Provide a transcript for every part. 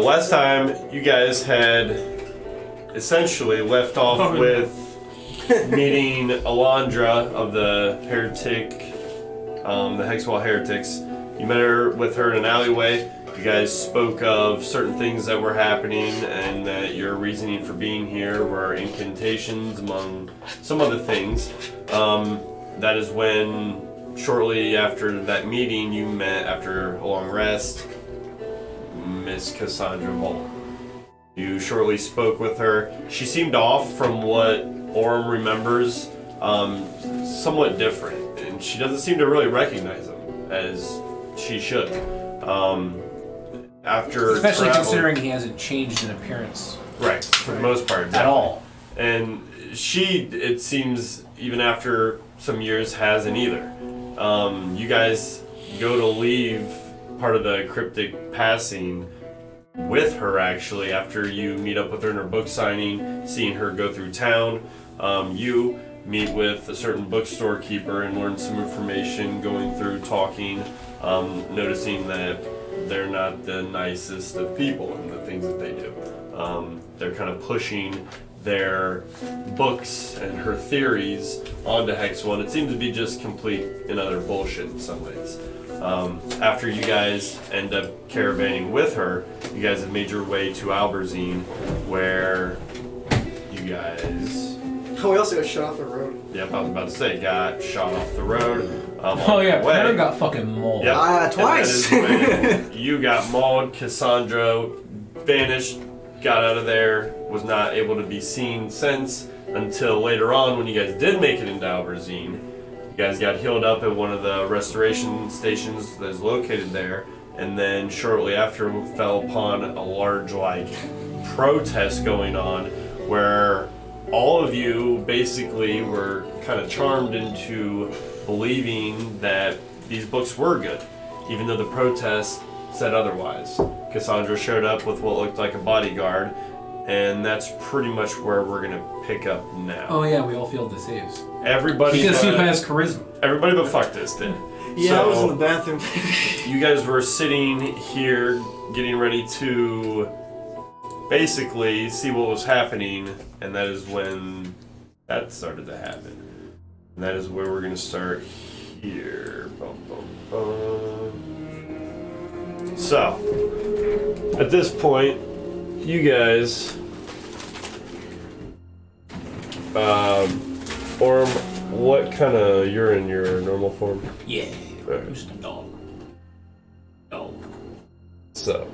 last time you guys had essentially left off with meeting Alondra of the Heretic, the Hexwall Heretics. You met her with her in an alleyway. You guys spoke of certain things that were happening and that your reasoning for being here were incantations among some other things. That is when, shortly after that meeting, you met, after a long rest, Miss Cassandra Bolt. You shortly spoke with her. She seemed off from what Orm remembers, somewhat different, and she doesn't seem to really recognize him as she should. Especially considering he hasn't changed in appearance. Right, for the most part. At all. And she, it seems, even after some years, hasn't either. You guys go to leave part of the cryptic passing with her, actually, after you meet up with her in her book signing, seeing her go through town. You meet with a certain bookstore keeper and learn some information, going through, talking, noticing that they're not the nicest of people in the things that they do. They're kind of pushing their books and her theories onto Hexwall, and it seems to be just complete and utter bullshit in some ways. After you guys end up caravanning with her, you guys have made your way to Alberzine, where you guys... Oh, we also got shot off the road. Yep, I was about to say, got shot off the road. Oh yeah, Peter got fucking mauled. Yep. Twice. You got mauled, Cassandra vanished, got out of there, was not able to be seen since, until later on when you guys did make it into Alberzine. You guys got healed up at one of the restoration stations that is located there, and then shortly after fell upon a large, protest going on, where all of you basically were kind of charmed into believing that these books were good, even though the protest said otherwise. Cassandra showed up with what looked like a bodyguard, and that's pretty much where we're going to pick up now. Oh yeah, we all failed the saves. Everybody because he has charisma. Everybody but Fucktis did. Yeah, so, I was in the bathroom. You guys were sitting here getting ready to basically see what was happening, and that is when that started to happen. And that is where we're going to start here. Bum, bum, bum. So, at this point, you guys, Orm, what kind of, you're in your normal form? Yeah, right. I'm just a dog. Dog. So,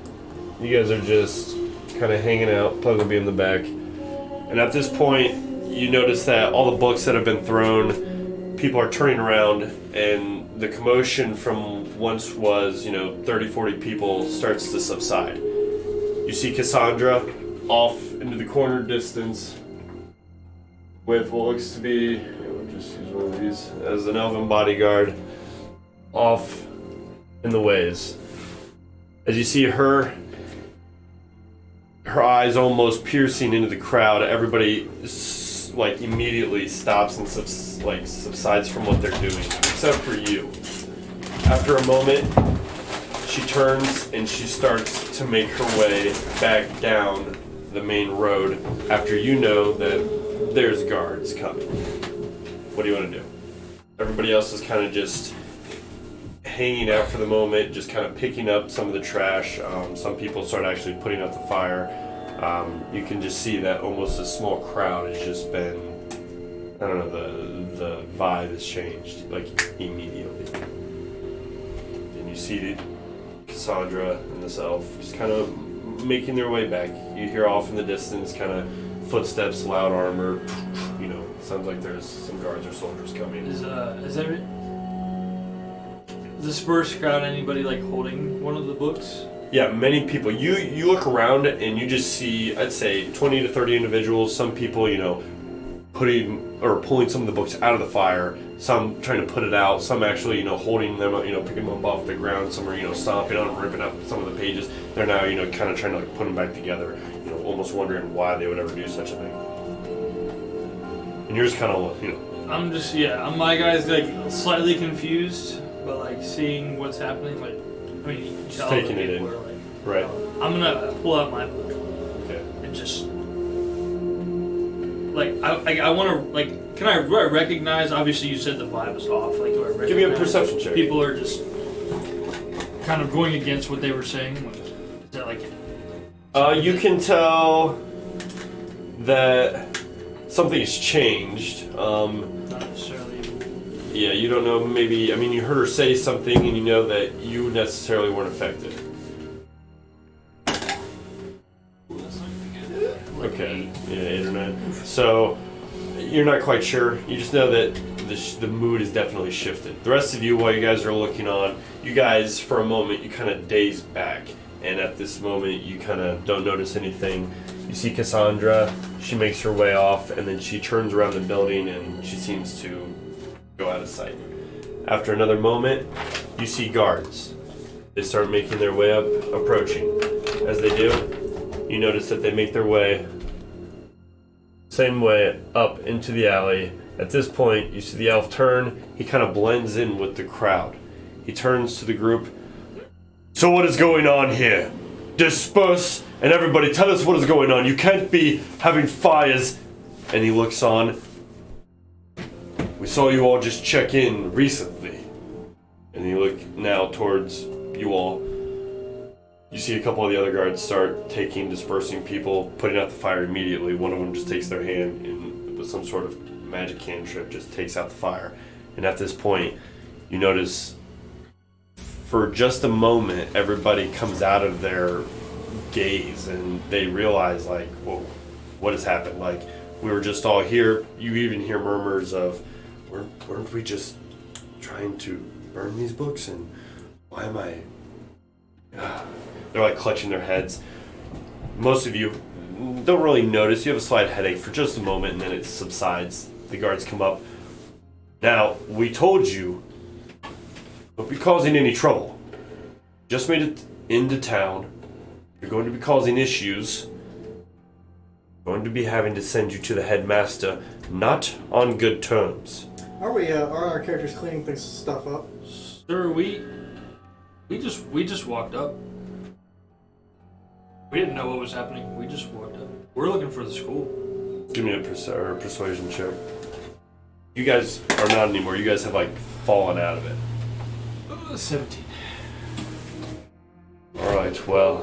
you guys are just kind of hanging out, Pug will be in the back. And at this point, you notice that all the books that have been thrown, people are turning around, and the commotion from once was, 30, 40 people starts to subside. You see Cassandra off into the corner distance with what looks to be, we'll just use one of these, as an elven bodyguard, off in the ways. As you see her eyes almost piercing into the crowd, everybody immediately stops and subsides from what they're doing, except for you. After a moment, she turns and she starts to make her way back down the main road after you know that there's guards coming. What do you want to do? Everybody else is kind of just hanging out for the moment, just kind of picking up some of the trash. Some people start actually putting out the fire. You can just see that almost a small crowd has just been, I don't know, the vibe has changed, immediately. And you see Cassandra and this elf just kind of making their way back. You hear off in the distance kind of footsteps, loud armor, sounds like there's some guards or soldiers coming. Is dispersed crowd anybody holding one of the books? Yeah, many people. You look around and you just see, I'd say, 20 to 30 individuals. Some people, putting or pulling some of the books out of the fire. Some trying to put it out. Some actually, holding them up, picking them up off the ground. Some are, stomping on them, ripping up some of the pages. They're now, kind of trying to put them back together. Almost wondering why they would ever do such a thing. And you're just kind of, I'm just, my guy's slightly confused, but seeing what's happening, you can just tell taking it in. are, Right. I'm gonna pull out my book Okay. and just like I want to like. Do I recognize? Obviously, you said the vibe was off. Like, do I recognize? Give me a perception check. People are just kind of going against what they were saying. Is that like? You can tell that something's changed. Not necessarily. Yeah, you don't know. Maybe, I mean, you heard her say something, and you know that you necessarily weren't affected. Okay, yeah, 8 or 9. So you're not quite sure. You just know that the mood is definitely shifted. The rest of you, while you guys are looking on, you guys, for a moment, you kind of daze back. And at this moment, you kind of don't notice anything. You see Cassandra, she makes her way off, and then she turns around the building, and she seems to go out of sight. After another moment, you see guards. They start making their way up, approaching. As they do, you notice that they make their way same way up into the alley. At this point, you see the elf turn. He kind of blends in with the crowd. He turns to the group. So what is going on here? Disperse and everybody tell us what is going on. You can't be having fires. And he looks on. We saw you all just check in recently. And you look now towards you all. You see a couple of the other guards start dispersing people, putting out the fire immediately. One of them just takes their hand and with some sort of magic cantrip just takes out the fire. And at this point, you notice for just a moment, everybody comes out of their gaze and they realize, like, whoa, what has happened? Like, we were just all here. You even hear murmurs of, weren't we just trying to burn these books? And why am I... They're like clutching their heads. Most of you don't really notice. You have a slight headache for just a moment and then it subsides. The guards come up. Now, we told you, don't be causing any trouble. Just made it into town. You're going to be causing issues. Going to be having to send you to the headmaster, not on good terms. Are our characters cleaning stuff up? Sir, we just walked up. We didn't know what was happening. We just walked up. We're looking for the school. Give me a persuasion check. You guys are not anymore. You guys have like fallen out of it. 17. Alright, well,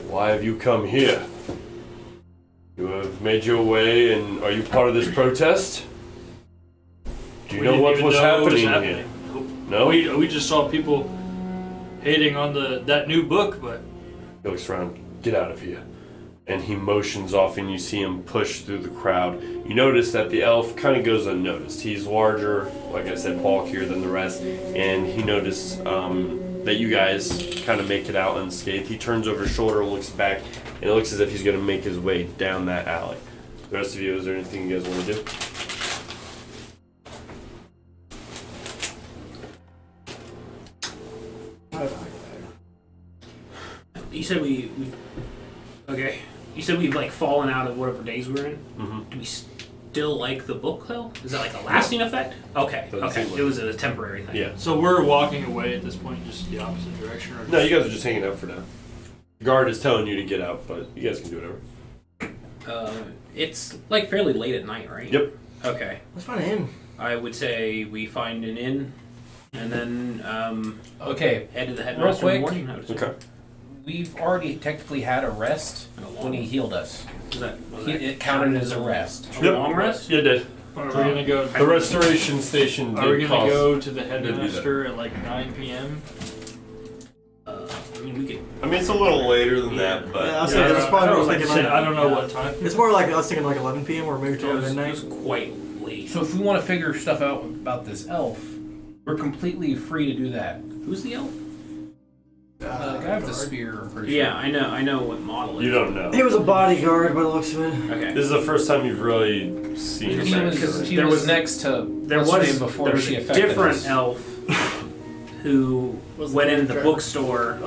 why have you come here? You have made your way, and are you part of this protest? Do you know what was happening here? No? We just saw people hating on that new book, but... He looks around, get out of here. And he motions off, and you see him push through the crowd. You notice that the elf kind of goes unnoticed. He's larger, like I said, bulkier than the rest, and he noticed that you guys kind of make it out unscathed. He turns over his shoulder, looks back, and it looks as if he's going to make his way down that alley. The rest of you, is there anything you guys want to do? You said we okay. You said we've like fallen out of whatever days we were in. Mm-hmm. Do we still like the book though? Is that like a lasting effect? Okay, Doesn't okay. seem like It was a temporary thing. Yeah. So we're walking away at this point, just the opposite direction? Or No, you guys are just hanging out for now. The guard is telling you to get out, but you guys can do whatever. It's like fairly late at night, right? Yep. Okay. Let's find an inn. I would say we find an inn, and then Okay, head to the real headmaster in the quick. morning. I would say. Okay. We've already technically had a rest when he healed us. It counted as a rest. A long rest? You did. Are we gonna go? The restoration station Are we did gonna cost- go to the did do that. headmaster at like 9 p.m.? I mean, we could. I mean, it's a little later than that, but... Yeah, I was Yeah, thinking it's probably I more was like like, eleven. I don't know what time. It's more like I was thinking like 11 p.m. or maybe It till was, midnight. it was quite late. So if we want to figure stuff out about this elf, we're completely free to do that. Who's the elf? The guy with the spear, I'm pretty Yeah, I know what model it is. You don't know. He was a bodyguard by the looks of it. Okay. This is the first time you've really seen sure. him. He actually. was, he There was was- next to There what's her was name before there was she a affected different us. elf who went into the bookstore,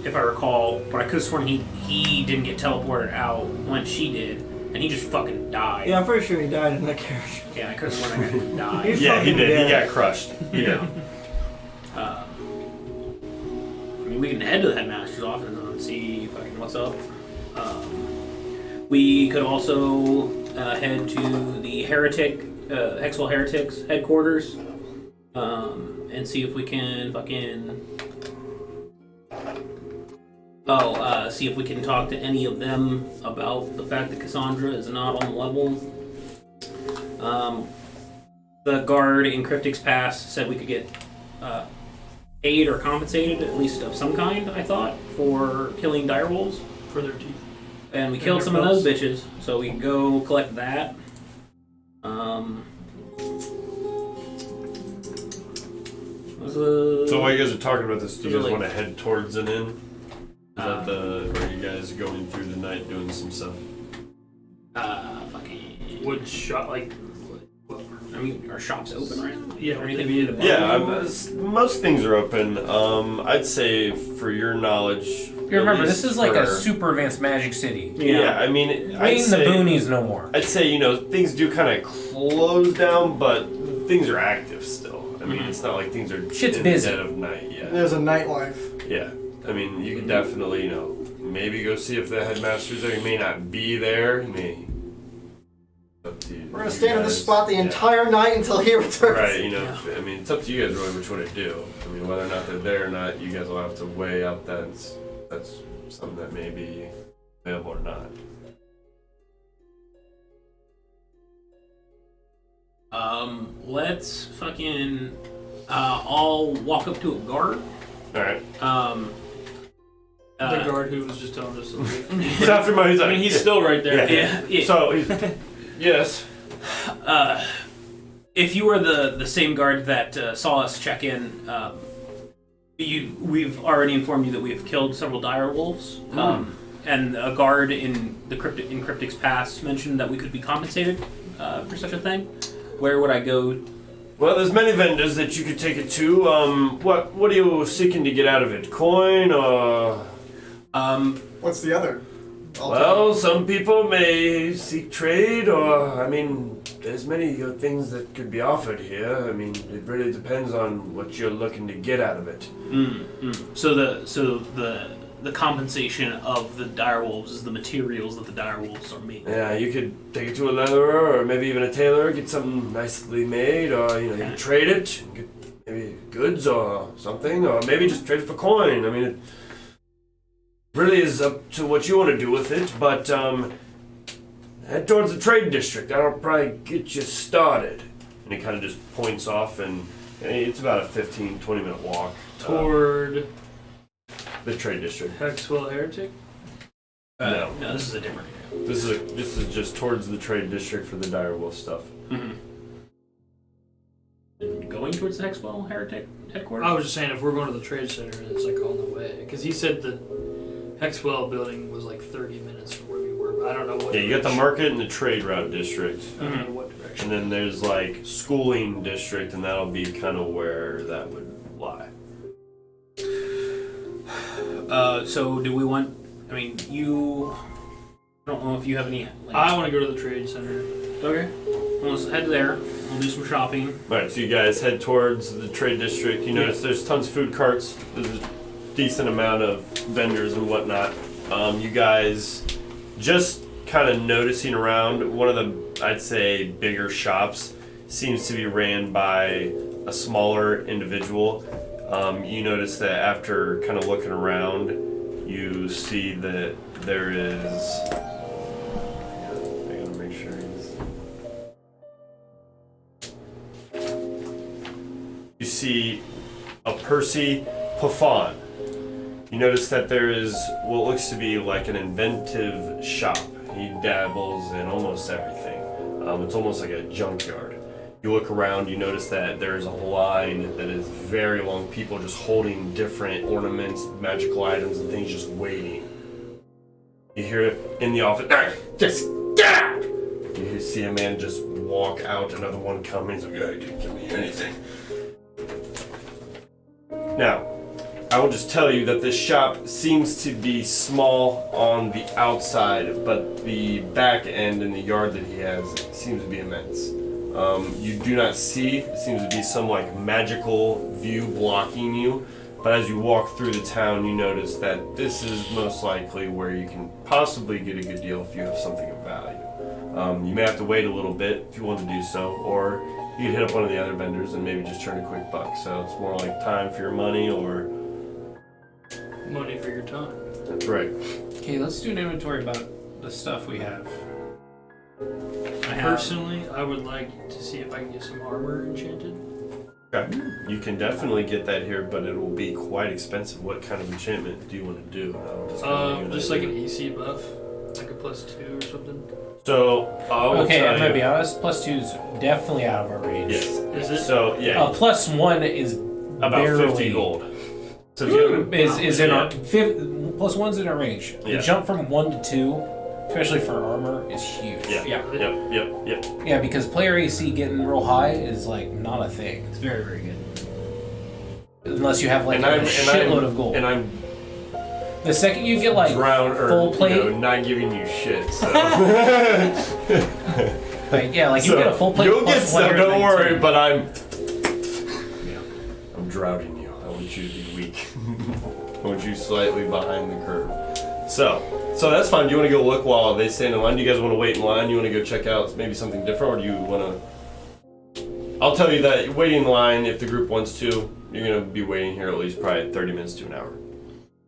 if I recall, but I could have sworn he didn't get teleported out when she did, and he just fucking died. Yeah, I'm pretty sure he died in that carriage. Yeah, I could have sworn that guy died. He's Yeah, he fucking did. He dead. got crushed. You know. I mean, we can head to the headmaster's office. and see fucking what's up. We could also head to the Hexwell Heretics headquarters and see if we can see if we can talk to any of them about the fact that Cassandra is not on the level. The guard in Cryptic's Pass said we could get paid or compensated, at least of some kind, I thought, for killing direwolves. For their teeth. And we killed some of those bitches, so we can go collect that. So while you guys are talking about this, do you guys like- want to head towards an inn? Is that or are you guys going through the night doing some stuff? Fucking... Would shot like... I mean, our shop's open, right? Yeah, Or would anything they we be- need to buy? Yeah, most things are open. I'd say, for your knowledge... You remember, at this least is like a for- super advanced magic city. Yeah, I mean, We I'd ain't in the say, boonies no more. I'd say, things do kind of close down, but things are active still. I mean, it's not like things are Shit's in busy. the dead of night. Yeah. There's a nightlife. Yeah. I mean, you can definitely, maybe go see if the headmaster's there. He may not be there. He may. Up to you We're gonna stand in this guys. spot the Yeah. entire night until he returns. Right, I mean, it's up to you guys really which one to do. I mean, whether or not they're there or not, you guys will have to weigh out that's something that may be available or not. Let's fucking... I'll walk up to a guard. Alright. The guard who was just telling us to leave. He's after my. I mean, he's still right there. Yeah. So, yes. If you were the same guard that saw us check in, we've already informed you that we have killed several dire wolves. And a guard in Cryptic's Pass mentioned that we could be compensated for such a thing. Where would I go? Well, there's many vendors that you could take it to. What are you seeking to get out of it? Coin or? What's the other? Well, some people may seek trade, or there's many things that could be offered here. I mean, it really depends on what you're looking to get out of it. So the compensation of the direwolves is the materials that the direwolves are made. Yeah, you could take it to a leatherer, or maybe even a tailor, get something nicely made, or you can trade it, get maybe goods or something, or maybe just trade it for coin. I mean, it really is up to what you want to do with it, but head towards the trade district. That'll probably get you started. And he kind of just points off, and it's about a 15-20 minute walk Toward the trade district. Hexwell Heretic? No, this is a different area. this is just towards the trade district for the direwolf stuff. Going towards the Hexwell Heretic headquarters? I was just saying, if we're going to the trade center, it's like on the way. Because he said the Hexwell building was like 30 minutes from where we were, but I don't know what Yeah, you got the market and the trade route district. I don't know what direction. And then there's like schooling district, and that'll be kind of where that would lie. So do we want... I mean, you... I don't know if you have any... I want to go to the trade center. Okay. Well, let's head there. We'll do some shopping. Alright, so you guys head towards the trade district. You notice there's tons of food carts. There's a decent amount of vendors and whatnot. You guys just kind of noticing around, one of the, I'd say, bigger shops seems to be ran by a smaller individual. You notice that after kind of looking around, you see that there is... I gotta make sure he's... You see a Percy Puffon. You notice that there is what looks to be like an inventive shop. He dabbles in almost everything. It's almost like a junkyard. You look around, you notice that there's a line that is very long, people just holding different ornaments, magical items, and things just waiting. You hear in the office, just get out! You see a man just walk out, another one come in, he's like, yeah, he didn't give me anything. Now, I will just tell you that this shop seems to be small on the outside, but the back end and the yard that he has seems to be immense. You do not see, it seems to be some like magical view blocking you, but But as you walk through the town, you notice that this is most likely where you can possibly get a good deal if you have something of value. You may have to wait a little bit if you want to do so, or you could hit up one of the other vendors and maybe just turn a quick buck. So it's more like time for your money or... Money for your time. That's right. Okay, let's do an inventory about the stuff we have. Personally, I would like to see if I can get some armor enchanted. Okay. You can definitely get that here, but it will be quite expensive. What kind of enchantment do you want to do? Just like an AC buff, like a +2 or something. So, Okay, I'm gonna be honest. +2 is definitely out of our range. Yes. Is it? So, yeah. +1 is About barely, 50 gold. So if you is in our +1's in our range. Yeah. The jump from 1 to 2, especially for armor, is huge. Yeah. Yep. Yeah, because player AC getting real high is like not a thing. It's very, very good. Unless you have like a shitload of gold. And I'm The second you get like full plate, not giving you shit. So. like, yeah, like you get a full plate. You'll get +1 some. Don't everything, worry, too. but I'm drowning you. I want you to be weak. I want you slightly behind the curve. So that's fine. Do you want to go look while they stand in line? Do you guys want to wait in line? You want to go check out maybe something different, or do you want to? I'll tell you that waiting in line, if the group wants to, you're going to be waiting here at least probably 30 minutes to an hour.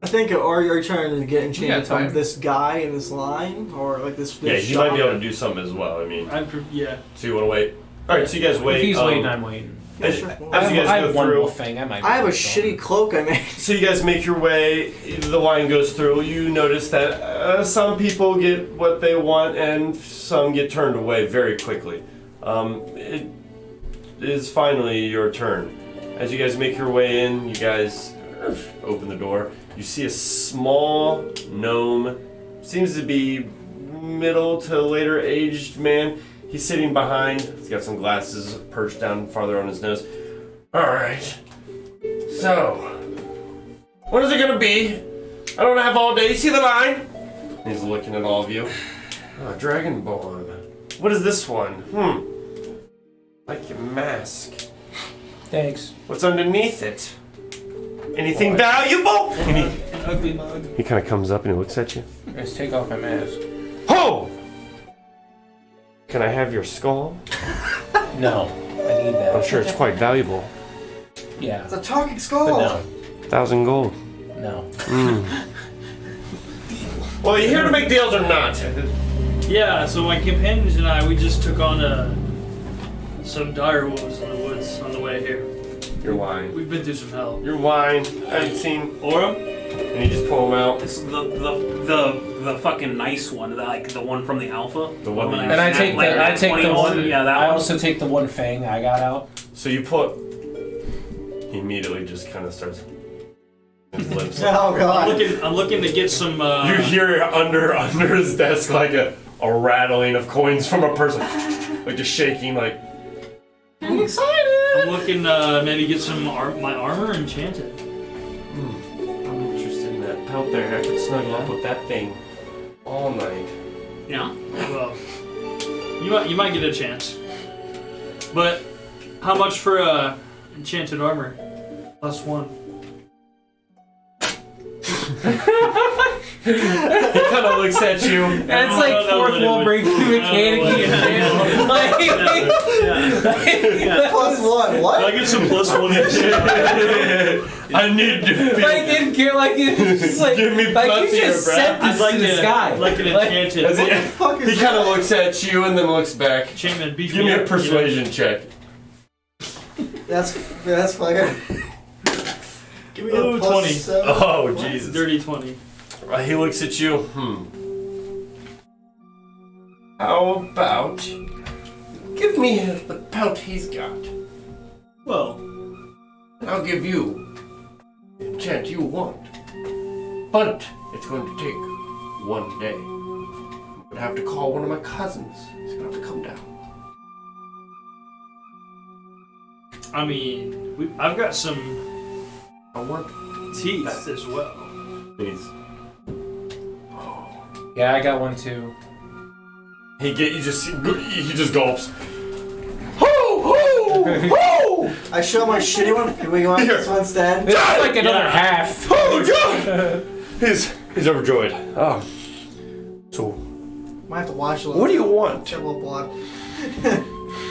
I think, are you trying to get enchanted time. from this guy in this line? Or like this Yeah, you shop? might be able to do something as well. I mean, Yeah. so you want to wait? All right, so you guys wait. If he's waiting, I'm waiting. As, sure. as you guys I go have one through, wolf thing. I might. I have a do something. shitty cloak I made. so you guys make your way. The line goes through. You notice that some people get what they want, and some get turned away very quickly. It is finally your turn. As you guys make your way in, you guys open the door. You see a small gnome. Seems to be middle to later aged man. He's sitting behind. He's got some glasses perched down farther on his nose. Alright. So, what is it gonna be? I don't have all day. See the line? He's looking at all of you. Oh, Dragonborn. What is this one? Like your mask. Thanks. What's underneath it? Anything valuable? An ugly mug. He kind of comes up and he looks at you. Let's take off my mask. Ho! Can I have your skull? No, I need that. I'm sure it's quite valuable. Yeah, It's a talking skull. but no, 1,000 gold. no. Well, you here to make deals or not? Yeah, so my companions and I, we just took on some dire wolves in the woods on the way here. You're lying. We've been through some hell. You're lying. I've seen. Orem? And you just pull them out. It's the fucking nice one, the one from the alpha. The one that you- And I take the one. Yeah, that I one. also take the one fang I got out. So you pull. He immediately just kind of starts. His lips. Oh god. I'm looking to get some. You hear under his desk like a rattling of coins from a person, like just shaking, like. I'm excited. I'm looking maybe get some my armor enchanted. I'm interested in that pelt there. I could snuggle up with that thing all night. Yeah. Well, you might get a chance. But how much for enchanted armor? +1. He kind of looks at you. That's like fourth wall breakthrough mechanically. +1. What? I get some +1 enchanted. I need to feel. Like didn't care. Like it's just like Give me like plus you here, just bruh. sent this I'd like to the sky. like an enchanted. As he fuck is he kind of looks at you and then looks back. enchantment. Beef Give me a me up, persuasion check. That's fucking. Give me a Oh, 20. +7. Oh, you know? Jesus. Dirty 20. He looks at you. How about give me the pelt he's got? Well, And I'll give you the enchant you want. But it's going to take one day. I'm going to have to call one of my cousins. He's going to have to come down. I mean, I've got some I want teeth as well. these. Yeah, I got one too. He just gulps. Ho ho ho! I show my shitty one. Can we go on this one instead? This is like another half. Oh, John! He's overjoyed. Oh. So, Might have to watch a little. what do you want? Triple blood.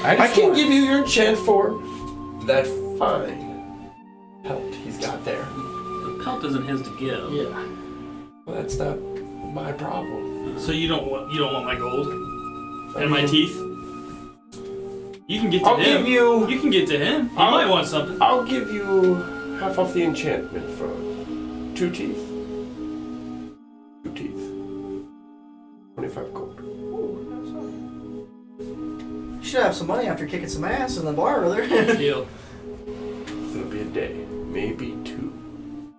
I can give you your enchant for that fine pelt he's got there. The pelt isn't his to give. Yeah. Well, that's not my problem. So you don't want my gold and my teeth. You can get to I'll him. give you. You can get to him. He might want something. I'll give you half off the enchantment for 2 teeth. 2 teeth. 25 gold. You should have some money after kicking some ass in the bar over there. Deal. It'll be a day, maybe 2.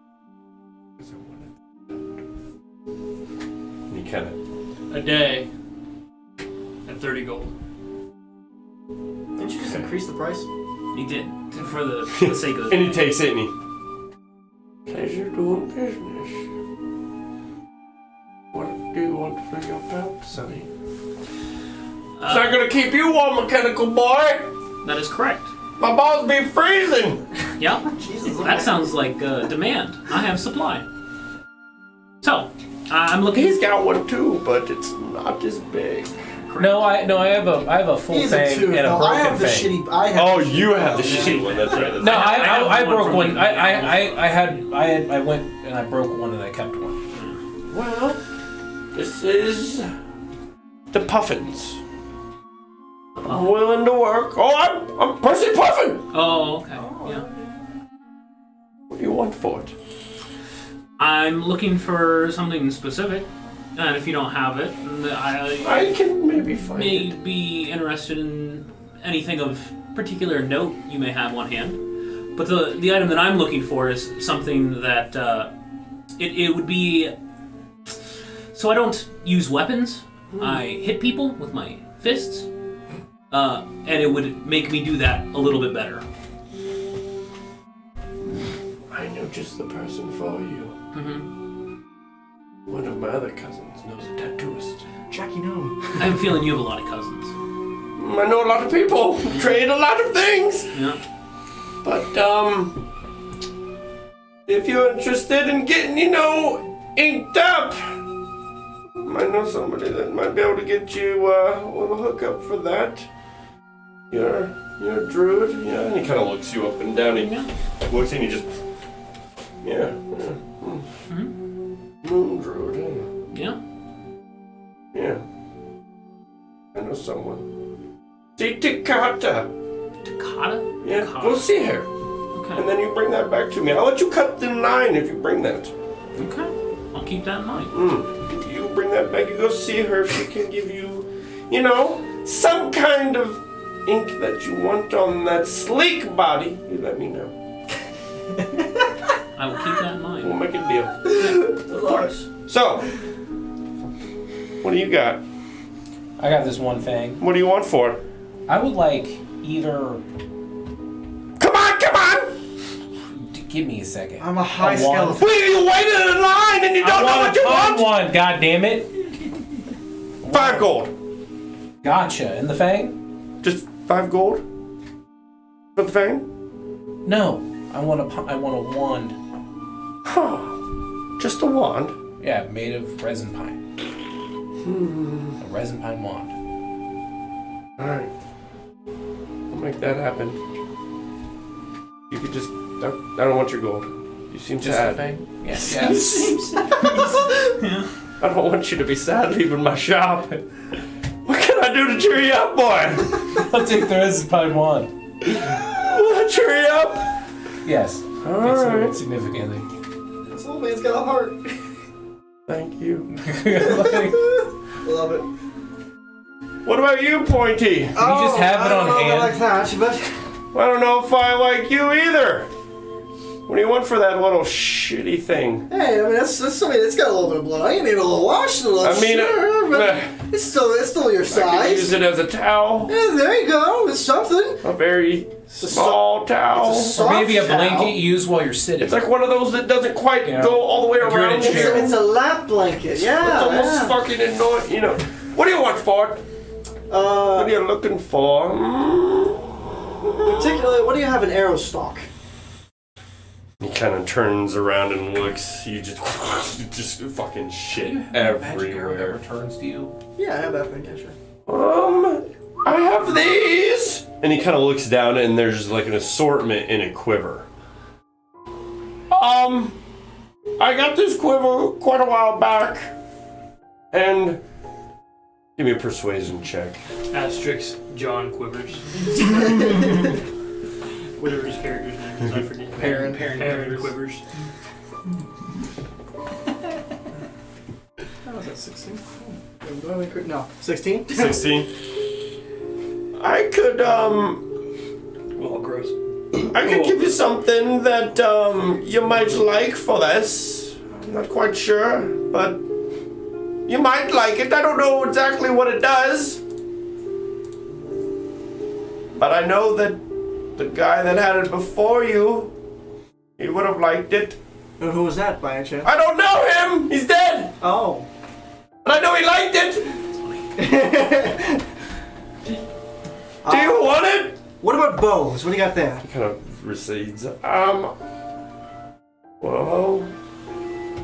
Because I wanted. And he kind of. A day and 30 gold. Didn't you just increase the price? He did. For the sake of And he takes it and he. Pleasure doing business. What do you want for your pelt, Sonny? It's not gonna keep you warm, mechanical boy. That is correct. My balls be freezing. Yeah. Jesus. That sounds like demand. I have supply. So, I'm looking. He's got one too, but it's not as big. No, I have a full He's a fang two. and a No, broken I have the fang. shitty. I have Oh, the you shitty have the one. shitty one. That's right. No, I have I one broke from one. the- I went and I broke one and I kept one. Well, this is the Puffins. I'm willing to work. Oh, I'm Percy Puffin. Oh, okay. Yeah. What do you want for it? I'm looking for something specific, and if you don't have it, I can maybe find may it. be interested in anything of particular note you may have on hand. But the item that I'm looking for is something that it would be. So I don't use weapons. I hit people with my fists, and it would make me do that a little bit better. I know just the person for you. Mm-hmm. One of my other cousins knows a tattooist. Jackie, no. I have a feeling you have a lot of cousins. I know a lot of people. Trade a lot of things. Yeah. But, if you're interested in getting, inked up, I know somebody that might be able to get you a little hookup for that. You're a druid, yeah. And he kind of looks you up and down. He looks and he just, yeah. Moon druid, Yeah. yeah. I know someone. See Takata. Takata? Yeah, Takata. go see her. Okay. And then you bring that back to me. I'll let you cut the line if you bring that. Okay. I'll keep that in mind. You bring that back, you go see her if she can give you, some kind of ink that you want on that sleek body. You let me know. I will keep that in mind. We'll make a deal. Of course. So, what do you got? I got this one fang. What do you want for it? I would like either. Come on! Give me a second. I'm a high wand. skeleton. Wait, you waited in line and you don't know what you want? One, God damn it! 5 gold. Gotcha. And the fang? Just 5 gold? For the fang? No, I want a wand. Huh. Just a wand? Yeah, made of resin pine. A resin pine wand. Alright. I'll make that happen. You could just... I don't want your gold. You seem Just sad. the fang? Yes. I don't want you to be sad leaving my shop. What can I do to cheer you up, boy? I'll take the resin pine wand. Will that cheer you up? Yes. Alright. Significantly. This old man's got a heart. Thank you. Love it. What about you, Pointy? You just have it on I hand. like that, but I don't know if I like you either. What do you want for that little shitty thing? hey, I mean that's something that's got a little bit of blood. I need a little wash, sure, but it's still your I could size. use it as a towel. Yeah, there you go. It's something. A very small towel. it's a Or maybe a soft blanket towel. you use while you're sitting. It's like one of those that doesn't quite Yeah. go all the way If you're in a around. chair. It's a lap blanket. Yeah. It's almost yeah. fucking annoying, What do you want for it? What are you looking for? Particularly, what do you have in arrow stock? He kind of turns around and looks. You just fucking shit everywhere. Returns to you. Yeah, I have that thing. Yeah, sure. I have these. And he kind of looks down, and there's like an assortment in a quiver. I got this quiver quite a while back, and give me a persuasion check. Asterix John Quivers. Whatever his character's name is, I forget. Perrin Quivers. How was that, 16? No, 16? 16. I could Well, gross. I could give you something that you might like for this. I'm not quite sure, but you might like it. I don't know exactly what it does. But I know that the guy that had it before you, he would have liked it. Who was that, by any chance? I don't know him! He's dead! Oh. But I know he liked it! Do you want it? What about bows? What do you got there? Kind of recedes. Well,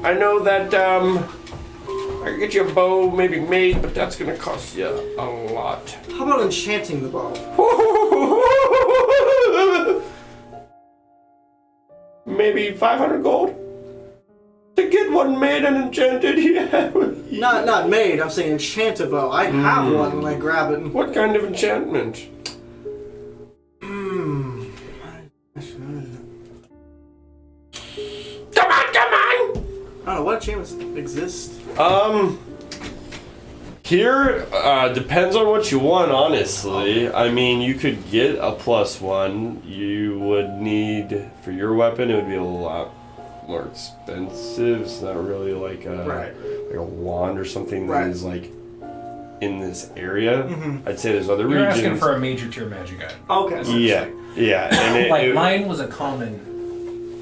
I know that, I can get you a bow maybe made, but that's gonna cost you a lot. How about enchanting the bow? Maybe 500 gold? To get one made and enchanted, yeah. Not made, I'm saying enchant a bow. I have one when I grab it. What kind of enchantment? Come on! I don't know, what enchantments exist? Here, depends on what you want, honestly. I mean, you could get a +1. You would need, for your weapon, it would be a lot more expensive. It's not really like a wand or something that is like in this area. I'd say there's other You're regions. asking for a major tier magic item. Okay. So Yeah. And Like mine was a common.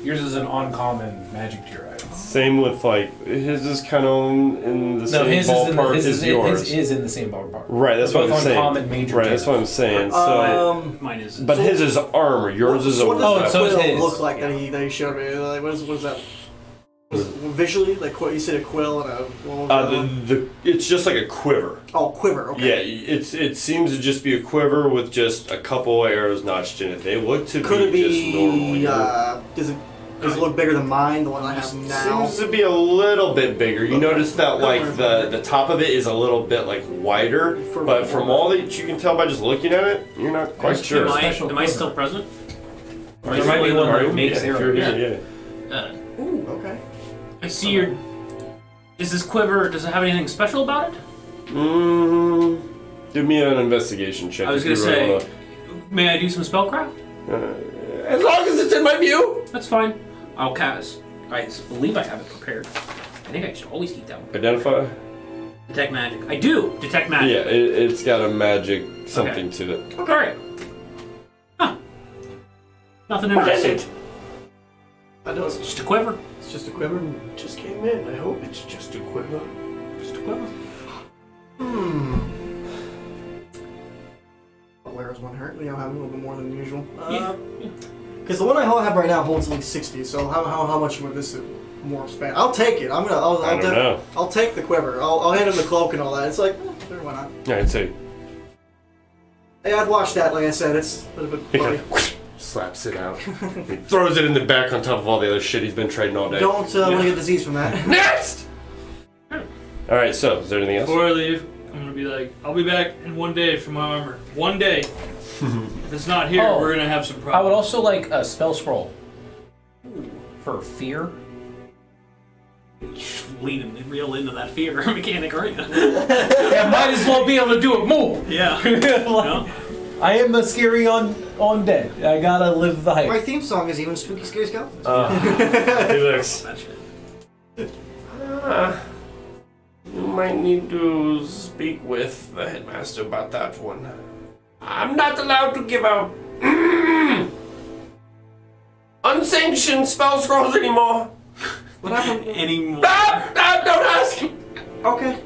Yours is an uncommon magic tier item. same with like his is kind of in the same his ballpark is as in yours. His is in the same ballpark. Right, that's what I'm saying. Uncommon major Right, tier. that's what I'm saying. So, Mine is. but his is armor. Yours is a what weapon. does so the is quill his. look like that he showed me? Like, what is that? Visually, like you said, a quill and a. What was the other one? It's just like a quiver. Oh, quiver. Okay. Yeah, it seems to just be a quiver with just a couple arrows notched in it. They look to Could it be be? just normal. You know? Does it look bigger than mine? The one I have now. Seems to be a little bit bigger. You notice that like the top of it is a little bit like wider, but from all that you can tell by just looking at it, you're not quite sure. Am I still present? There might be one that makes if you're arrows. here, yeah. Ooh, okay. I see your. Is this quiver? Does it have anything special about it? Give me an investigation check. I was if gonna you say, roll may I do some spellcraft? as long as it's in my view. That's fine. I'll cast. I believe I have it prepared. I think I should always keep that one. Identify. Detect magic. I do detect magic. Yeah, it's got a magic something to it. All right. Huh. Nothing What is interesting. it? I know it's Just a quiver. just a quiver. Just came in. I hope it's just a quiver. Just a quiver. Where is one hurt? You know, having a little bit more than usual. Yeah. Because the one I have right now holds like 60. So how much would this more spend? I'll take it. I don't know. I'll take the quiver. I'll hand him the cloak and all that. It's like, sure, why not? Yeah, I'd say. Hey, I'd watch that. Like I said, it's a little bit He funny. kind of slaps it out. He throws it in the back on top of all the other shit he's been trading all day. Don't want to get disease from that. Next! Alright, so, is there anything else? Before I leave, I'm gonna be like, I'll be back in 1 day for my armor. 1 day. If it's not here, Oh. we're gonna have some problems. I would also like a spell scroll for fear. Leaning real into that fear mechanic, aren't you? Yeah, might as well be able to do it more. Yeah. Like, I am a scary undead. I gotta live the hype. My theme song is even Spooky Scary Skeletons. He looks. That shit. You might need to speak with the headmaster about that one. I'm not allowed to give out unsanctioned spell scrolls anymore. What happened? Anymore. Don't ask! Okay.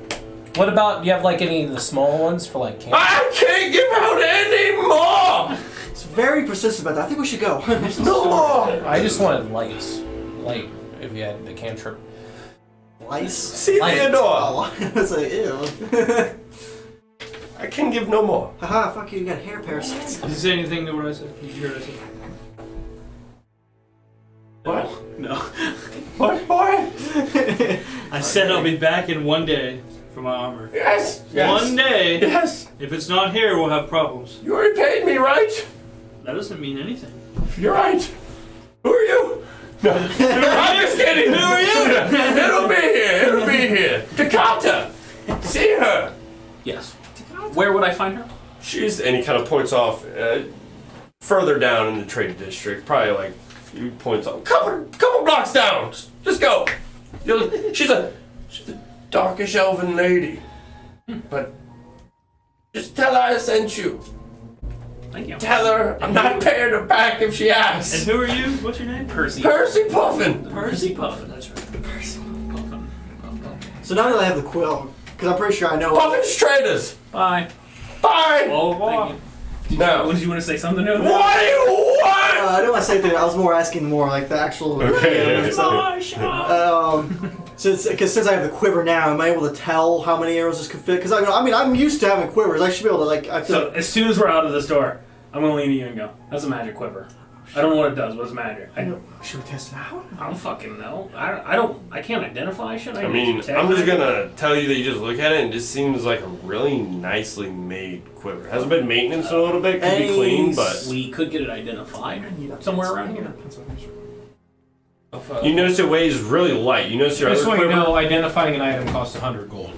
What about, do you have like any of the small ones for like camp? I can't give out any more! It's very persistent about that. I think we should go. No more! I just wanted lights. Light, if you had the cantrip. Lice? See Light. Theodore! Oh, I was like, ew. I can give no more. Haha, fuck you got hair parasites. Did you say anything to what I said? Did you hear what I said? What? No. What, boy? I said I'll be back in 1 day for my armor. Yes! Yes! 1 day. Yes! If it's not here, we'll have problems. You already paid me, right? That doesn't mean anything. You're right. Who are you? No. I'm just kidding. Who are you? It'll be here. It'll be here. Takata. See her. Yes. Where would I find her? And he kind of points off further down in the trade district. Probably like, he points off. Couple blocks down. Just go. She's a darkish elven lady. But just tell her I sent you. Thank you. Tell her I'm not paying her back if she And asks. who are you? What's your name? Percy. Percy Puffin. Percy Puffin, that's right. Percy Puffin. So now that I have the quill, because I'm pretty sure I know. Puffin's traders. Bye. Bye. Oh, Thank you. No. Did you want to say something to him? What do you want? I don't want to say that. I was more asking more like the actual. Okay. Since I have the quiver now, am I able to tell how many arrows this could fit? Because I mean, I'm used to having quivers. I should be able to like. I feel So as soon as we're out of this door, I'm gonna lean at you and go, "That's a magic quiver." I don't know what it does, but it's magic. should we test it out? I don't fucking know. I can't identify shit. I mean, I'm just gonna tell you that you just look at it and it just seems like a really nicely made quiver. It hasn't been maintenance in a little bit, could be clean, but We could get it identified somewhere around here. you notice it weighs really light. You notice your Just other so you quiver. know, identifying an item costs 100 gold.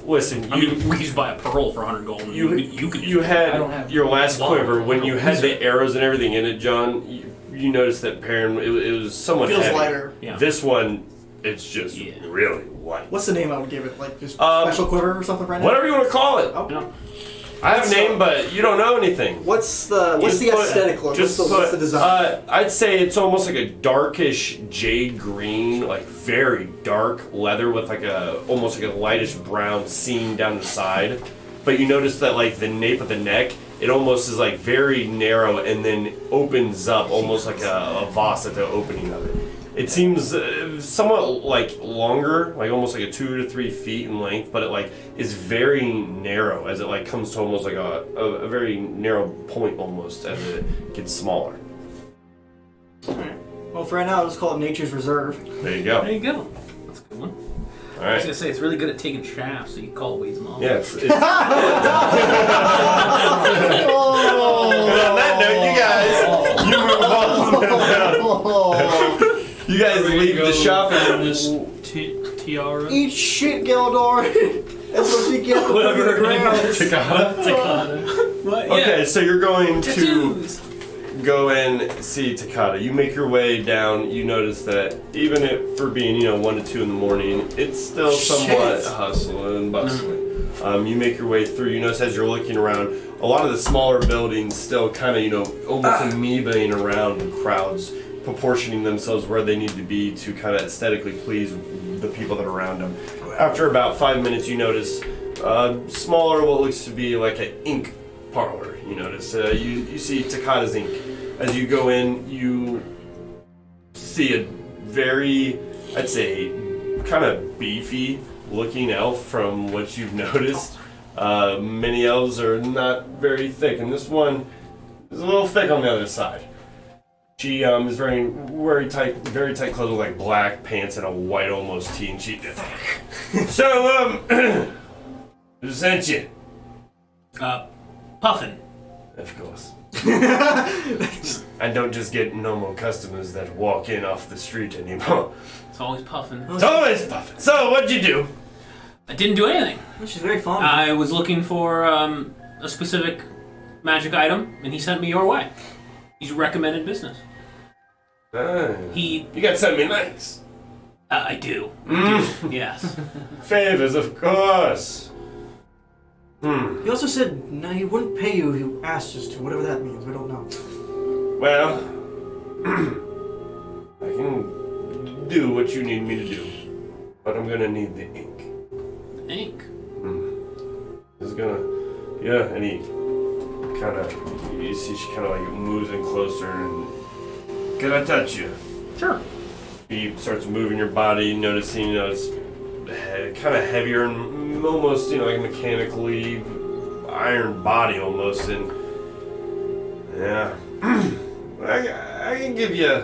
Listen, I mean, we could just buy a pearl for 100 gold. And you could. you I don't had have your last long. quiver when you had the arrows and everything in it, John. You noticed that Perrin it was somewhat Feels heavy. lighter. Yeah. This one, it's just really light. What's the name I would give it? Like just Um, special quiver or something right now? Whatever you want to call it. Okay. Yeah. I have a name, but you don't know anything. What's the aesthetic look? What's the design? I'd say it's almost like a darkish jade green, like very dark leather with like almost like a lightish brown seam down the side. But you notice that like the nape of the neck, it almost is like very narrow and then opens up almost like a vase at the opening of it. It seems somewhat like longer, like almost like a 2 to 3 feet in length, but it like is very narrow as it like comes to almost like a very narrow point almost as it gets smaller. Well, for right now, I'll just call it Nature's Reserve. There you go. There you go. That's a good one. All I was right. gonna say it's really good at taking shafts, so you call it weighs them all. Yes. Oh. On that note, you guys, you move on. You guys leave the shop and and this tiara. Eat shit, Gildor. That's what you get for putting the ground. Takata. What? Okay, so you're going to Tattoos. go and see Takata. You make your way down. You notice that even if for being 1 to 2 in the morning, it's still somewhat Shit. hustling and bustling. You make your way through. You notice as you're looking around, a lot of the smaller buildings still kind of almost amoebaing around the crowds, proportioning themselves where they need to be to kind of aesthetically please the people that are around them. After about 5 minutes, you notice smaller, what looks to be like an ink parlor. You notice you see Takata's ink. As you go in, you see a very, I'd say, kind of beefy looking elf from what you've noticed. Many elves are not very thick, and this one is a little thick on the other side. She is wearing very tight clothes with like black pants and a white almost tee, and she. So, who sent you? Puffin. Of course. I don't just get normal customers that walk in off the street anymore. It's always puffin. It's always puffing. So, what'd you do? I didn't do anything. She's very fond. I was looking for a specific magic item, and he sent me your way. He's recommended business. You got something nice. I do. Yes. Favors, of course. He also said no, he wouldn't pay you if you asked us to, whatever that means. We don't know. Well, I can do what you need me to do, but I'm gonna need the ink. Ink. It's gonna, and he You see she kind of like moves in closer and, can I touch you? Sure. He starts moving your body, noticing, it's kind of heavier and almost, like a mechanically iron body almost. And yeah, I can give you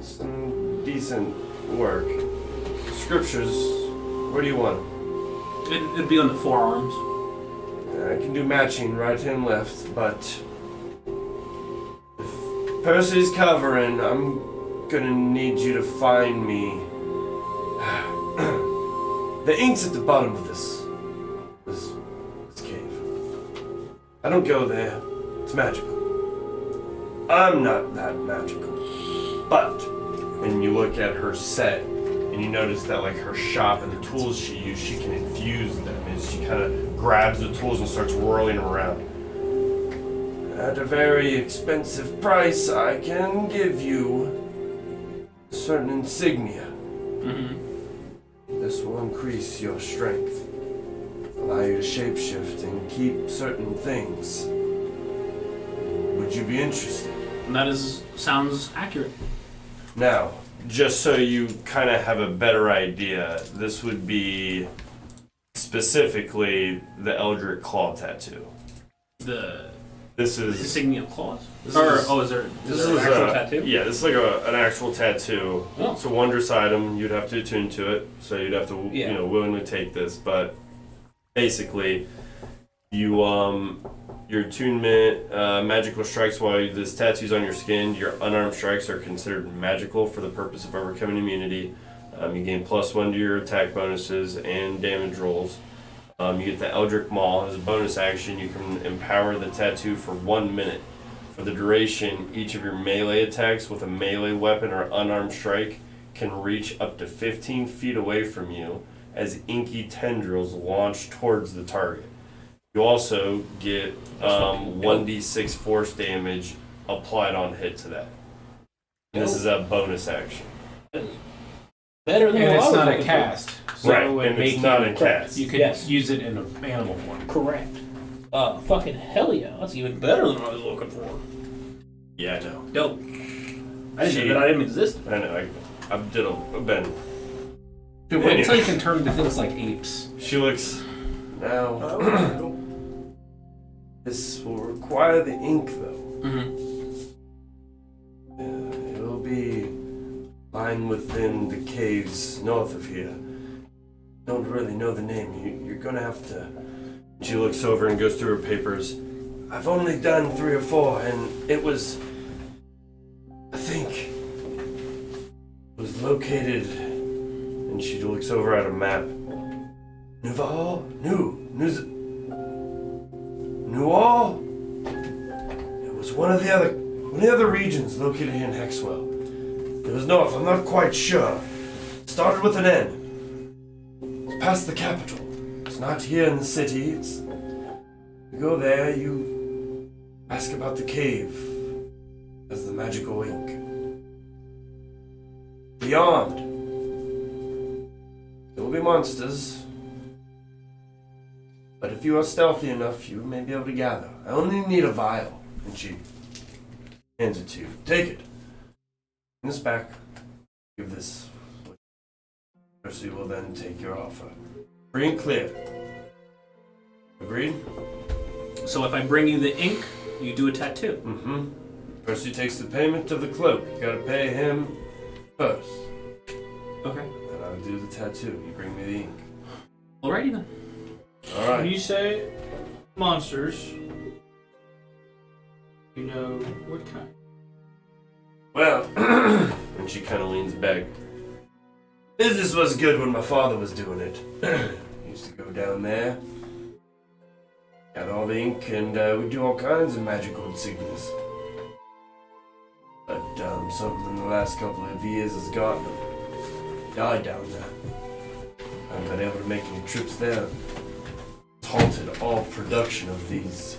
some decent work. Scriptures, where do you want them? It'd be on the forearms. I can do matching right and left, but if Percy's covering, I'm gonna need you to find me. The ink's at the bottom of this cave. I don't go there. It's magical. I'm not that magical. But when you look at her set, and you notice that like her shop and the tools she used, she can infuse them. And she kind of grabs the tools and starts whirling them around. At a very expensive price, I can give you certain insignia. Mm-hmm. This will increase your strength, allow you to shapeshift and keep certain things. Would you be interested? Sounds accurate. Now, just so you kind of have a better idea, this would be specifically the Eldritch Claw tattoo. This is insignia of claws. This Is there is an actual tattoo? Yeah, this is like an actual tattoo. Oh. It's a wondrous item. You'd have to attune to it, so you'd have to willingly take this. But basically, your attunement, magical strikes while this tattoo's on your skin. Your unarmed strikes are considered magical for the purpose of overcoming immunity. You gain +1 to your attack bonuses and damage rolls. You get the Eldritch Maul as a bonus action. You can empower the tattoo for 1 minute. For the duration, each of your melee attacks with a melee weapon or unarmed strike can reach up to 15 feet away from you as inky tendrils launch towards the target. You also get 1d6 force damage applied on hit to that. And this is a bonus action. Better than And what I it's was not a looking for. cast. So Right, it would and make it's not you, a cast. You can Yes. use it in an animal form. Correct. Fucking hell yeah. That's even better than what I was looking for. Yeah, I know. Dope. I didn't know that item existed. I know. I've been. Dude, wait until you can turn into things like apes. She looks now. This will require the ink, though. Mm-hmm. It'll be lying within the caves north of here. Don't really know the name. You're gonna have to. She looks over and goes through her papers. I've only done 3 or 4, and it was. I think. It was located. And she looks over at a map. Newall? It was one of the other regions located here in Hexwell. It was north, I'm not quite sure. It started with an N. It's past the capital. It's not here in the city. You go there, you ask about the cave. As the magical ink. Beyond. There will be monsters. But if you are stealthy enough, you may be able to gather. I only need a vial. And she hands it to you. Take it. In this back. Give this. Percy will then take your offer. Free and clear. Agreed? So if I bring you the ink, you do a tattoo. Mm-hmm. Percy takes the payment of the cloak. You gotta pay him first. Okay. Then I'll do the tattoo. You bring me the ink. Alrighty then. All When right. you say monsters, you know what kind? Well, and she kind of leans back. Business was good when my father was doing it. He used to go down there, got all the ink, and we'd do all kinds of magical insignias. But something in the last couple of years has gotten him. Died down there. I haven't been able to make any trips there. It's halted all production of these.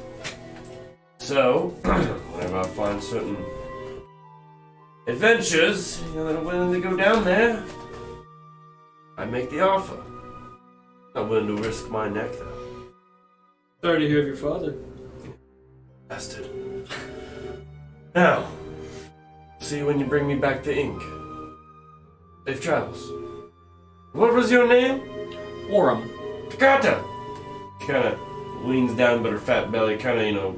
So, whenever I find certain adventures, that are willing to go down there, I make the offer. Not willing to risk my neck, though. Sorry to hear of your father. Bastard. Now, see you when you bring me back to Ink. Safe travels. What was your name? Orem. Takata! She kind of leans down, but her fat belly kind of,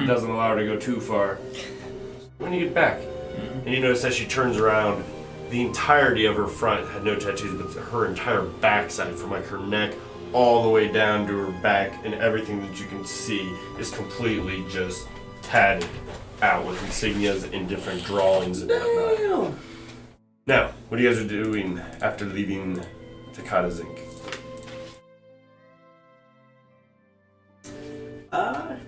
doesn't allow her to go too far. When you get back, and you notice as she turns around, the entirety of her front had no tattoos, but her entire backside, from like her neck all the way down to her back, and everything that you can see is completely just tatted out with insignias and different drawings and whatnot. Damn. Now, what you guys are doing after leaving Takata's Ink? I'm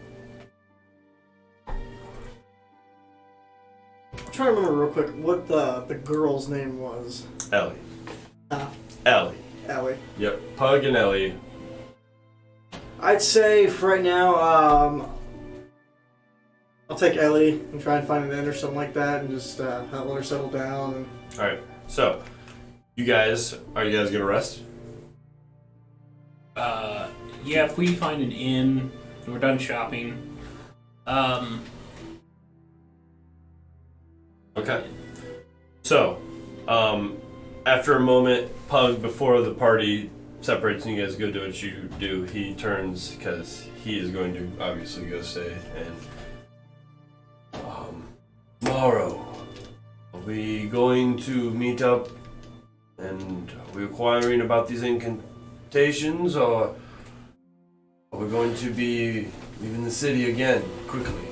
trying to remember real quick what the girl's name was. Ellie. Ellie. Ellie. Yep, Pug and Ellie. I'd say for right now, I'll take Ellie and try and find an inn or something like that, and just let her settle down. And... All right. So, are you guys gonna rest? Yeah, if we find an inn, and we're done shopping. Okay. So, after a moment, Pug, before the party separates and you guys go do what you do, he turns, because he is going to obviously go stay, and tomorrow, are we going to meet up and are we inquiring about these incantations, or are we going to be leaving the city again quickly?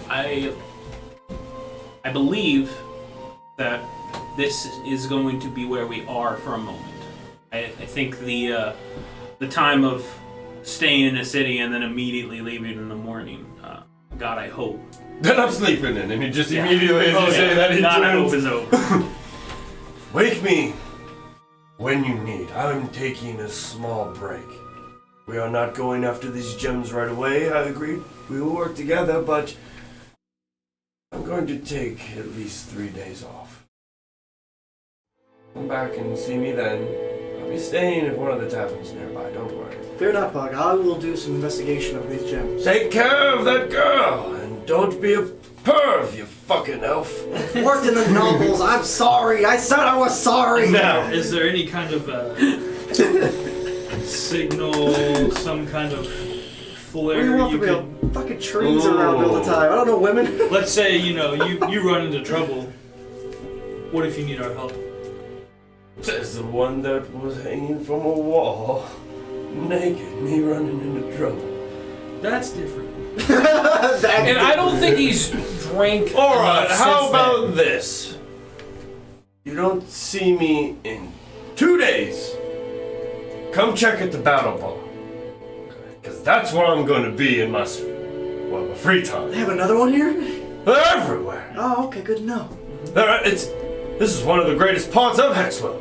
I believe that this is going to be where we are for a moment. I think the time of staying in a city and then immediately leaving in the morning, God, I hope. Then I'm sleeping in, and he just immediately, as you say that, he God, I hope turns. is over. Wake me when you need. I'm taking a small break. We are not going after these gems right away, I agree. We will work together, but I'm going to take at least 3 days off. Come back and see me then. I'll be staying at one of the taverns nearby, don't worry. Fear not, Pug. I will do some investigation of these gems. Take care of that girl, and don't be a perv, you fucking elf. Worked in the novels. I'm sorry. I said I was sorry. Now, Is there any kind of signal, some kind of What do you flare want you from me? could... Fucking trees around all the time. I don't know women. Let's say, you run into trouble. What if you need our help? says the one that was hanging from a wall, naked, me running into trouble. That's different. And I don't think he's drank. Alright, how since about then. this? You don't see me in 2 days. Come check at the battle bar. Because that's where I'm going to be in my free time. They have another one here? They're everywhere. Oh, okay, good to know. This is one of the greatest parts of Hexwell.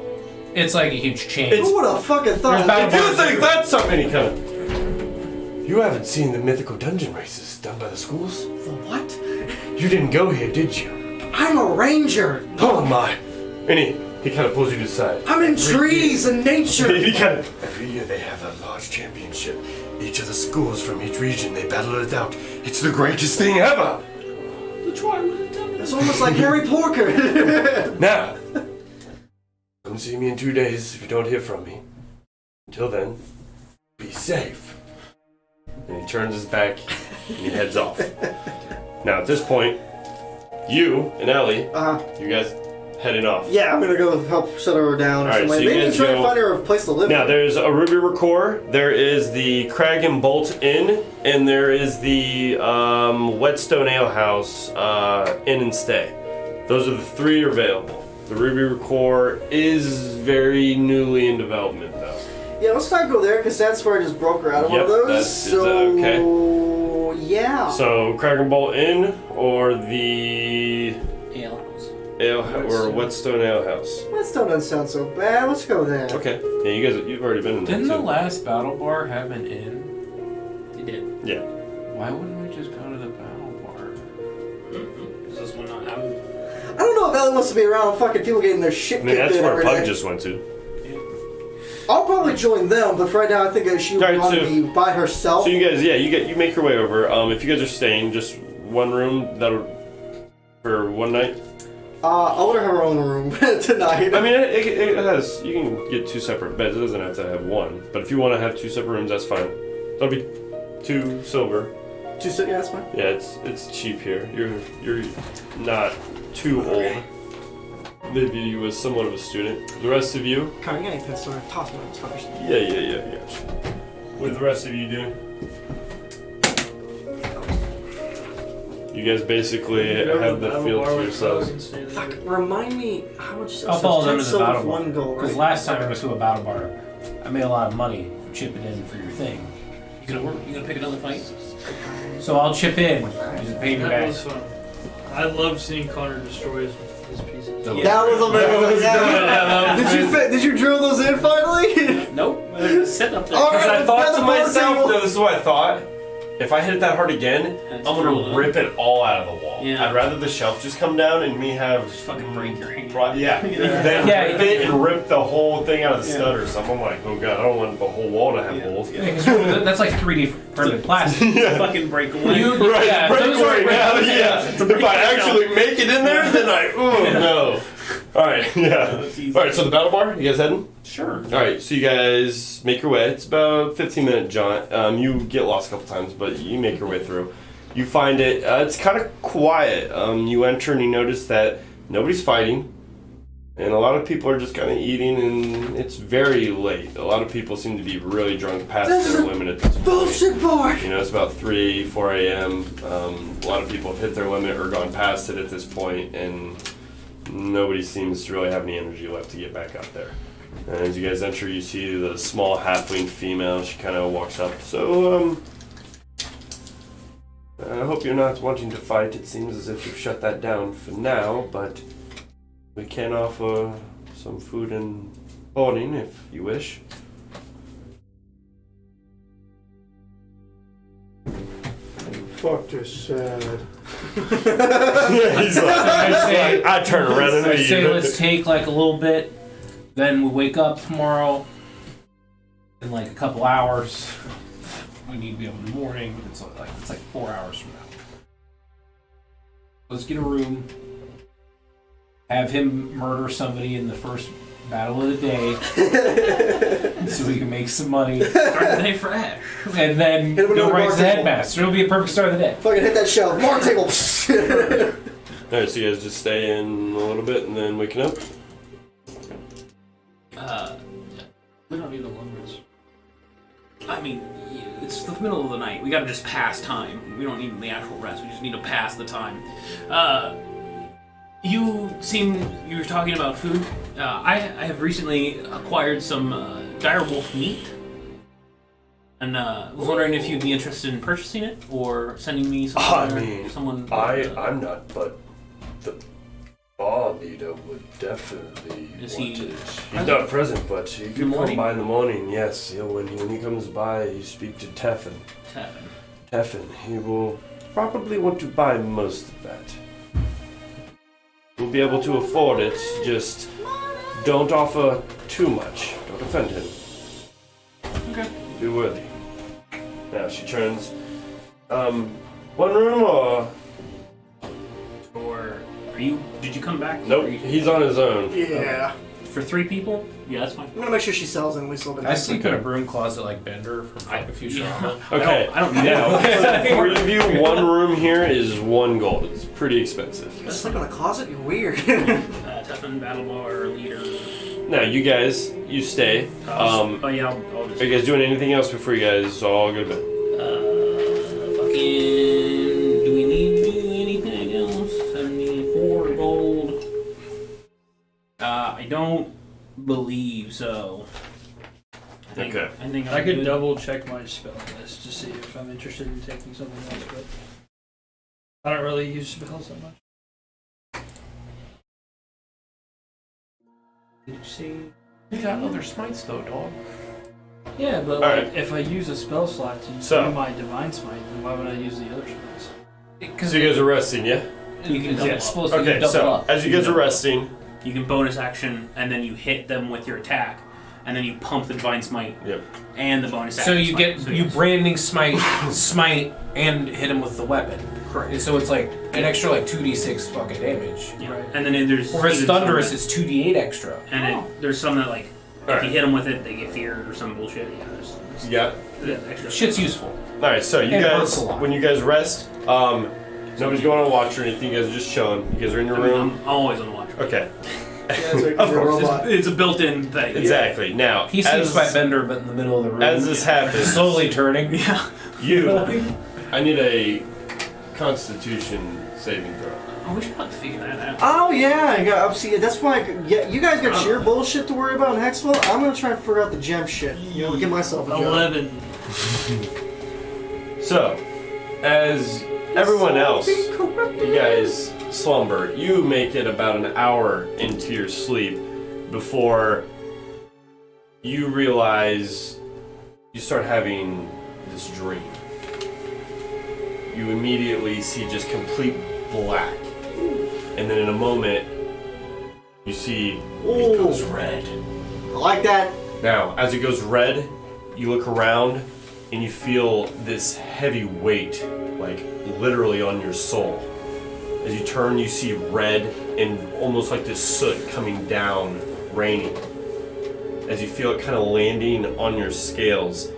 It's like a huge chain. It's- Who would have fucking thought? If you think that's something, you haven't seen the mythical dungeon races done by the schools? The what? You didn't go here, did you? I'm a ranger. Oh my! And he kind of pulls you to the side. I'm in trees and nature. Every year they have a large championship. Each of the schools from each region, they battle it out. It's the greatest thing ever! It's almost like Harry Potter. Now, come see me in 2 days if you don't hear from me. Until then, be safe. And he turns his back and he heads off. Now, at this point, you and Ellie, you guys heading off. Yeah, I'm gonna go help settle her down or Alright, something. so you Maybe guys try to go- find her a place to live. Now, there's a Ruby Recore, there is the Crag and Bolt Inn, and there is the Whetstone Ale House Inn and Stay. Those are the three available. The Ruby Recore is very newly in development, though. Yeah, let's not go there because that's where I just broke her out of one Yep, of those. is that okay? Yeah. So, Crag and Bolt Inn or the or Whetstone Ale House. That still doesn't sound so bad. Let's go there. Okay. Yeah, you've already been in there Didn't the too. last battle bar have an inn? It did. Yeah. Why wouldn't we just go to the battle bar? Is this one not? I don't know if Ellie wants to be around fucking people getting their shit I mean, kicked that's in where every Pug day. just went to. I'll probably join them, but for right now I think she would Alright, want to so- be by herself. So you guys, you make your way over. If you guys are staying, just one room for one night. I'll let her have her own room tonight. I mean, it has. You can get 2 separate beds. It doesn't have to have one. But if you want to have 2 separate rooms, that's fine. That'll be 2 silver. Yeah, that's fine. Yeah, it's cheap here. You're not too old. They view you as somewhat of a student. The rest of you? Come on, you got any pistol? Toss me first. Yeah. What are the rest of you doing? You guys basically have the field to yourselves. Fuck, remind me how much. I'll follow them to the silver battle for bar. 1 gold, Because right? last time I went to a battle bar, I made a lot of money chipping in for your thing. You gonna pick another fight? So I'll chip in. Just pay me That back. was fun. I loved seeing Connor destroy his pieces. Yeah. That was amazing. Yeah. Did you drill those in finally? Nope. They're sitting up there. All Because right, I thought let's to spend the board myself, table. this is what I thought. If I hit it that hard again, That's I'm true, gonna though. rip it all out of the wall. Yeah. I'd rather the shelf just come down and me have Fucking break your hand. Yeah. Then Yeah. rip it and rip the whole thing out of the stud or something. I'm like, oh god, I don't want the whole wall to have holes. Yeah, 'cause that's like 3D printed plastic. Fucking break away. Right, Yeah, break those are away now, break- yeah. If I actually make it in there, then oh no. Alright, yeah. Alright, so the battle bar, you guys heading? Sure. Alright, so you guys make your way. It's about a 15-minute jaunt. You get lost a couple times, but you make your way through. You find it, it's kind of quiet. You enter and you notice that nobody's fighting. And a lot of people are just kind of eating, and it's very late. A lot of people seem to be really drunk past their limit at this point. Bullshit bar. You know, it's about 3, 4 a.m. A lot of people have hit their limit or gone past it at this point, and nobody seems to really have any energy left to get back out there. And as you guys enter, you see the small halfling female. She kind of walks up. So, I hope you're not wanting to fight. It seems as if you've shut that down for now, but we can offer some food and boarding if you wish. Fuck this sad. He's like, I turn around and I say leave. let's take like a little bit, then we wake up tomorrow in like a couple hours. We need to be up in the morning. It's like 4 hours from now. Let's get a room. Have him murder somebody in the first battle of the day, so we can make some money, Start the day fresh. and then Hit him with go another right to the bar table. headmaster. It'll be a perfect start of the day. Fucking hit that shelf. Bar table. Alright, so you guys just stay in a little bit and then waking up? We don't need a long rest. I mean, it's the middle of the night. We gotta just pass time. We don't need the actual rest. We just need to pass the time. You were talking about food. I have recently acquired some dire wolf meat. And was wondering if you'd be interested in purchasing it or sending me someone. I'm not, but the bar leader would definitely Is want he it. He's not present, but he the could come morning? by in the morning. Yes, when he comes by, you speak to Teffin. Teffin, he will probably want to buy most of that. We'll be able to afford it. Just don't offer too much. Don't offend him. Okay. Be worthy. Now she turns. One room or? Or did you come back? Nope, he's on his own. Yeah. For 3 people? Yeah, that's fine. I'm gonna make sure she sells and we still been. I sleep in a broom closet like Bender from Futurama. Okay. I don't know. Now, for the 3 of you, one room here is 1 gold. It's pretty expensive. You sleep in a closet? You're weird. Teffin, Battle Bar, Leader. Now, you guys, you stay. I'll just. Are you guys doing anything else before you guys all go to bed? Do we need to do anything else? 74 gold. I don't believe so. Okay. I think I I'm could good. double check my spell list to see if I'm interested in taking something else, but I don't really use spells that much. Did you see? You got other smites though, dog. Yeah, but Alright. like, if I use a spell slot to So- do my divine smite, then why would I use the other spells? So you guys are resting, yeah? You can double up. supposed to Okay, double so up. as you guys are resting, You can bonus action, and then you hit them with your attack. and then you pump the divine smite Yep. and the bonus So action you smite. get So you yes. branding smite, and hit him with the weapon. Correct. And so it's like an extra like 2d6 fucking damage. Yeah. And then there's Or if it's even some thunderous, that- it's 2d8 extra. and there's some that like if Alright. you hit them with it, they get feared or some bullshit. Yeah, there's Yeah. extra. Shit's useful. All right. So you And it guys, hurts a lot. when you guys rest, nobody's going on a watch or anything. You guys are just chilling. You guys are in your room. I'm always on the watch. Okay. Yeah, it's like Of you're a course, robot. It's a built-in thing. Exactly. Now, He sleeps by Bender, but in the middle of the room. as this happens, slowly turning. Yeah. I need a Constitution saving throw. Oh, we should probably figure that out. Oh yeah, I got. See, that's why. You guys got your bullshit to worry about in Hexville. I'm gonna try and figure out the gem shit. You know, get myself a job. 11. So, as everyone else, you guys slumber. You make it about an hour into your sleep before you realize you start having this dream. You immediately see just complete black. And then in a moment, you see it goes red. I like that. Now, as it goes red, you look around and you feel this heavy weight, like literally on your soul. As you turn, you see red and almost like this soot coming down, raining. As you feel it kind of landing on your scales,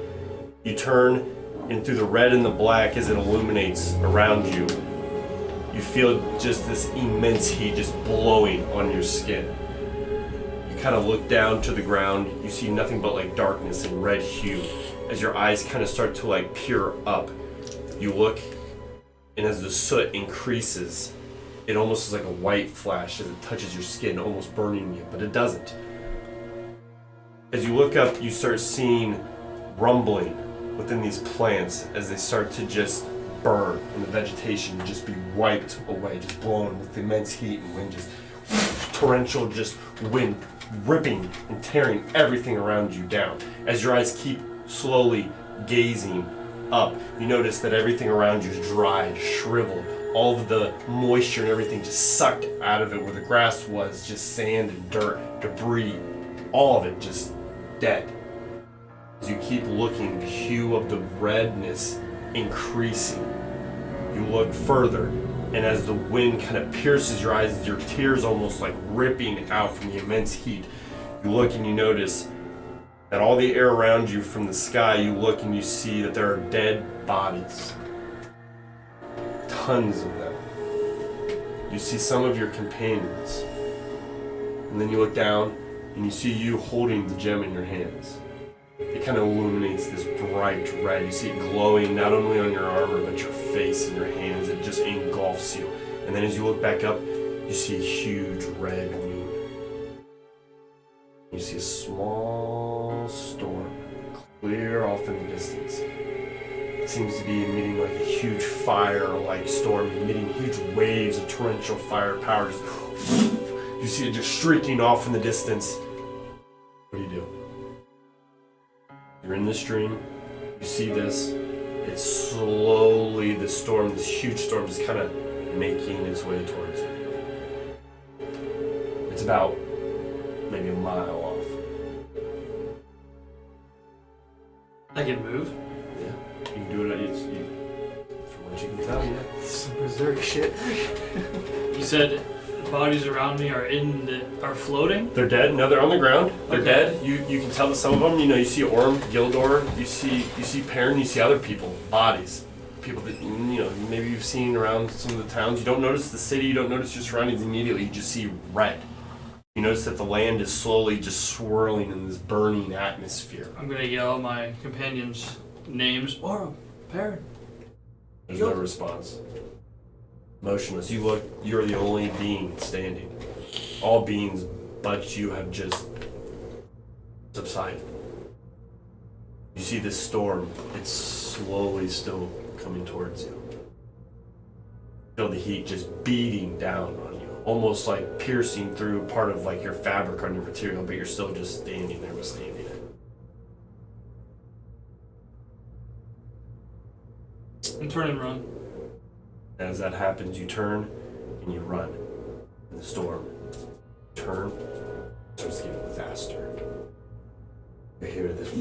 you turn, and through the red and the black as it illuminates around you, you feel just this immense heat just blowing on your skin. You kind of look down to the ground, you see nothing but like darkness and red hue. As your eyes kind of start to like peer up, you look, and as the soot increases, it almost is like a white flash as it touches your skin, almost burning you, but it doesn't. As you look up, you start seeing rumbling within these plants as they start to just burn and the vegetation just be wiped away, just blown with immense heat and wind, just torrential, just wind ripping and tearing everything around you down. As your eyes keep slowly gazing up, you notice that everything around you is dried, shriveled. All of the moisture and everything just sucked out of it. Where the grass was, just sand and dirt, debris, all of it just dead. As you keep looking, the hue of the redness increasing. You look further, and as the wind kind of pierces your eyes, your tears almost like ripping out from the immense heat, you look and you notice that all the air around you from the sky, you look and you see that there are dead bodies. Tons of them. You see some of your companions. And then you look down and you see you holding the gem in your hands. It kind of illuminates this bright red. You see it glowing not only on your armor, but your face and your hands. It just engulfs you. And then as you look back up, you see a huge red moon. You see a small storm, clear off in the distance. It seems to be emitting like a huge fire-like storm, emitting huge waves of torrential fire power. You see it just streaking off in the distance. What do? You're in this dream, you see this, it's slowly, this storm, this huge storm is kind of making its way towards you. It's about maybe a mile off. I can move. Yeah, you can do it, from what you can tell, yeah. Some berserk shit. You said the bodies around me are floating. They're dead. No, they're on the ground. They're Okay. dead. You can tell that some of them. You see Orm, Gildor. You see Perrin. You see other people, bodies, people that maybe you've seen around some of the towns. You don't notice the city. You don't notice your surroundings immediately. You just see red. You notice that the land is slowly just swirling in this burning atmosphere. I'm gonna yell my companions' names. Or Perrin. There's no response. Motionless. You look. You're the only being standing. All beings but you have just subsided. You see this storm. It's slowly still coming towards you. Feel the heat just beating down on you, almost like piercing through part of like your fabric on your material, but you're still just standing there withstanding it. And turn and run. As that happens, you turn and you run. In the storm, turn, starts getting faster. You hear this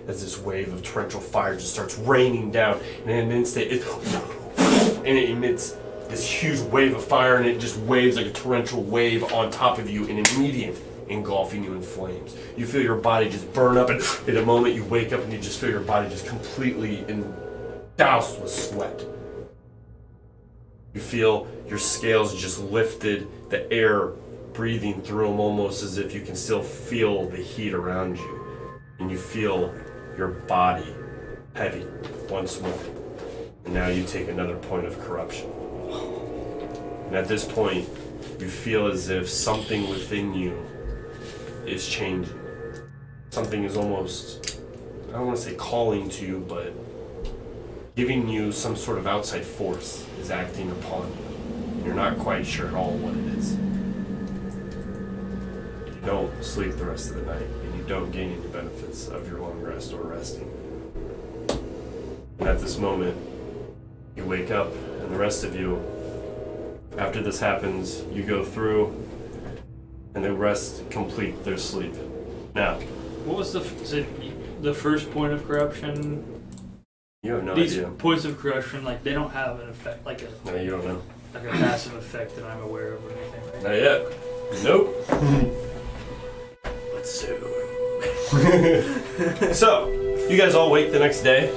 as this wave of torrential fire just starts raining down, and in an instant, it emits this huge wave of fire, and it just waves like a torrential wave on top of you, and immediate engulfing you in flames. You feel your body just burn up, and in a moment you wake up and you just feel your body just completely doused with sweat. You feel your scales just lifted, the air breathing through them almost as if you can still feel the heat around you. And you feel your body heavy once more. And now you take another point of corruption. And at this point, you feel as if something within you is changing. Something is almost, I don't want to say calling to you, but giving you some sort of outside force is acting upon you. You're not quite sure at all what it is. You don't sleep the rest of the night, and you don't gain any benefits of your long rest or resting. And at this moment, you wake up, and the rest of you, after this happens, you go through, and the rest complete their sleep. Now, What was the first point of corruption? you have no These idea. points of corruption, like they don't have an effect, like a No, you don't know. passive effect that I'm aware of or anything, right? Not yet. Nope. Let's see. So, you guys all wake the next day,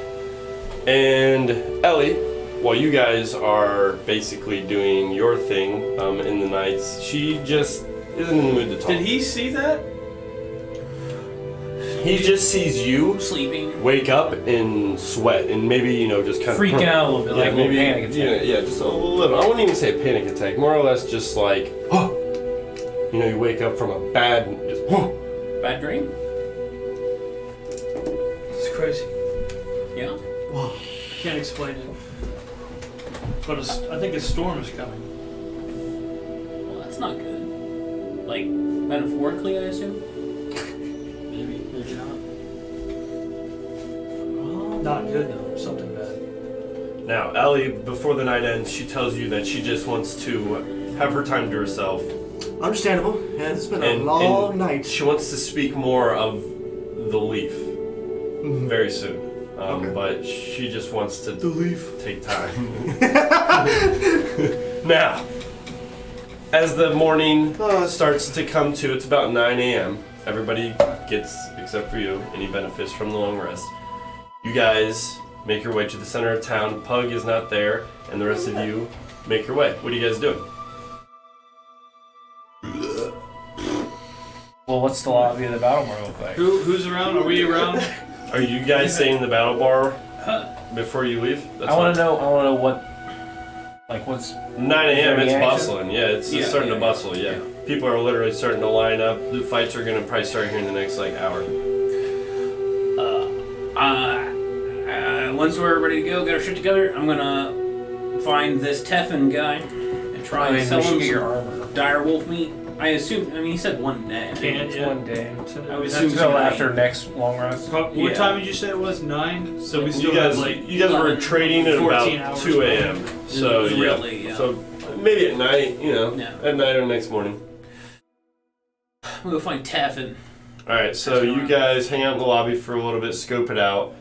and Ellie, while you guys are basically doing your thing in the nights, she just isn't in the mood to talk. Did he see that? He just sees you Sleeping. wake up in sweat and maybe, just kind of Freaking out a little bit, like a little panic attack. Yeah, just a little. I wouldn't even say a panic attack. More or less, just like, oh, you wake up from a bad, just, oh. Bad dream? It's crazy. Yeah. I can't explain it. But I think a storm is coming. Well, that's not good. Like, metaphorically, I assume? Maybe not. Not good though. Something bad. Now, Ellie, before the night ends, she tells you that she just wants to have her time to herself. Understandable. Yeah, it's been a long night. She wants to speak more of the leaf very soon. Okay. But she just wants to take time. Now, as the morning starts to come to, it's about 9 a.m. Everybody gets, except for you, any benefits from the long rest. You guys make your way to the center of town. Pug is not there, and the rest of you make your way. What are you guys doing? Well, what's the lobby of the battle bar look like? Who's around? Are we around? Are you guys staying in the battle bar before you leave? I want to know what, like, what's 9 a.m. It's Any action? bustling. Yeah, it's starting to bustle. Yeah. People are literally starting to line up. The fights are going to probably start here in the next hour. Once we're ready to go, get our shit together, I'm gonna find this Teffin guy and try and sell him get your some armor. dire wolf meat. I assume. I mean, he said one day. Can't. It's one day. I would So assume go tonight. after next long rest. What Yeah. time did you say it was? 9. So we still You guys, have were trading at 14 about hours 2 a.m. So Really, yeah. So maybe at night, Yeah. at night or next morning. We'll go find Teffin. All right. So you guys hang out in the lobby for a little bit, scope it out.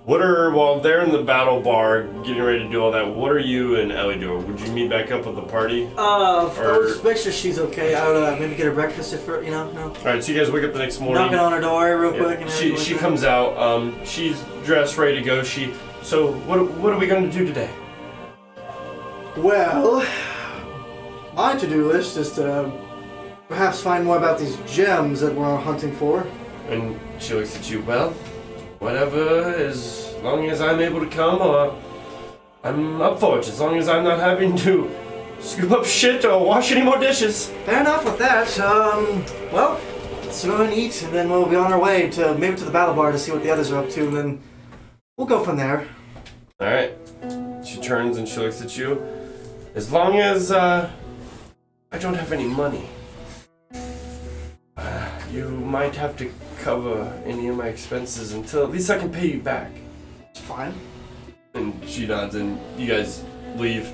While they're in the battle bar getting ready to do all that, what are you and Ellie doing? Would you meet back up with the party? First, make sure she's okay. I would maybe get her breakfast if no. All right. So you guys wake up the next morning. Knocking on her door real quick. Yeah. And She everything like comes out. She's dressed, ready to go. So what are we going to do today? that. Well, my to-do list is to perhaps find more about these gems that we're hunting for. And she looks at you. Well, whatever, as long as I'm able to come, I'm up for it. As long as I'm not having to scoop up shit or wash any more dishes. Fair enough with that. Well, let's go and eat, and then we'll be on our way to maybe to the battle bar to see what the others are up to, and then we'll go from there. All right. She turns and she looks at you. As long as I don't have any money, you might have to cover any of my expenses until at least I can pay you back. It's fine. And she nods, and you guys leave.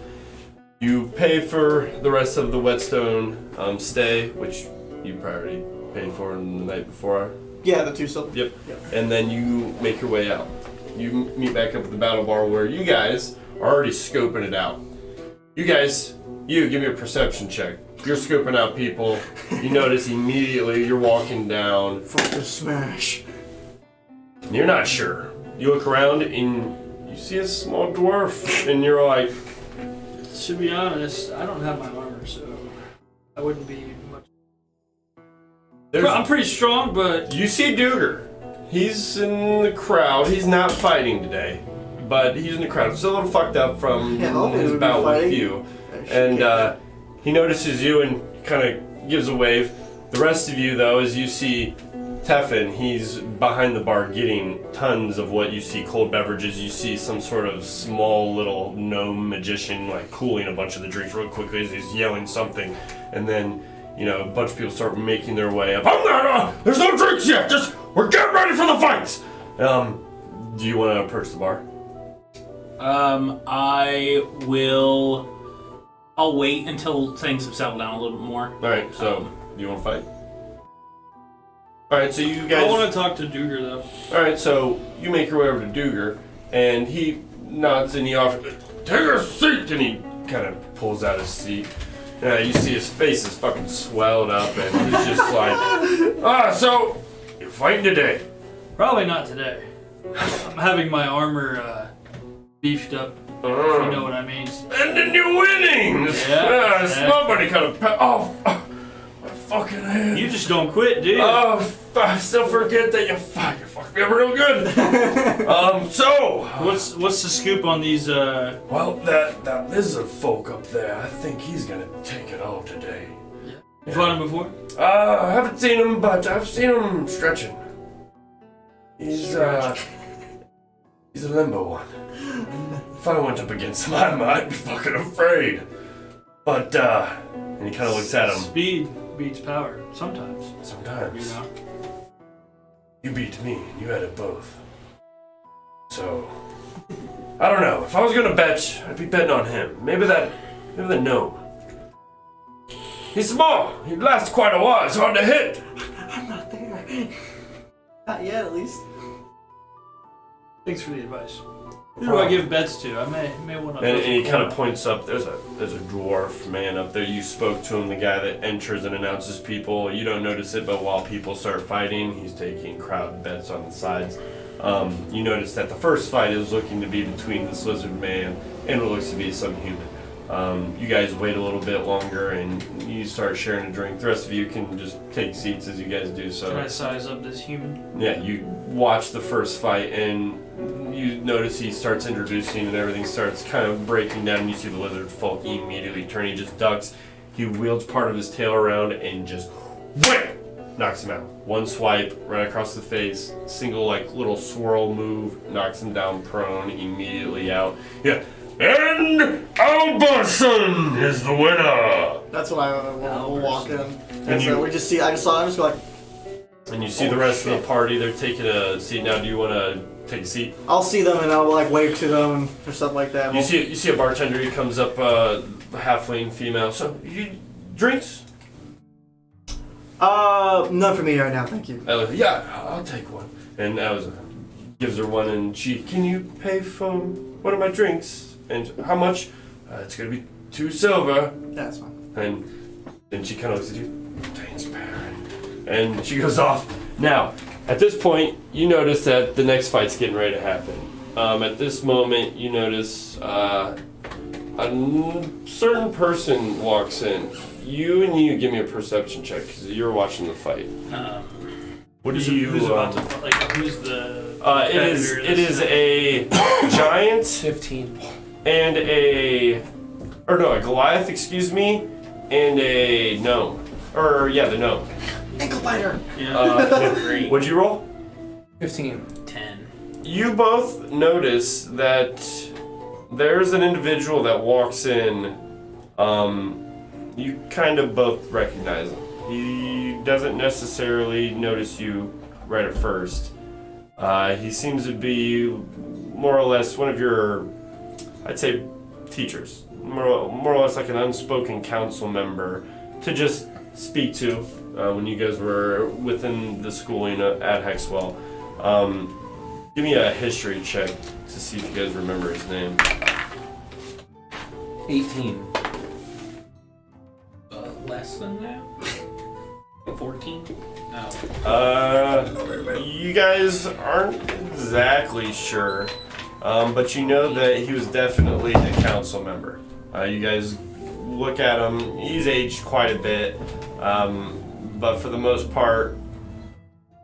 You pay for the rest of the Whetstone stay, which you probably already paid for the night before. Yeah, the 2 silver. Yep. And then you make your way out. You meet back up at the battle bar where you guys are already scoping it out. You give me a perception check. You're scoping out people. You notice immediately you're walking down. Fucking smash. You're not sure. You look around and you see a small dwarf, and you're like, To be honest, I don't have my armor, so I wouldn't be much. I'm pretty strong, but you see Duger. He's in the crowd. He's not fighting today, but he's in the crowd. He's a little fucked up from his bout with you. And he notices you and kind of gives a wave. The rest of you, though, as you see Teffin, he's behind the bar getting tons of what you see cold beverages. You see some sort of small little gnome magician like cooling a bunch of the drinks real quickly as he's yelling something. And then, a bunch of people start making their way up. There's no drinks yet! We're getting ready for the fights! Do you want to approach the bar? I'll wait until things have settled down a little bit more. Alright, so, do you want to fight? Alright, so you guys... I want to talk to Duger, though. Alright, so you make your way over to Duger, and he nods and he offers, take a seat! And he kind of pulls out his seat. You see his face is fucking swelled up, and he's just like, so, you're fighting today? Probably not today. I'm having my armor beefed up, if you know what I mean. And then you're winning! Yeah. Somebody kind of, my fucking head. You just don't quit, do you? I still forget that you fucked me up real good. So... What's the scoop on these, Well, that lizard folk up there, I think he's gonna take it all today. You fought him before? I haven't seen him, but I've seen him stretching. He's a limbo one. If I went up against him, I might be fucking afraid. But, and he kind of looks at him. Speed beats power, sometimes. Sometimes. You know? You beat me, and you had it both. So, I don't know. If I was gonna bet, I'd be betting on him. Maybe the gnome. He's small. He'd last quite a while. It's hard to hit. I'm not there. Not yet, at least. Thanks for the advice. Who do I give bets to? I may want to. And he kind of points up. There's a dwarf man up there. You spoke to him, the guy that enters and announces people. You don't notice it, but while people start fighting, he's taking crowd bets on the sides. You notice that the first fight is looking to be between this lizard man and what looks to be some human. You guys wait a little bit longer and you start sharing a drink. The rest of you can just take seats as you guys do so. Can I size up this human? Yeah, you watch the first fight and you notice he starts introducing and everything starts kind of breaking down and you see the lizard folk immediately turn. He just ducks. He wields part of his tail around and just wham! Knocks him out. One swipe right across the face. Single little swirl move. Knocks him down prone. Immediately out. Yeah. And Alberson is the winner. That's when I will walk in. And And so you- I just saw him just go like, And you see the rest of the party. They're taking a seat now. Do you want to take a seat? I'll see them and I'll wave to them or something like that. You see a bartender. He comes up, halfling female. So drinks? None for me right now, thank you. Yeah, I'll take one. And Alice gives her one, and can you pay for one of my drinks? And how much? It's gonna be 2 silver. That's fine. And then she kind of looks at you, transparent. And she goes off. Now, at this point, you notice that the next fight's getting ready to happen. At this moment, you notice a certain person walks in. You give me a perception check because you're watching the fight. What do you? Who's about to? Who's the? It is a giant 15. and a Goliath, excuse me, and a gnome. The gnome. Ankle biter! Yeah. What'd you roll? 15. 10. You both notice that there's an individual that walks in. You kind of both recognize him. He doesn't necessarily notice you right at first. He seems to be more or less one of your, I'd say, teachers. More or less like an unspoken council member to just speak to. when you guys were within the schooling at Hexwell. Give me a history check to see if you guys remember his name. 18. Less than that? 14? No. You guys aren't exactly sure, but you know that he was definitely a council member. You guys look at him, he's aged quite a bit, but for the most part,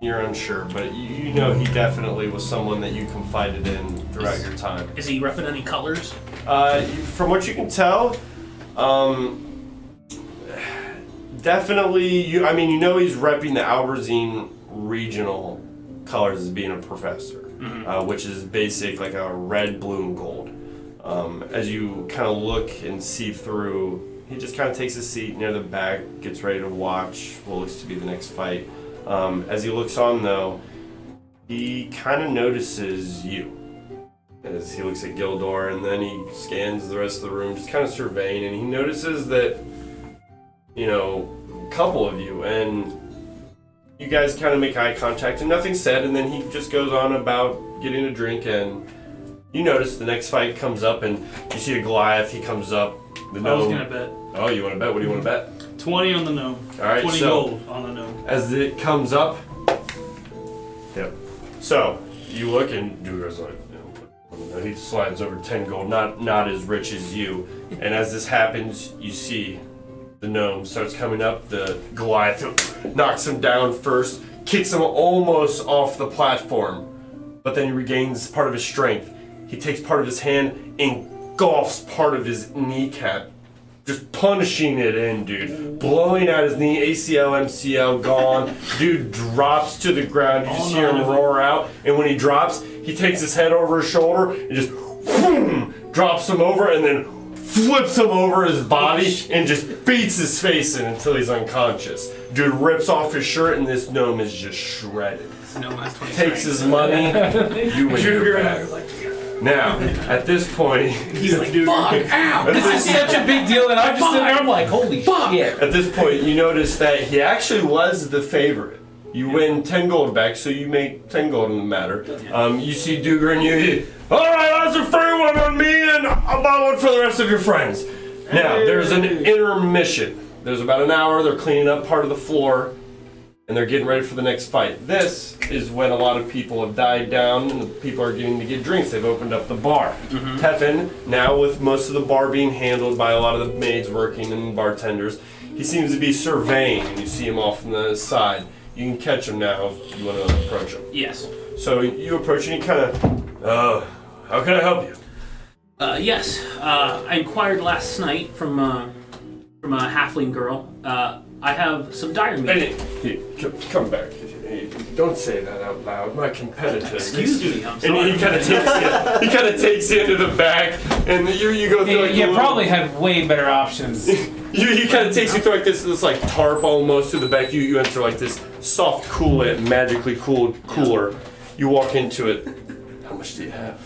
you're unsure. But you know he definitely was someone that you confided in throughout your time. Is he repping any colors? From what you can tell, definitely, you know he's repping the Alberzine regional colors as being a professor, which is basic like a red, blue, and gold. As you kind of look and see through, he just kind of takes a seat near the back, gets ready to watch what looks to be the next fight. As he looks on, though, he kind of notices you. As he looks at Gildor, and then he scans the rest of the room, just kind of surveying, and he notices that, you know, a couple of you, and you guys kind of make eye contact, and nothing's said, and then he just goes on about getting a drink, and you notice the next fight comes up, and you see a Goliath, he comes up, the gnome. I was gonna bet. Oh, you want to bet? What do you want to bet? 20 on the gnome. Alright, 20 so gold on the gnome. as it comes up, yep. So, you look, and Dugar's like, he slides over 10 gold, not as rich as you. And as this happens, you see the gnome starts coming up. The Goliath knocks him down first, kicks him almost off the platform, but then he regains part of his strength. He takes part of his hand, engulfs part of his kneecap, just punishing it in, dude. Blowing out his knee, ACL, MCL, gone. Dude drops to the ground. You just hear him roar out. And when he drops, he takes his head over his shoulder and just boom, drops him over and then flips him over his body and just beats his face in until he's unconscious. Dude rips off his shirt and this gnome is just shredded. This gnome has 20 Takes his money, you win your bet. Now, at this point, He's like, fuck, ow! This is such a big deal that I'm just sitting there, I'm like, holy shit. at this point, you notice that he actually was the favorite. You win 10 gold back, so you make 10 gold in the matter. You see Duger and you, alright, that's a free one on me, and I'll buy one for the rest of your friends. Now, there's an intermission. There's about an hour, they're cleaning up part of the floor, and they're getting ready for the next fight. This is when a lot of people have died down, and the people are getting to get drinks. They've opened up the bar. Tefin, now with most of the bar being handled by a lot of the maids working and bartenders, he seems to be surveying, and you see him off on the side. You can catch him now if you want to approach him. Yes. So you approach and he kind of, how can I help you? Yes. I inquired last night from a halfling girl. I have some dire meat. Hey, come back. Hey, don't say that out loud. My competitor. Excuse me. I'm And sorry. he kind of takes you into the back, and you go through like You probably had way better options. He kind of takes you through like this like tarp almost to the back. You enter like this soft coolant, magically cooled cooler. You walk into it. How much do you have?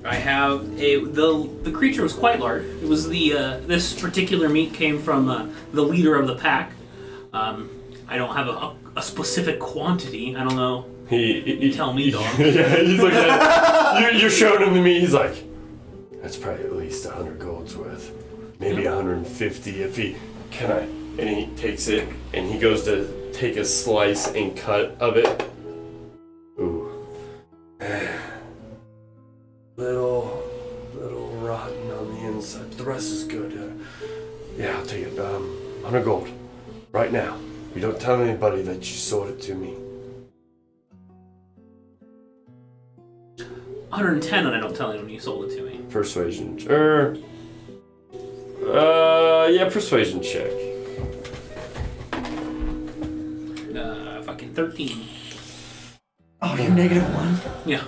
I have the creature was quite large. It was this particular meat came from the leader of the pack. I don't have a specific quantity. I don't know. He Tell me, dog. Yeah, he's like that. You're showing him to me. He's like, that's probably at least 100 gold's worth, maybe 150 if he can. And he takes it and he goes to take a slice and cut of it. Ooh. Little rotten on the inside, but the rest is good. Yeah, I'll take it. 100 gold, right now. You don't tell anybody that you sold it to me. 110, and I don't tell anyone you sold it to me. Persuasion. Yeah, persuasion check. Fucking 13. Oh, you're -1? Yeah.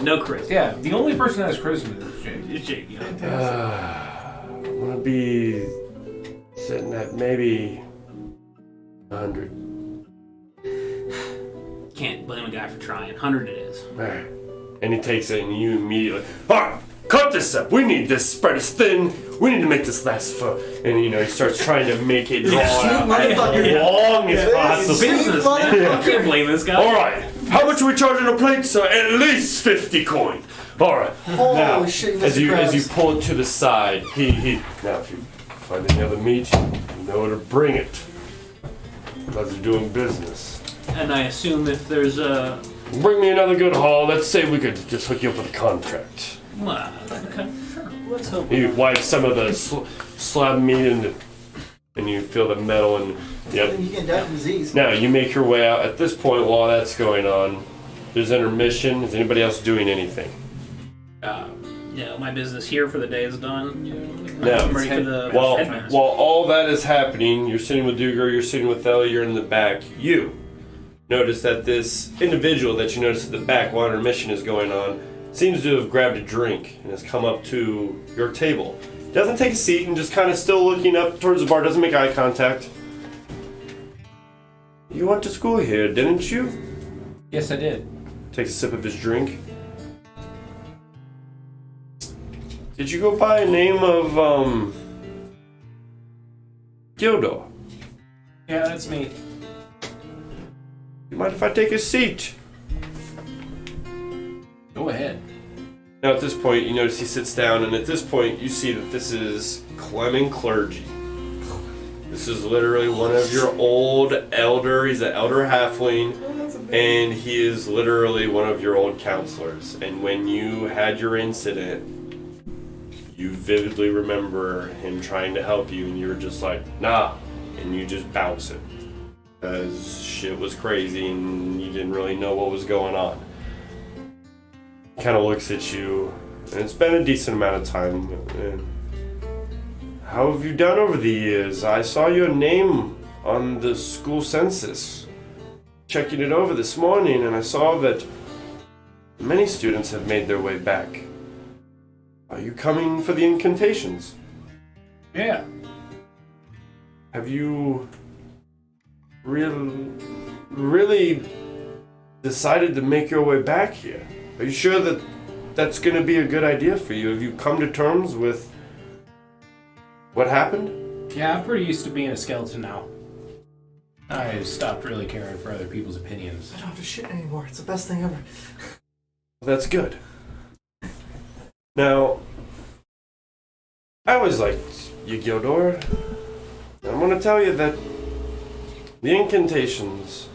No charisma. Yeah, the only person that has charisma is Jake. It's Jake, yeah. I'm gonna be sitting at maybe 100. Can't blame a guy for trying. 100 it is. Alright. And he takes it and you immediately, cut this up. We need this spread as thin. We need to make this last for. And he starts trying to make it draw out as long as possible. Business, man. I can't blame this guy. All right. How much are we charging a plate, sir? At least 50 coin. All right. Now, shit, as you pull it to the side, he. Now, if you find any other meat, you know where to bring it. Because you're doing business. And I assume if there's a... Bring me another good haul. Let's say we could just hook you up with a contract. Well, okay, sure. Let's hope. You wipe some of the slab meat and you feel the metal and yep. You can die from disease. Now you make your way out. At this point, while that's going on, there's intermission. Is anybody else doing anything? Yeah, my business here for the day is done. Now, I'm ready for the while headmaster. all that is happening, you're sitting with Duger, you're sitting with Ellie, you're in the back. You notice that this individual that you notice at the back while intermission is going on seems to have grabbed a drink and has come up to your table. Doesn't take a seat and just kind of still looking up towards the bar, doesn't make eye contact. You went to school here, didn't you? Yes, I did. Takes a sip of his drink. Did you go by a name of, Gildo? Yeah, that's me. You mind if I take a seat? Go ahead. Now at this point, you notice he sits down, and at this point, you see that this is Clement Clergy. This is literally one of your old elder. He's an elder halfling, and he is literally one of your old counselors. And when you had your incident, you vividly remember him trying to help you, and you were just like, nah, and you just bounce it. Because shit was crazy, and you didn't really know what was going on. Kind of looks at you, and it's been a decent amount of time. And how have you done over the years? I saw your name on the school census, checking it over this morning, and I saw that many students have made their way back. Are you coming for the incantations? Yeah. Have you really decided to make your way back here? Are you sure that that's going to be a good idea for you? Have you come to terms with what happened? Yeah, I'm pretty used to being a skeleton now. I stopped really caring for other people's opinions. I don't have to shit anymore. It's the best thing ever. That's good. Now, I always liked you, Gildor. I'm going to tell you that the incantations,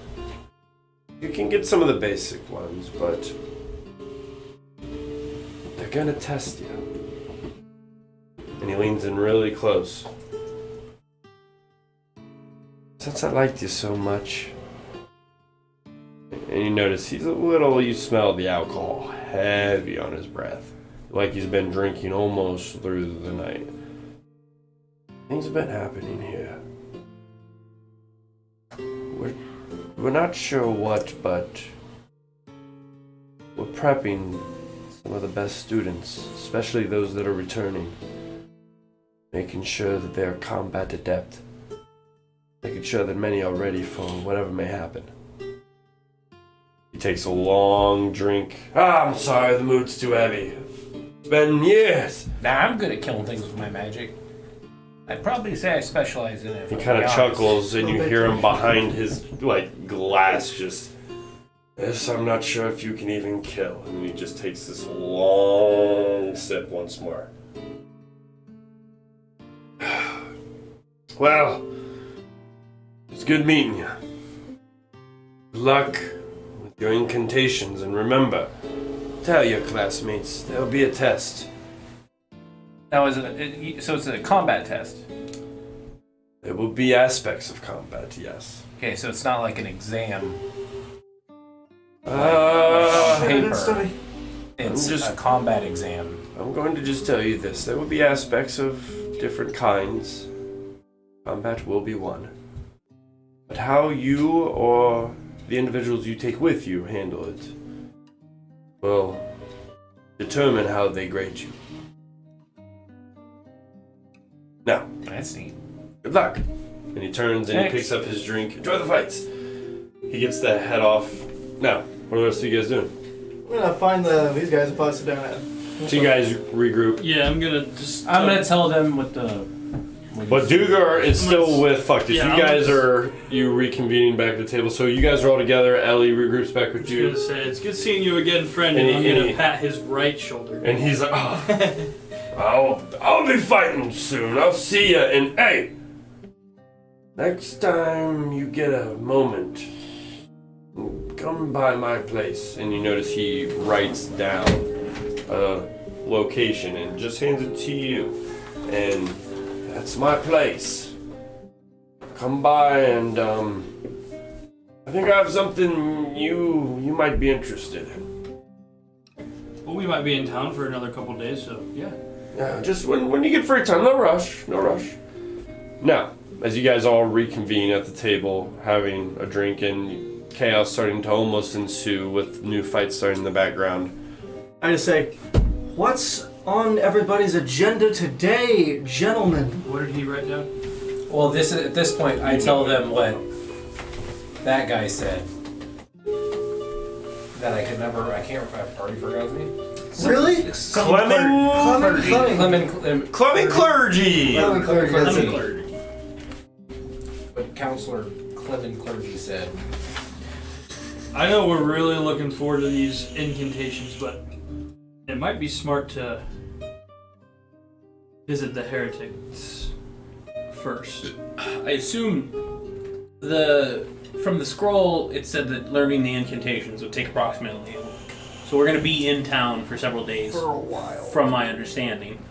you can get some of the basic ones, but they're going to test you. And he leans in really close. Since I liked you so much, and you notice he's a little, you smell the alcohol heavy on his breath. Like he's been drinking almost through the night. Things have been happening here. We're not sure what, but we're prepping some of the best students, especially those that are returning. Making sure that they are combat adept. Making sure that many are ready for whatever may happen. He takes a long drink. I'm sorry, the mood's too heavy. It's been years. Nah, I'm good at killing things with my magic. I'd probably say I specialize in it. He kind of chuckles, and you hear him behind his glass just, "This, I'm not sure if you can even kill." And he just takes this long sip once more. Well, it's good meeting you. Good luck with your incantations, and remember, tell your classmates there'll be a test. Now, so it's a combat test. There will be aspects of combat, yes. Okay, so it's not like an exam. Paper. Study. It's a combat exam. I'm going to just tell you this. There will be aspects of different kinds. Combat will be one. But how you or the individuals you take with you handle it will determine how they grade you. Now, That's neat. good luck. And he turns and Thanks. he picks up his drink. Enjoy the fights. He gets the head off. Now, what are the rest of you guys doing? I'm gonna find these guys and probably sit down at them. So you guys regroup. Yeah, I'm gonna just. I'm gonna tell them what the. But Dugar is still with Fucked. Yeah, you guys are reconvening back at the table. So you guys are all together. Ellie regroups back with I was you. gonna say it's good seeing you again, friend. And And he- I'm and gonna he- pat his right shoulder. And he's like, oh, I'll be fighting soon. I'll see ya. And hey, next time you get a moment, come by my place. And you notice he writes down a location and just hands it to you. And that's my place. Come by and I think I have something you might be interested in. Well, we might be in town for another couple days, so yeah. Yeah, just when you get free time. No rush. No rush. Now, as you guys all reconvene at the table, having a drink and chaos starting to almost ensue with new fights starting in the background. I just say, what's on everybody's agenda today, gentlemen? What did he write down? Well, at this point, I tell them what that guy said. That I can't remember. I've already forgot his name. Really? Clement Clergy! Clement Clergy, that's it. Clergy. But Counselor Clement Clergy said. I know we're really looking forward to these incantations, but it might be smart to visit the heretics first. I assume from the scroll it said that learning the incantations would take approximately. So we're going to be in town for several days. For a while. From my understanding.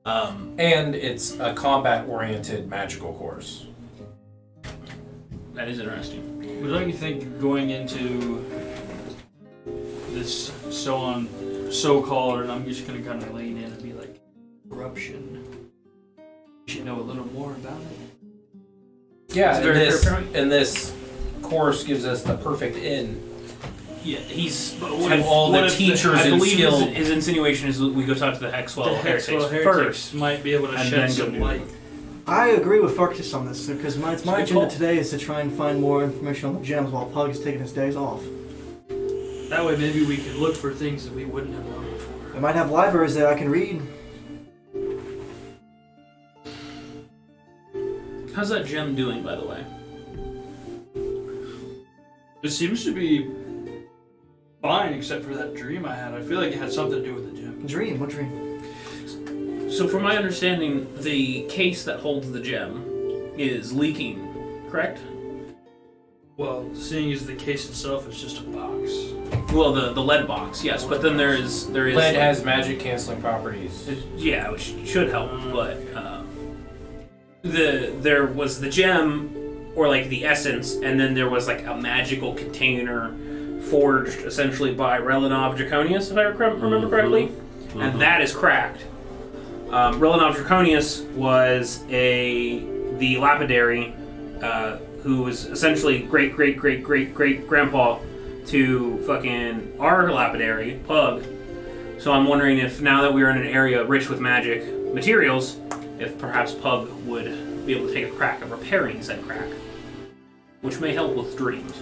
And it's a combat-oriented magical course. That is interesting. But don't you think going into this so-called, and I'm just going to kind of lean in and be like, corruption, you should know a little more about it? Yeah, It's and this course gives us the perfect in. Yeah, he's To all the teachers I and believe skill. his insinuation is that we go talk to the Hexwell The heretics Hexwell heretics first. might be able to and shed then some go light. I agree with Farkas on this, because my a agenda good call. today is to try and find more information on the gems while Pug is taking his days off. That way maybe we could look for things that we wouldn't have known before. I might have libraries that I can read. How's that gem doing, by the way? It seems to be fine, except for that dream I had. I feel like it had something to do with the gym. Dream? What dream? So, from my understanding, the case that holds the gem is leaking, correct? Well, seeing as the case itself is just a box. Well, the lead box, yes, but then there is Lead has magic canceling properties. yeah, which should help, but there was the gem, or like the essence, and then there was like a magical container forged essentially by Rennoc Draconius, if I remember correctly, and that is cracked. Rennoc Draconius was the lapidary who was essentially great grandpa to fucking our lapidary, Pug. So I'm wondering if now that we're in an area rich with magic materials, if perhaps Pug would be able to take a crack at repairing said crack, which may help with dreams.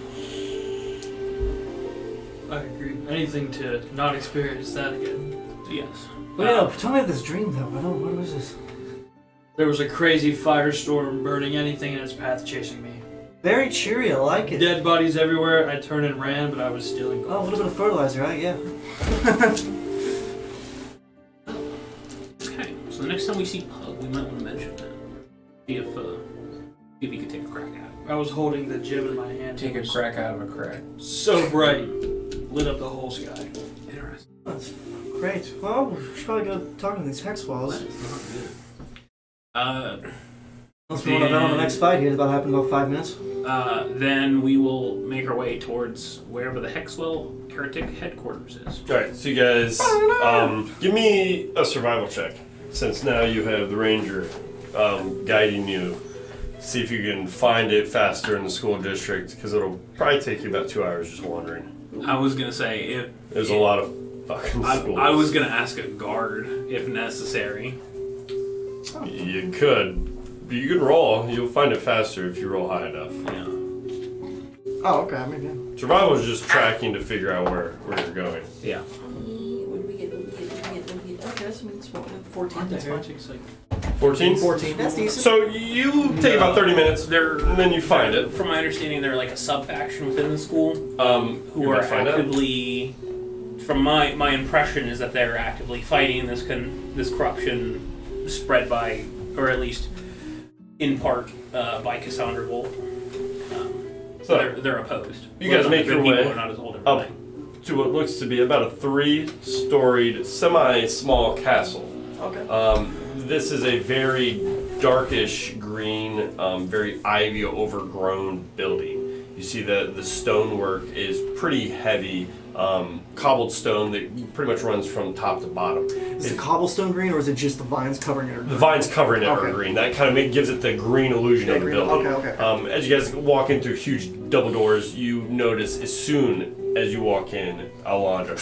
I agree. Anything to not experience that again. Yes. But yeah, tell me about this dream though. What was this? There was a crazy firestorm burning anything in its path chasing me. Very cheery, I like it. Dead bodies everywhere. I turned and ran, but I was still in. Oh, a little bit of fertilizer, right? Yeah. Okay. So the next time we see Pug, we might want to mention that. See if he could take a crack at it. I was holding the gem in my hand. Take It a was crack out of a crack. so bright, lit up the whole sky. Interesting. That's great. Well, we should probably go talk to these Hexwells. Unless we want to bet on the next fight here. It's about to happen in about 5 minutes. Then we will make our way towards wherever the Hexwell heretic headquarters is. Alright, so you guys, give me a survival check. Since now you have the ranger guiding you. See if you can find it faster in the school district, because it'll probably take you about 2 hours just wandering. I was gonna say There's a lot of fucking schools. I was gonna ask a guard if necessary. You could. You can roll. You'll find it faster if you roll high enough. Yeah. Oh, okay. I mean, Survival is just tracking to figure out where you're going. Yeah. What did we get? I mean, it's 14. Aren't the That's fine. heretics like 14? 14. That's decent. So you take about 30 minutes, and then you find it. From my understanding, they're like a sub-faction within the school Who who are actively. From my impression is that they're actively fighting this corruption spread by, or at least in part by Cassandra Volt. So they're opposed. you guys make your way are not as old up to what looks to be about a 3-storied, semi-small castle. Okay. This is a very darkish green, very ivy overgrown building. You see the stonework is pretty heavy, cobbled stone that pretty much runs from top to bottom. Is it cobblestone green, or is it just the vines covering it? The vines covering it Okay. are green. That kind of gives it the green illusion of the green. building. Okay. As you guys walk in through huge double doors, you notice as soon as you walk in, Alondra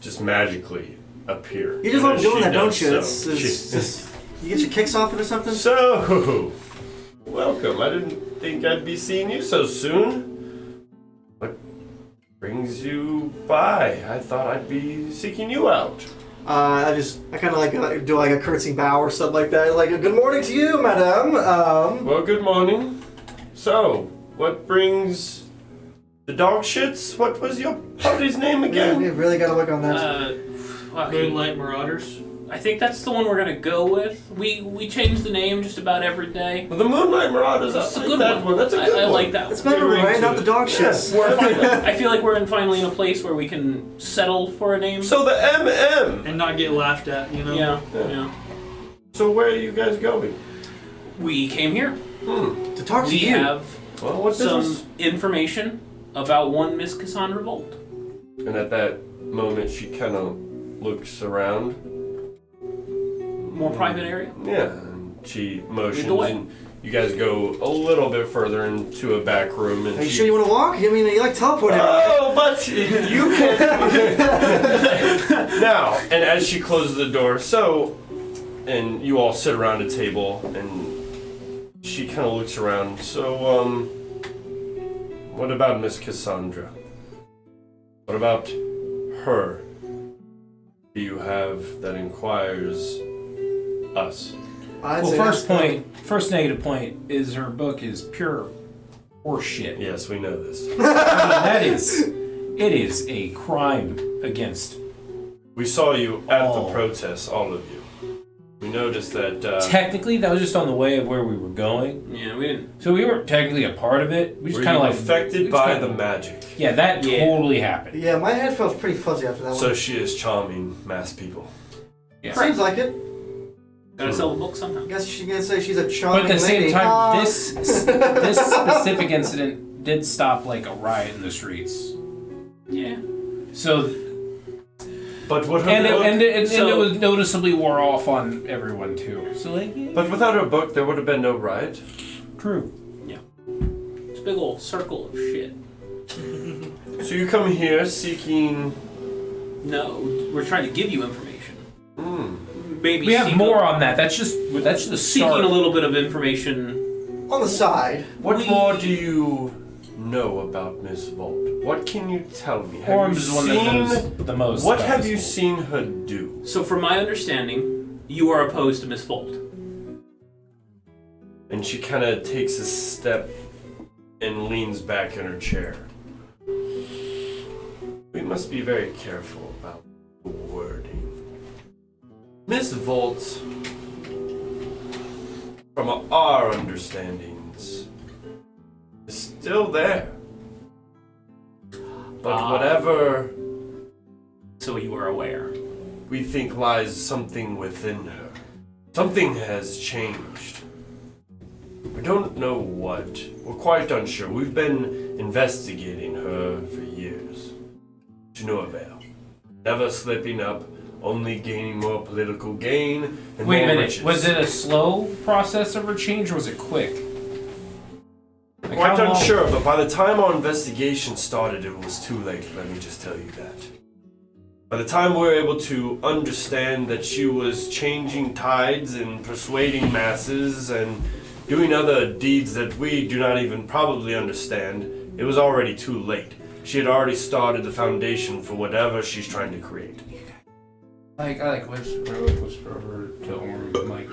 just magically appear. You just love As doing she that, don't does you? so, It's she- just you get your kicks off it or something. So, welcome. I didn't think I'd be seeing you so soon. What brings you by? I thought I'd be seeking you out. I kind of like do like a curtsy bow or something like that. Like, good morning to you, madam. Well, good morning. So, what brings the dog shits? What was your party's name Yeah, again? you really got to look on that. Moonlight Marauders? I think that's the one we're gonna go with. We change the name just about every day. Well, the Moonlight Marauders. That's a I like good that one. That's a good I one. like that It's one. better, Ring right? to Not it. the dog shits. I feel like we're finally in a place where we can settle for a name. So the MM. And not get laughed at, you know? Yeah. So where are you guys going? We came here. To talk to We you. have Well, what some business? information about one Miss Cassandra Volt. And at that moment, she kind of looks around. More private area. Yeah, and she motions, the way. and you guys go a little bit further into a back room. And Are you she, sure you want to walk? I mean, you like teleporting. Oh, but you can. Now, and as she closes the door, and you all sit around a table, and she kind of looks around. So, what about Miss Cassandra? What about her? Do you have that inquires us? I'd Well, say first negative point is her book is pure horseshit. Yes, we know this. It is a crime against. We saw you at Oh. the protests, all of you. We noticed that. Technically, that was just on the way of where we were going, Yeah, we didn't. so we weren't technically a part of it. We Were just kind you of like affected we just by kinda- the magic? Yeah, that Yeah. totally happened. Yeah, my head felt pretty fuzzy after that So one. she is charming mass people. Yeah. Seems like it. Gotta sell the book somehow. I guess she's gonna say she's a But charming at the same lady. time, this specific incident did stop like a riot in the streets. Yeah. So But what her and book, and it So- was noticeably wore off on everyone too. So like, yeah, but without her book, there would have been no riot. true. It's a big old circle of shit. So you come here seeking. No, we're trying to give you information. Maybe We have seek more on that. That's just the seeking start. a little bit of information. On the side. What more do you know about Miss Volt? What can you tell me? Have Orms you is one that seen? knows the most. What about have this you book. seen her do? So, from my understanding, you are opposed to Miss Volt. And she kind of takes a step and leans back in her chair. We must be very careful about the wording. Miss Volt, from our understandings, is still there. But whatever So you are aware. we think lies something within her, something has changed. We don't know what. We're quite unsure. We've been investigating her for years. To no avail. Never slipping up, only gaining more political gain and Wait a more minute. riches. Was it a slow process of her change, or was it quick? Like, Quite how long- unsure, but by the time our investigation started, it was too late, let me just tell you that. By the time we were able to understand that she was changing tides and persuading masses and doing other deeds that we do not even probably understand, it was already too late. She had already started the foundation for whatever she's trying to create. I whisper over to Orm. I'm like,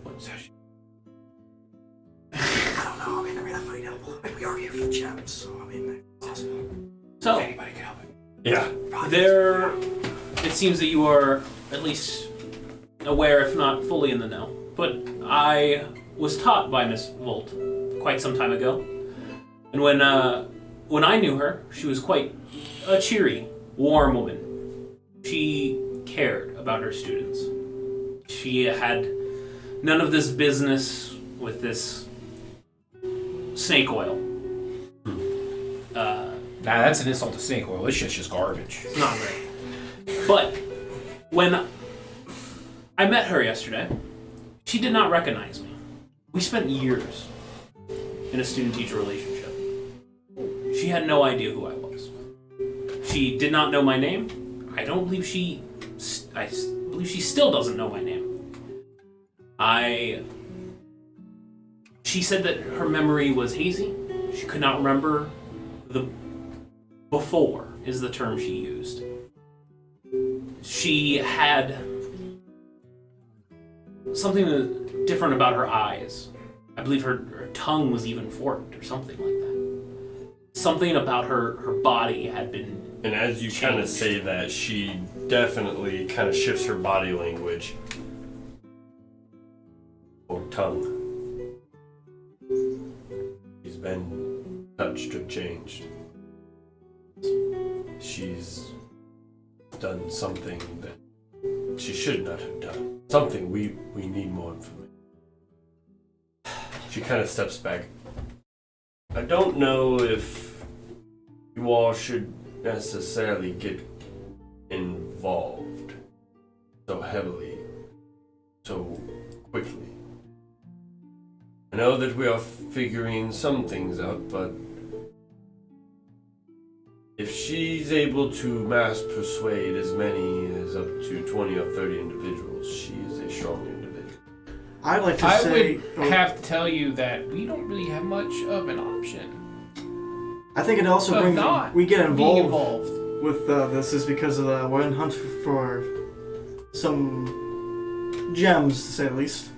what's that? I don't know. I mean, we are here for the gems, so I mean, it's possible. So Anybody can help it. Yeah. there, it seems that you are at least aware, if not fully in the know. But I was taught by Miss Volt quite some time ago, and when I knew her, she was quite a cheery, warm woman. She cared about her students. She had none of this business with this snake oil. Nah, that's an insult to snake oil. This shit's just garbage. It's not great. But when I met her yesterday, she did not recognize me. We spent years in a student-teacher relationship. She had no idea who I was. She did not know my name. I believe she still doesn't know my name. She said that her memory was hazy. She could not remember the before is the term she used. She had something different about her eyes. I believe her tongue was even forked or something like that. Something about her body had been And as you kind of say that, she definitely kind of shifts her body language. Or tongue. She's been touched or changed. She's done something that she should not have done. Something we need more information. She kind of steps back. I don't know if you all should necessarily get involved so heavily, so quickly. I know that we are figuring some things out, but if she's able to mass persuade as many as up to 20 or 30 individuals, she is a strong individual. I'd like to I say... would have to tell you that we don't really have much of an option. I think it also Of brings... not We get being involved involved. with this is because of we're in hunt for some gems, to say the least.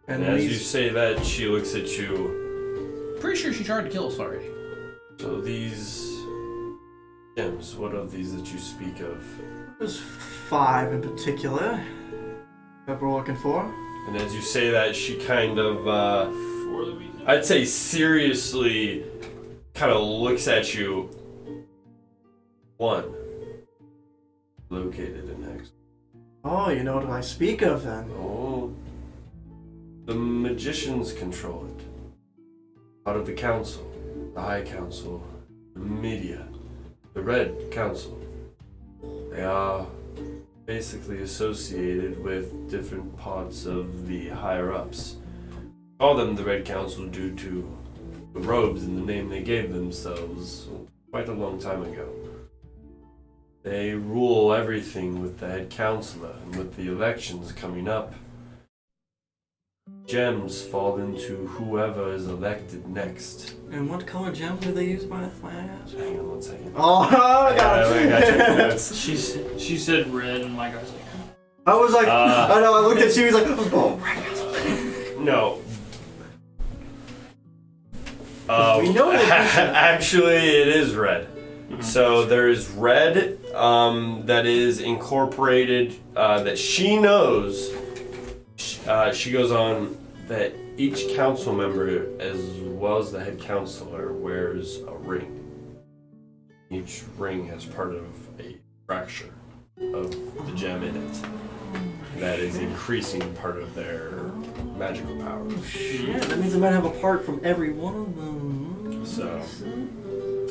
And as you say that, she looks at you. Pretty sure she tried to kill us already. So these gems, what are these that you speak of? There's 5 in particular that we're looking for. And as you say that, she kind of, I'd say seriously, kind of looks at you. 1. Located in X. Oh, you know what I speak of then. Oh. The magicians control it. Part of the council, the High Council, the media, the Red Council. They are basically associated with different parts of the higher-ups. Call them the Red Council due to the robes and the name they gave themselves quite a long time ago. They rule everything with the head counselor, and with the elections coming up, gems fall into whoever is elected next. And what color gem do they use, by I ask? Hang on one second. Oh, I got you. She said red, and my guy's like, I was like, I know, I looked at you, he's like, oh, No. We know that actually, it is red. So there is red that is incorporated that she knows. She goes on that each council member, as well as the head counselor, wears a ring. Each ring has part of a fracture of the gem in it. That is increasing part of their magical power. shit, that means I might have a part from every one of them. So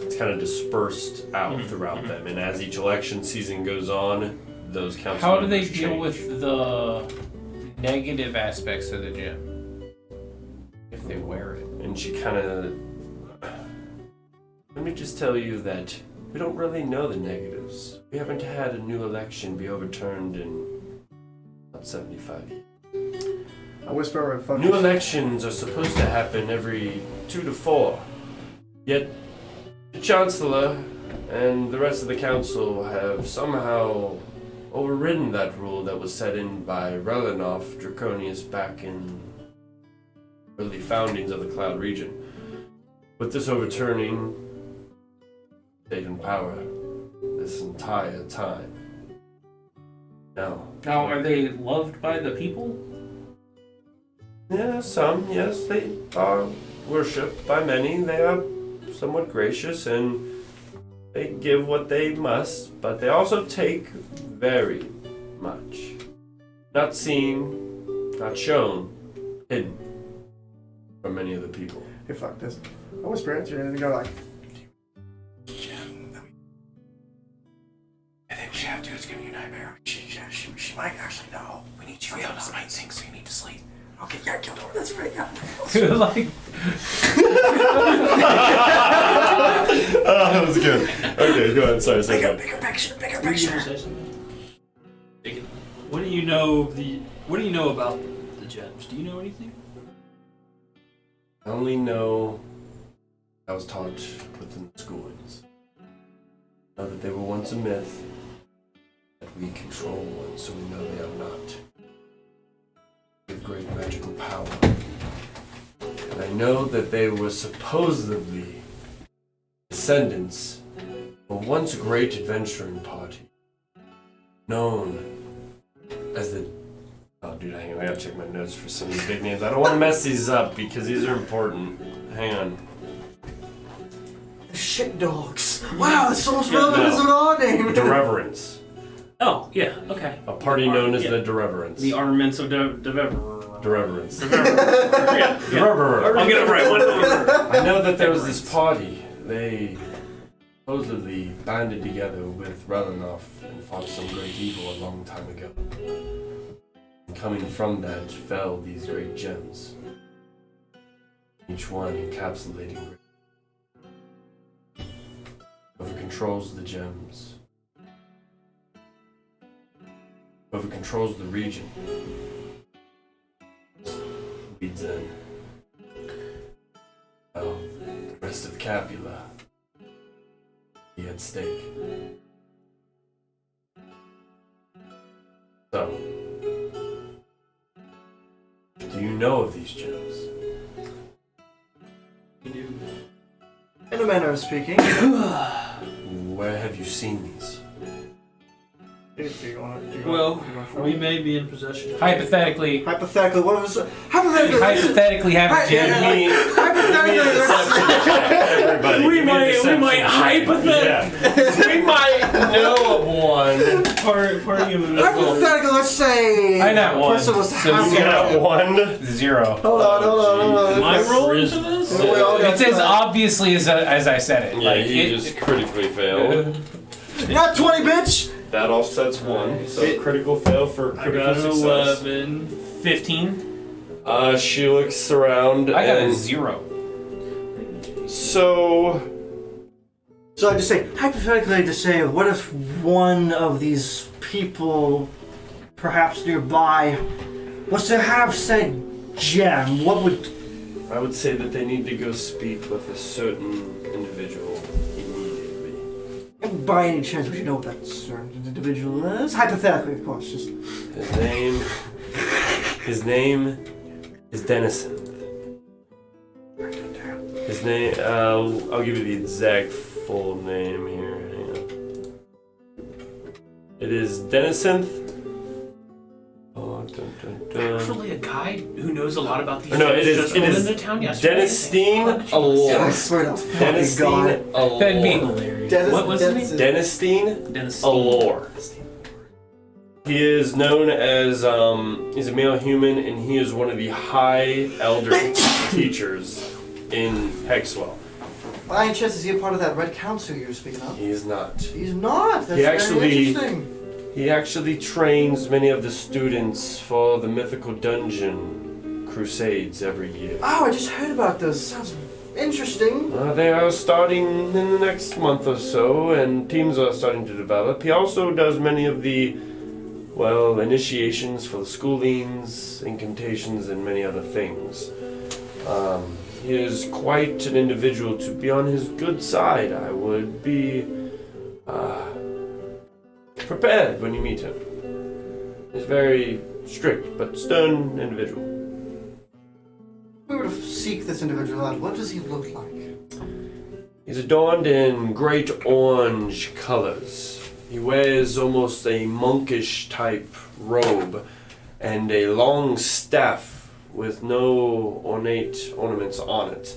it's kind of dispersed out throughout them, and as each election season goes on, those council How do they members deal change. with the negative aspects of the gem? If they wear it. And she kind of... Let me just tell you that we don't really know the negatives. We haven't had a new election be overturned in about 75 years. I whisper and focus. New elections are supposed to happen every 2 to 4. Yet, The Chancellor and the rest of the council have somehow overridden that rule that was set in by Rennoc Draconius back in early foundings of the Cloud region. With this overturning, stayed in power this entire time. Now, Now, are they loved by the people? yeah, some, yes, they are worshipped by many. They are somewhat gracious and they give what they must, but they also take very much. Not seen, not shown, hidden from many of the people. Hey, fuck this. I whisper into it and go like, I think we have to. It's giving you a nightmare. She might actually know. We need you to this might think, so you need to sleep. Okay, yeah, kill her. That's right. Yeah. Like, Oh, that was good. Okay, go ahead. Sorry, say that. Bigger picture. Bigger Were you picture. gonna say something? What do you know What do you know about the gems? Do you know anything? I only know I was taught within the schoolings. Know that they were once a myth, that we control one, so we know they are not. With great magical power. And I know that they were supposedly descendants of a once great adventuring party, known as the... Oh, dude, hang on. I gotta check my notes for some of these big names. I don't want to mess these up because these are important. Hang on. the shit dogs. Wow, that's almost Yeah, relevant no. as an odd name. Dereverence. Oh, yeah, okay. A party known as Yeah. the Dereverence. The armaments of Dereverence. yeah. Dereverence. I'll get it right one time. I know that there was this party. They supposedly banded together with Rennoc and fought some great evil a long time ago. And coming from that fell these great gems. Each one encapsulating great. Whoever controls the gems. Whoever controls the region. Leads in. Well, the rest of Capula. Be at stake. So, do you know of these gems? In a manner of speaking. Where have you seen these? Well, we may be in possession. hypothetically, Hypothetically, what was hypothetically? hypothetically have a gem. Hypothetically, We might hypothetically. We might know of one. Party of hypothetically, let's say I got one. person was to So have You got one. one. 0. Hold on. Am I rolling into this? We all got It's as that. obviously as I said it. Yeah, Like, he it- just critically failed. Not 20, bitch. That offsets one, so critical fail for I critical got an success. 11. 15. She looks around I got a and 0. so So I just say hypothetically to say, what if one of these people, perhaps nearby, was to have said gem? What would? I would say that they need to go speak with a certain individual immediately. By any chance, would you know what that certain individual is? Hypothetically, of course. Just His name is Dennison. His name, I'll give you the exact full name here. Hang on. It is Dennison. Oh, Actually, a guy who knows a lot about these No, it gems is- just it rolled is into town yesterday. Denistine I Alore. swear to fucking Denistine God. That'd be Alore. Dennis- What was his Dennis- Denistine Dennis Alore. He is known as, he's a male human, and he is one of the high elder teachers in Hexwell. By any chance, is he a part of that Red Council you were speaking of? He is not. He's not. That's He actually- very interesting. He actually trains many of the students for the mythical dungeon crusades every year. Oh, I just heard about this. Sounds interesting. They are starting in the next month or so, and teams are starting to develop. He also does many of the, well, initiations for the schoolings, incantations, and many other things. He is quite an individual. To be on his good side, I would be prepared when you meet him. He's very strict but stern individual. If we were to seek this individual out, what does he look like? He's adorned in great orange colors. He wears almost a monkish type robe and a long staff with no ornate ornaments on it.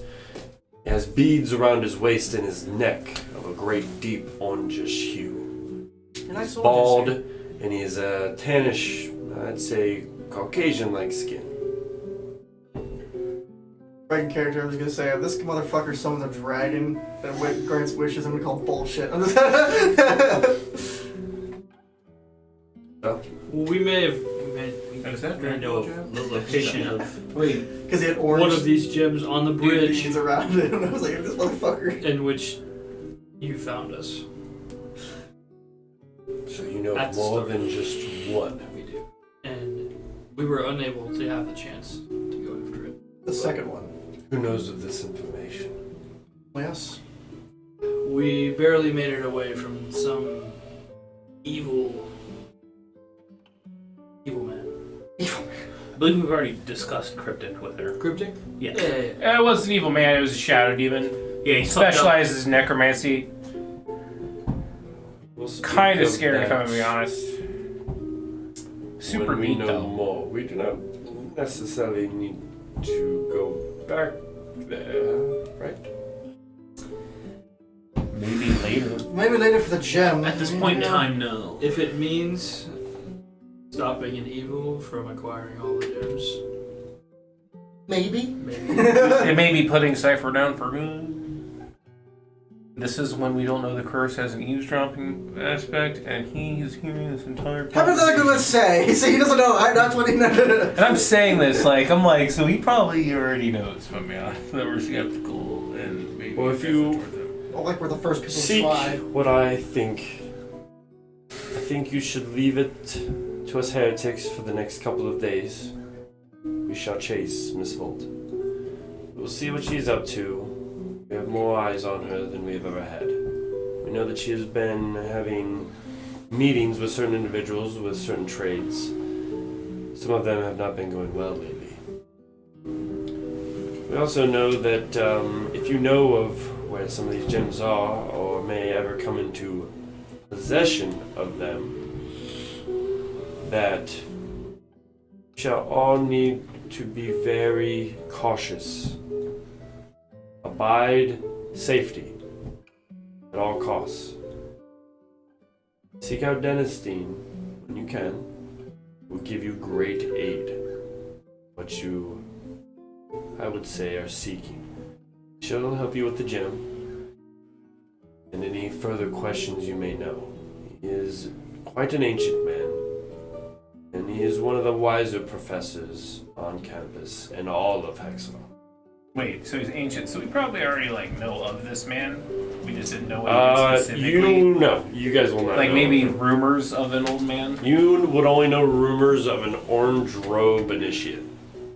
He has beads around his waist and his neck of a great deep orangish hue. Nice Bald, and he has a tannish, I'd say Caucasian-like skin. Dragon character, I was gonna say, if this motherfucker summons a dragon that grants wishes, I'm gonna call bullshit. I'm just We may have Is that know the location of because he had orange one of these gems on the bridge beads around it, and I was like, this motherfucker. in which you found us. So you know That's more the than just one. We do. And we were unable to have the chance to go after it. The second one. Who knows of this information? Yes. We barely made it away from some evil man. I believe we've already discussed Cryptic with her. Cryptic? Yeah. It wasn't an evil man, it was a shadow demon. Yeah, he Specializes in necromancy. We'll speak Kind of of scary, if that I'm gonna be honest. Super when we neat know though. more. We do not necessarily need to go back there, right? Maybe later. Maybe later for the gem. At this point in Yeah. time, no. If it means stopping an evil from acquiring all the gems, Maybe. maybe. It may be putting Cypher down for good. This is when we don't know the curse has an eavesdropping aspect, and he's hearing this entire How does that gonna say? So he doesn't know. That's what he knows. And I'm saying this I'm like, so he probably already knows, if I'm being honest, that we're skeptical and maybe. Well, if you towards him. Well, like we're the first people to seek try. what I think you should leave it to us heretics for the next couple of days. We shall chase Miss Volt. We'll see what she's up to. We have more eyes on her than we've ever had. We know that she has been having meetings with certain individuals with certain trades. Some of them have not been going well lately. We also know that if you know of where some of these gems are, or may ever come into possession of them, that we shall all need to be very cautious. Abide safety at all costs. Seek out Dennisstein when you can. It will give you great aid. What you, I would say, are seeking. She'll help you with the gem and any further questions you may know. He is quite an ancient man, and he is one of the wiser professors on campus in all of Hexel. Wait, so he's ancient, so we probably already know of this man. We just didn't know what he specifically. You know. You guys will not know. Maybe rumors of an old man. You would only know rumors of an orange robe initiate.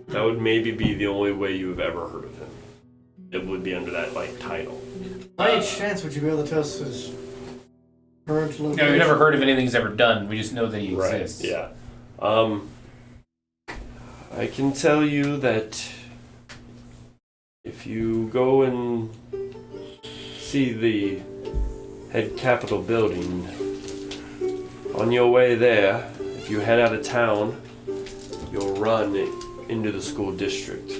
That would maybe be the only way you have ever heard of him. It would be under that title. By any chance, would you be able to tell us his current location? No, we've never heard of anything he's ever done. We just know that he Right. exists. Yeah. I can tell you that if you go and see the head Capitol building, on your way there, if you head out of town, you'll run into the school district.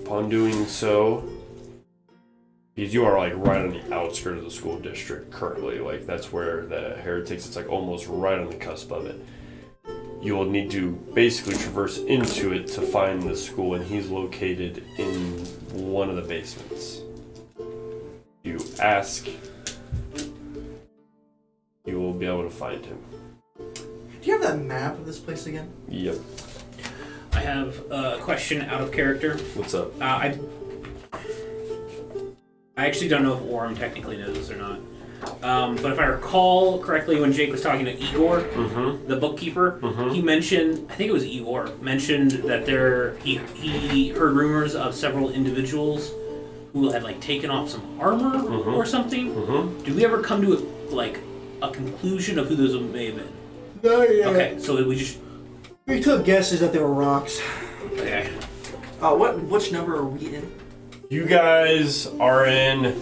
Upon doing so, because you are right on the outskirts of the school district currently, that's where the heretics, it's almost right on the cusp of it. You will need to basically traverse into it to find the school, and he's located in one of the basements. You ask, you will be able to find him. Do you have that map of this place again? Yep. I have a question out of character. What's up? I actually don't know if Orem technically knows or not. But if I recall correctly, when Jake was talking to Igor, Mm-hmm. the bookkeeper, Mhm. he mentioned, I think it was Igor, mentioned that he heard rumors of several individuals who had like taken off some armor Mhm. or something. Mm-hmm. Did we ever come to a conclusion of who those may have been? No, yeah. Okay, so we just We took guesses that they were rocks. okay. Which number are we in? You guys are in.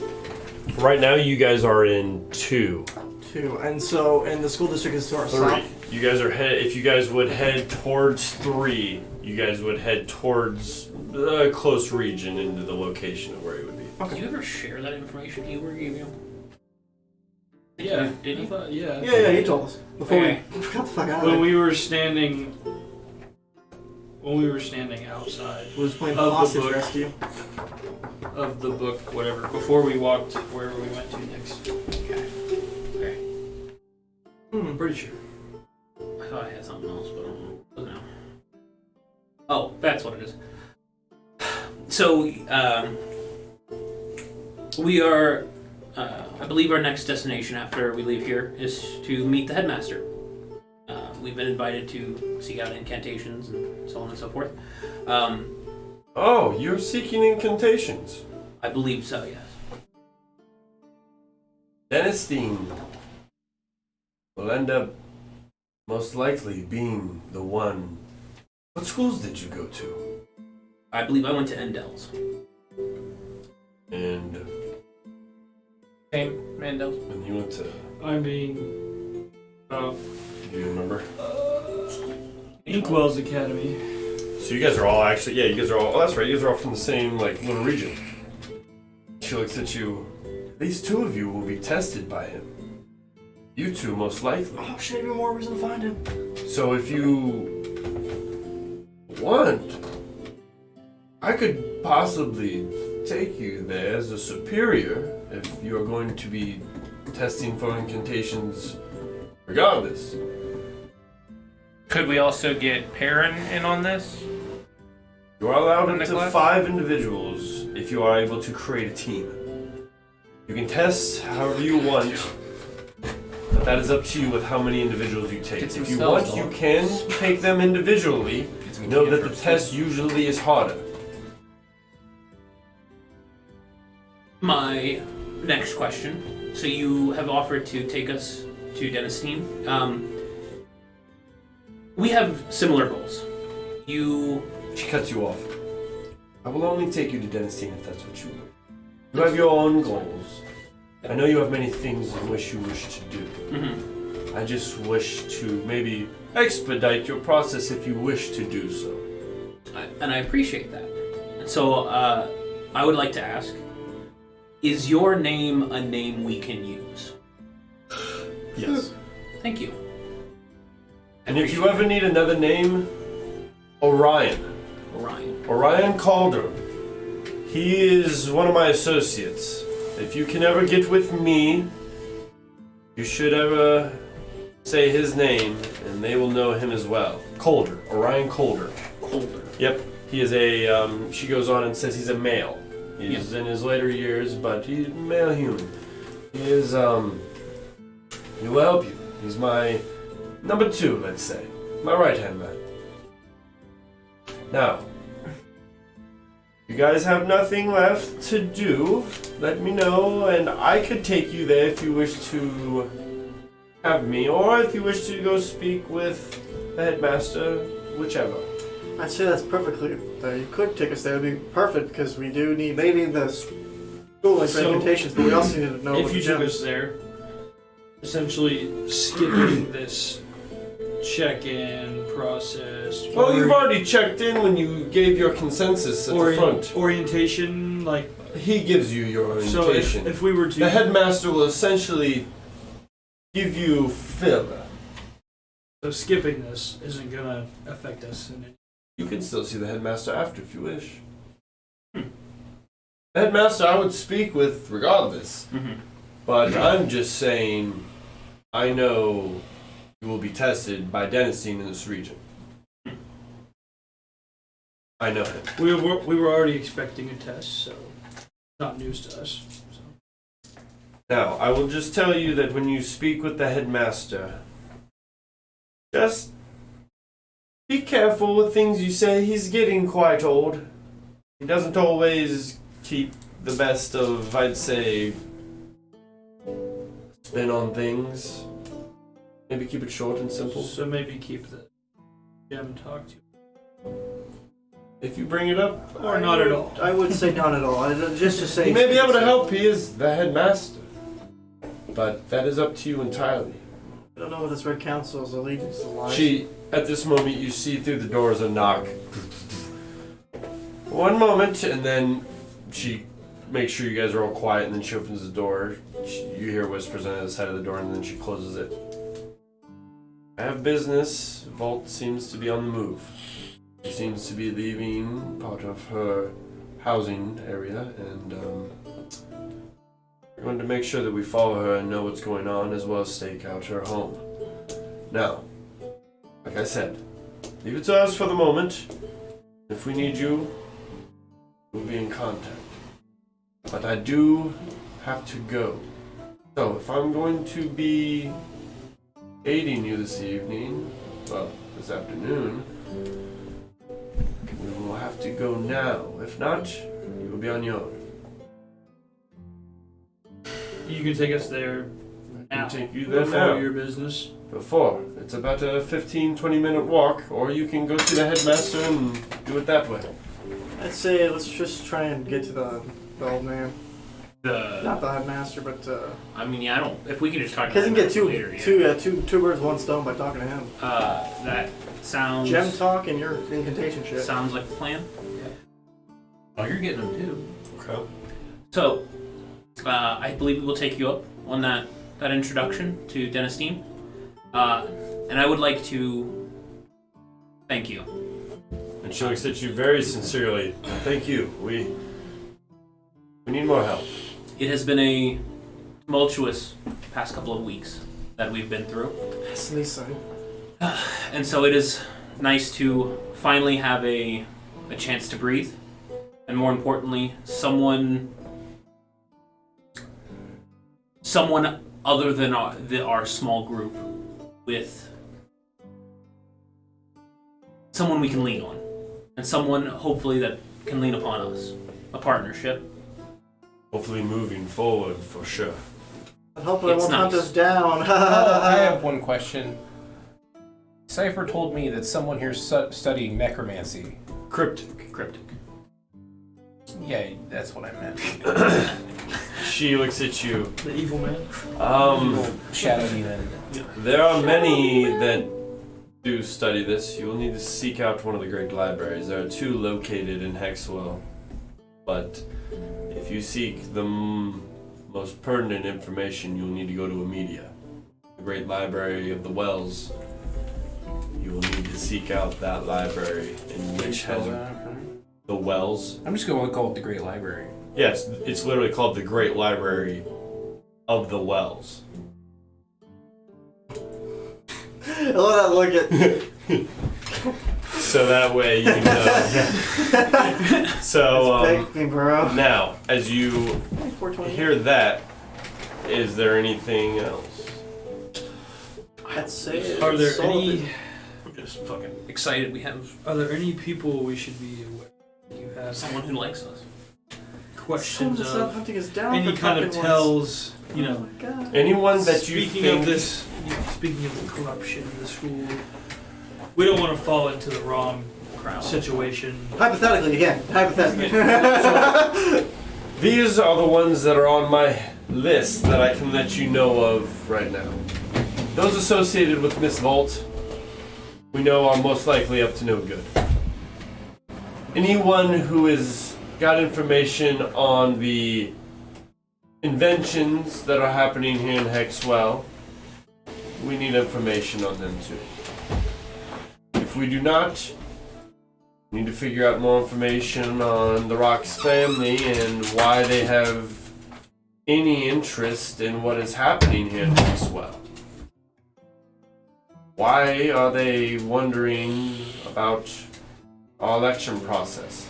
Right now, you guys are in 2. 2. And so, and the school district is to our 3. south. You guys are if you guys would head towards 3, you guys would head towards the close region into the location of where it would be. Did you ever share that information Igor gave you? Yeah. Did I you? thought- yeah. Yeah, you told us. Before Okay. we got the fuck out of When there. we were standing outside We was playing of the hostage book. rescue. of the book, whatever, before we walked wherever we went to next. Okay. I'm pretty sure. I thought I had something else, but I don't know. Oh, that's what it is. So, we are, I believe our next destination after we leave here is to meet the headmaster. We've been invited to seek out incantations and so on and so forth. Oh, you're seeking incantations. I believe so, yes. Denistine will end up most likely being the one. What schools did you go to? I believe I went to Endel's. And Same, Mandel. when you went to, I mean, do you remember? Inkwell's Academy. So you guys are all actually, yeah, you guys are all, oh, that's right, you guys are all from the same, like, little region. She looks at you. These 2 of you will be tested by him. You 2, most likely. Oh, should have been more reason to find him. So if you want, I could possibly take you there as a superior if you are going to be testing for incantations regardless. Could we also get Perrin in on this? You are allowed In the up to class? 5 individuals if you are able to create a team. You can test however you want, but that is up to you with how many individuals you take. Get some If you spells want, you on. can take them individually. Know that the test usually is harder. My next question. So you have offered to take us to Denistine. We have similar goals. She cuts you off. I will only take you to Denistine if that's what you want. You have your own goals. I know you have many things in which you wish to do. Mhm. I just wish to maybe expedite your process if you wish to do so. And I appreciate that. So I would like to ask, is your name a name we can use? Yes. Thank you. And if you ever need another name, Orion. Orion. Orion Calder. He is one of my associates. If you can ever get with me, you should ever say his name, and they will know him as well. Calder. Orion Calder. Colder. Yep. He is a, she goes on and says he's a male. He's in his later years, but he's a male human. He is, he will help you. He's my number 2, let's say. My right-hand man. Now, you guys have nothing left to do, let me know, and I could take you there if you wish to have me, or if you wish to go speak with the headmaster, whichever. I'd say that's perfectly. You could take us there. It'd be perfect because we do need maybe the schooling for So, incantations, but we also need to know If what you the took gems. us there, essentially skipping this check-in process. Well, you've already checked in when you gave your consensus at the front. Orientation, like He gives you your so. orientation. If we were to The headmaster will essentially give you filler. so skipping this isn't gonna affect us in any. You can still see the headmaster after if you wish. The headmaster I would speak with regardless, Mm-hmm. but I'm just saying I know you will be tested by Denistine in this region. I know him. We were already expecting a test, so it's not news to us. So. Now, I will just tell you that when you speak with the headmaster, just be careful with things you say. He's getting quite old. He doesn't always keep the best of, I'd say, spin on things. Maybe keep it short and simple. So maybe keep the gem talk to you. If you bring it up, Or not at all. I would say not at all. Just to say. he may be able to help. He is the headmaster. But that is up to you entirely. I don't know what this Red Council's allegiance lies. She, at this moment, you see through the doors a knock. One moment, and then she makes sure you guys are all quiet, and then she opens the door. You hear whispers on the other side of the door, and then she closes it. I have business. Vault seems to be on the move. She seems to be leaving part of her housing area, and we're going to make sure that we follow her and know what's going on, as well as stake out her home. Now, like I said, leave it to us for the moment. If we need you, we'll be in contact. But I do have to go. So, if I'm going to be aiding you this evening, well, this afternoon, we will have to go now. If not, you will be on your own. You can take us there now. Take you there before now. your business. Before. It's about a 15-20 minute walk, or you can go see the headmaster and do it that way. I'd say let's just try and get to the old man. Not the headmaster, but I mean, yeah, I don't. If we can just talk because you about can get it later, two birds, one stone by talking to him. that sounds. Gem talk and your incantation shit. Sounds like the plan. Oh, you're getting them too. Okay. So, I believe we will take you up on that introduction to Denistine. And I would like to thank you. And she looks at you very sincerely. Thank you. We need more help. It has been a tumultuous past couple of weeks that we've been through. That's Lisa. And so it is nice to finally have a chance to breathe. And more importantly, someone other than our small group, with someone we can lean on, and someone hopefully that can lean upon us. A partnership. Hopefully moving forward for sure. And hopefully it It's won't hunt nice. us down. I have one question. Cypher told me that someone here studying necromancy. Cryptic. Yeah, that's what I meant. She looks at you. The evil man. Shadow demon. There are many that do study this. You will need to seek out one of the great libraries. There are two located in Hexwell. But if you seek the most pertinent information, you'll need to go to Amedia, the great library of the Wells. You will need to seek out that library, in which has the Wells. I'm just going to call it the Great Library. Yes, it's literally called the Great Library of the Wells. I love that look at. So that way you know. So Thank me, bro. now, as you 420. hear that, is there anything else? I'd say Are there it's solid. any? I'm just fucking excited. We have Are there any people we should be aware? You have someone who likes us. questions Someone's not of hunting us down any for kind of fucking tells. You once. know, Oh my God. Anyone that you speaking think of this, speaking of the corruption in the school, we don't want to fall into the wrong Crowd. situation. Hypothetically, again. Hypothetically. these are the ones that are on my list that I can let you know of right now. Those associated with Miss Volt, we know are most likely up to no good. Anyone who has got information on the inventions that are happening here in Hexwell, we need information on them too. If we do not, we need to figure out more information on the Rocks family and why they have any interest in what is happening here in Hexwell. Why are they wondering about our election process?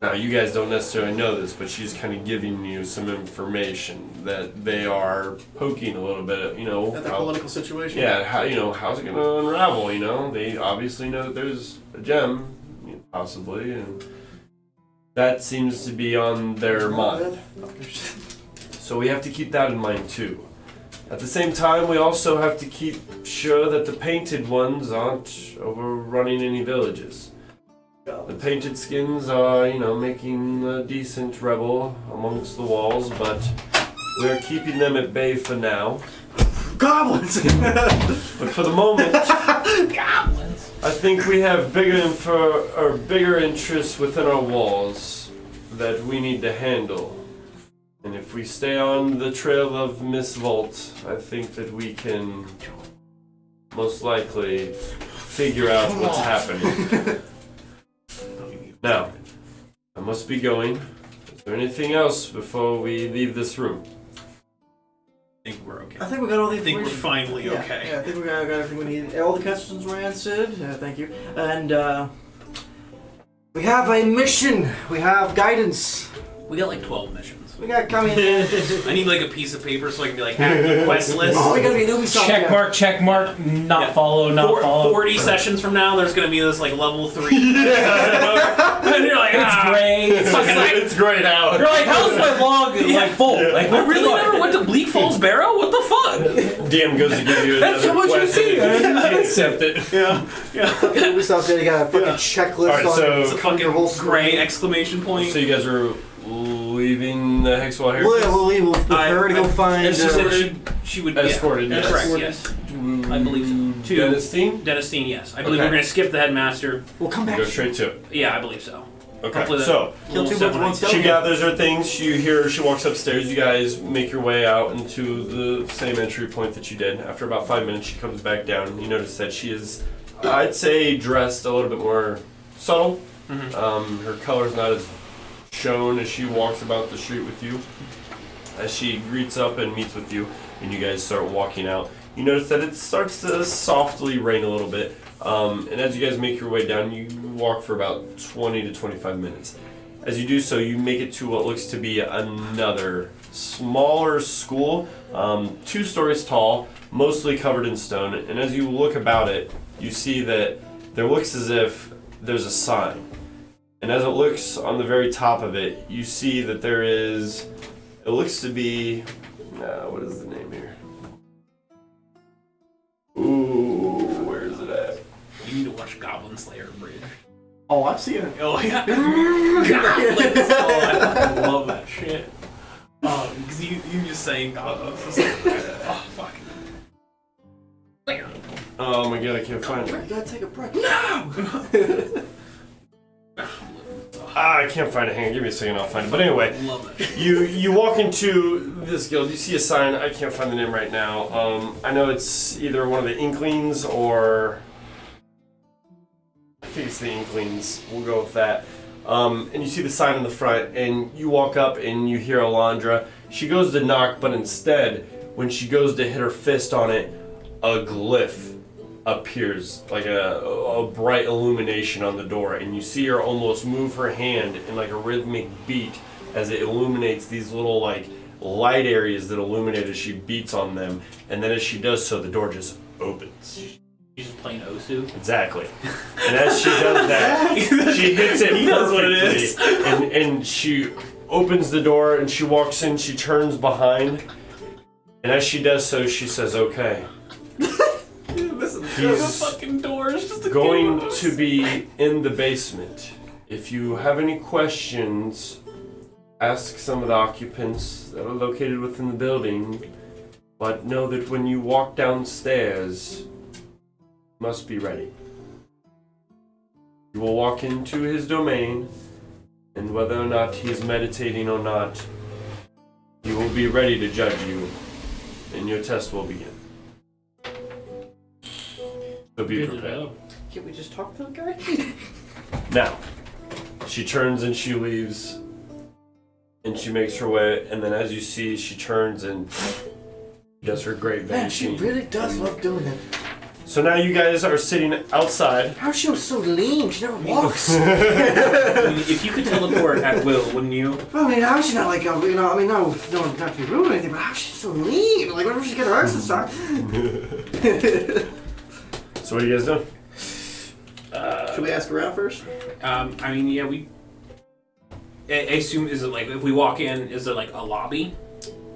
Now, you guys don't necessarily know this, but she's kind of giving you some information that they are poking a little bit, you know. At the political situation. Yeah, how, you know, how's it going to unravel, you know? They obviously know that there's a gem, possibly, and that seems to be on their mind. So we have to keep that in mind, too. At the same time, we also have to keep sure that the painted ones aren't overrunning any villages. The painted skins are, you know, making a decent rebel amongst the walls, but we're keeping them at bay for now. Goblins! But for the moment, Goblins. I think we have bigger interests within our walls that we need to handle. And if we stay on the trail of Miss Volt, I think that we can most likely figure out what's happening. Now, I must be going. Is there anything else before we leave this room? I think we're okay. I think we got all the I think information. we're finally Yeah, okay. Yeah, I think we got everything we need. All the questions were answered. Thank you. And we have a mission. We have guidance. We got like 12 missions. We got coming. I need like a piece of paper so I can be like, active quest list. Oh, we gotta be an Ubisoft. Check mark, not Yeah. follow, not follow. 40 sessions from now, there's gonna be this like level 3. And you're like, It's great. It's great out. You're like, how's my log like full? Like, I really never went to Bleak Falls Barrow? What the fuck? DM goes to give you That's another what you quest, see. and you can't accept it. Ubisoft did. You got a fucking checklist Alright, on so- It's a fucking your whole gray exclamation point. So you guys are leaving the Hexwell here? We'll leave. We'll prepare to go find. She said she would Escorted, yeah, yes. correct, yes. I believe so. To Dennis-Team? Dennis-Team, yes. I believe Okay. we're going to skip the headmaster. We'll come back. Go straight to it. Yeah, I believe so. Okay, Hopefully that- so Kill two birds with one stone. she gathers her things, you hear her, she walks upstairs, you guys make your way out into the same entry point that you did. After about 5 minutes, she comes back down. You notice that she is, I'd say, dressed a little bit more subtle. Her color's not as shown as she walks about the street with you. As she greets up and meets with you, and you guys start walking out, you notice that it starts to softly rain a little bit. And as you guys make your way down, you walk for about 20 to 25 minutes. As you do so, you make it to what looks to be another smaller school, 2 stories tall, mostly covered in stone. And as you look about it, you see that there looks as if there's a sign. And as it looks on the very top of it, you see that there is, it looks to be, what is the name here? Ooh, where is it at? You need to watch Goblin Slayer Bridge. Oh, I've seen it. Oh, yeah. Goblins. Oh, I fucking love that shit. Because you just saying goblins. Oh, fuck. Oh my god, I can't find it. You gotta take a break. I can't find it. Hang on, give me a second, I'll find it. But anyway, Love that shit. you walk into this guild, you see a sign, I can't find the name right now. I know it's either one of the Inklings or... I think it's the Inklings, we'll go with that. And you see the sign in the front, and you walk up and you hear Alondra. She goes to knock, but instead, when she goes to hit her fist on it, a glyph appears, like a bright illumination on the door, and you see her almost move her hand in like a rhythmic beat as it illuminates these little like light areas that illuminate as she beats on them, and then as she does so, the door just opens. She's just playing Osu. Exactly. And as she does that, she hits it He knows what it perfectly, is. and she opens the door and she walks in, she turns behind, and as she does so, she says, okay. He's fucking doors. Just going to be in the basement. If you have any questions, ask some of the occupants that are located within the building, but know that when you walk downstairs, you must be ready. You will walk into his domain, and whether or not he is meditating or not, he will be ready to judge you, and your test will begin. So be prepared. Can't we just talk to the guy? Now, she turns and she leaves, and she makes her way, and then as you see, she turns and does her great Man, she vanishing. really does love doing that. So now you guys are sitting outside. How she was so lean? She never walks. I mean, if you could teleport at will, wouldn't you? I mean, how's she not like, no, not to be rude or anything, but how's she so lean? Like, whenever she get her exercise. So what are you guys doing? Should we ask around first? I mean, yeah, I assume, is it like, if we walk in, is there like a lobby?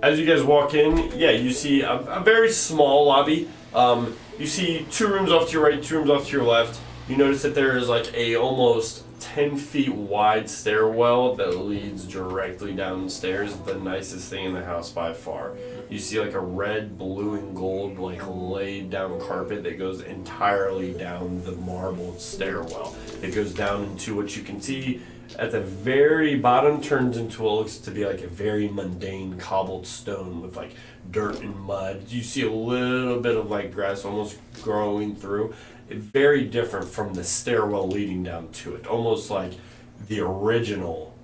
As you guys walk in, yeah, you see a very small lobby. You see 2 rooms off to your right, 2 rooms off to your left. You notice that there is like a almost 10 feet wide stairwell that leads directly downstairs. The nicest thing in the house by far. You see like a red, blue, and gold like laid down carpet that goes entirely down the marble stairwell. It goes down into what you can see at the very bottom, turns into what looks to be like a very mundane cobbled stone with like dirt and mud. You see a little bit of like grass almost growing through. Very different from the stairwell leading down to it. Almost like the original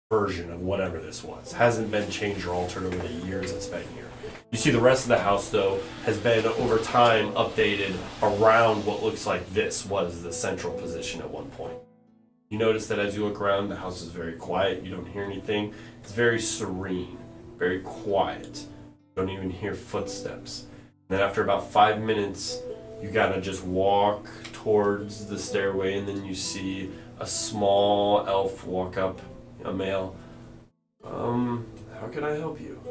version of whatever this was. Hasn't been changed or altered over the years it's been here. You see the rest of the house, though, has been over time updated around what looks like this was the central position at one point. You notice that as you look around, the house is very quiet. You don't hear anything. It's very serene, very quiet. You don't even hear footsteps. And then after about 5 minutes, you gotta just walk towards the stairway, and then you see a small elf walk up, a male. How can I help you?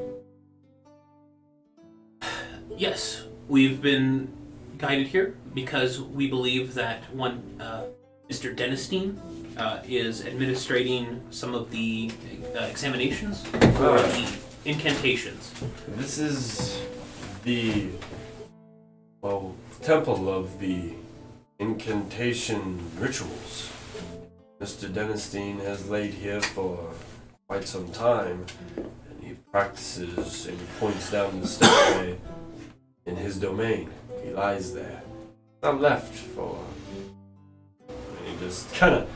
Yes, we've been guided here because we believe that one Mr. Denestein is administrating some of the examinations for the incantations. This is the, temple of the incantation rituals. Mr. Denestein has laid here for quite some time, and he practices and he points down the stairway in his domain. He lies there. I'm left for just kind of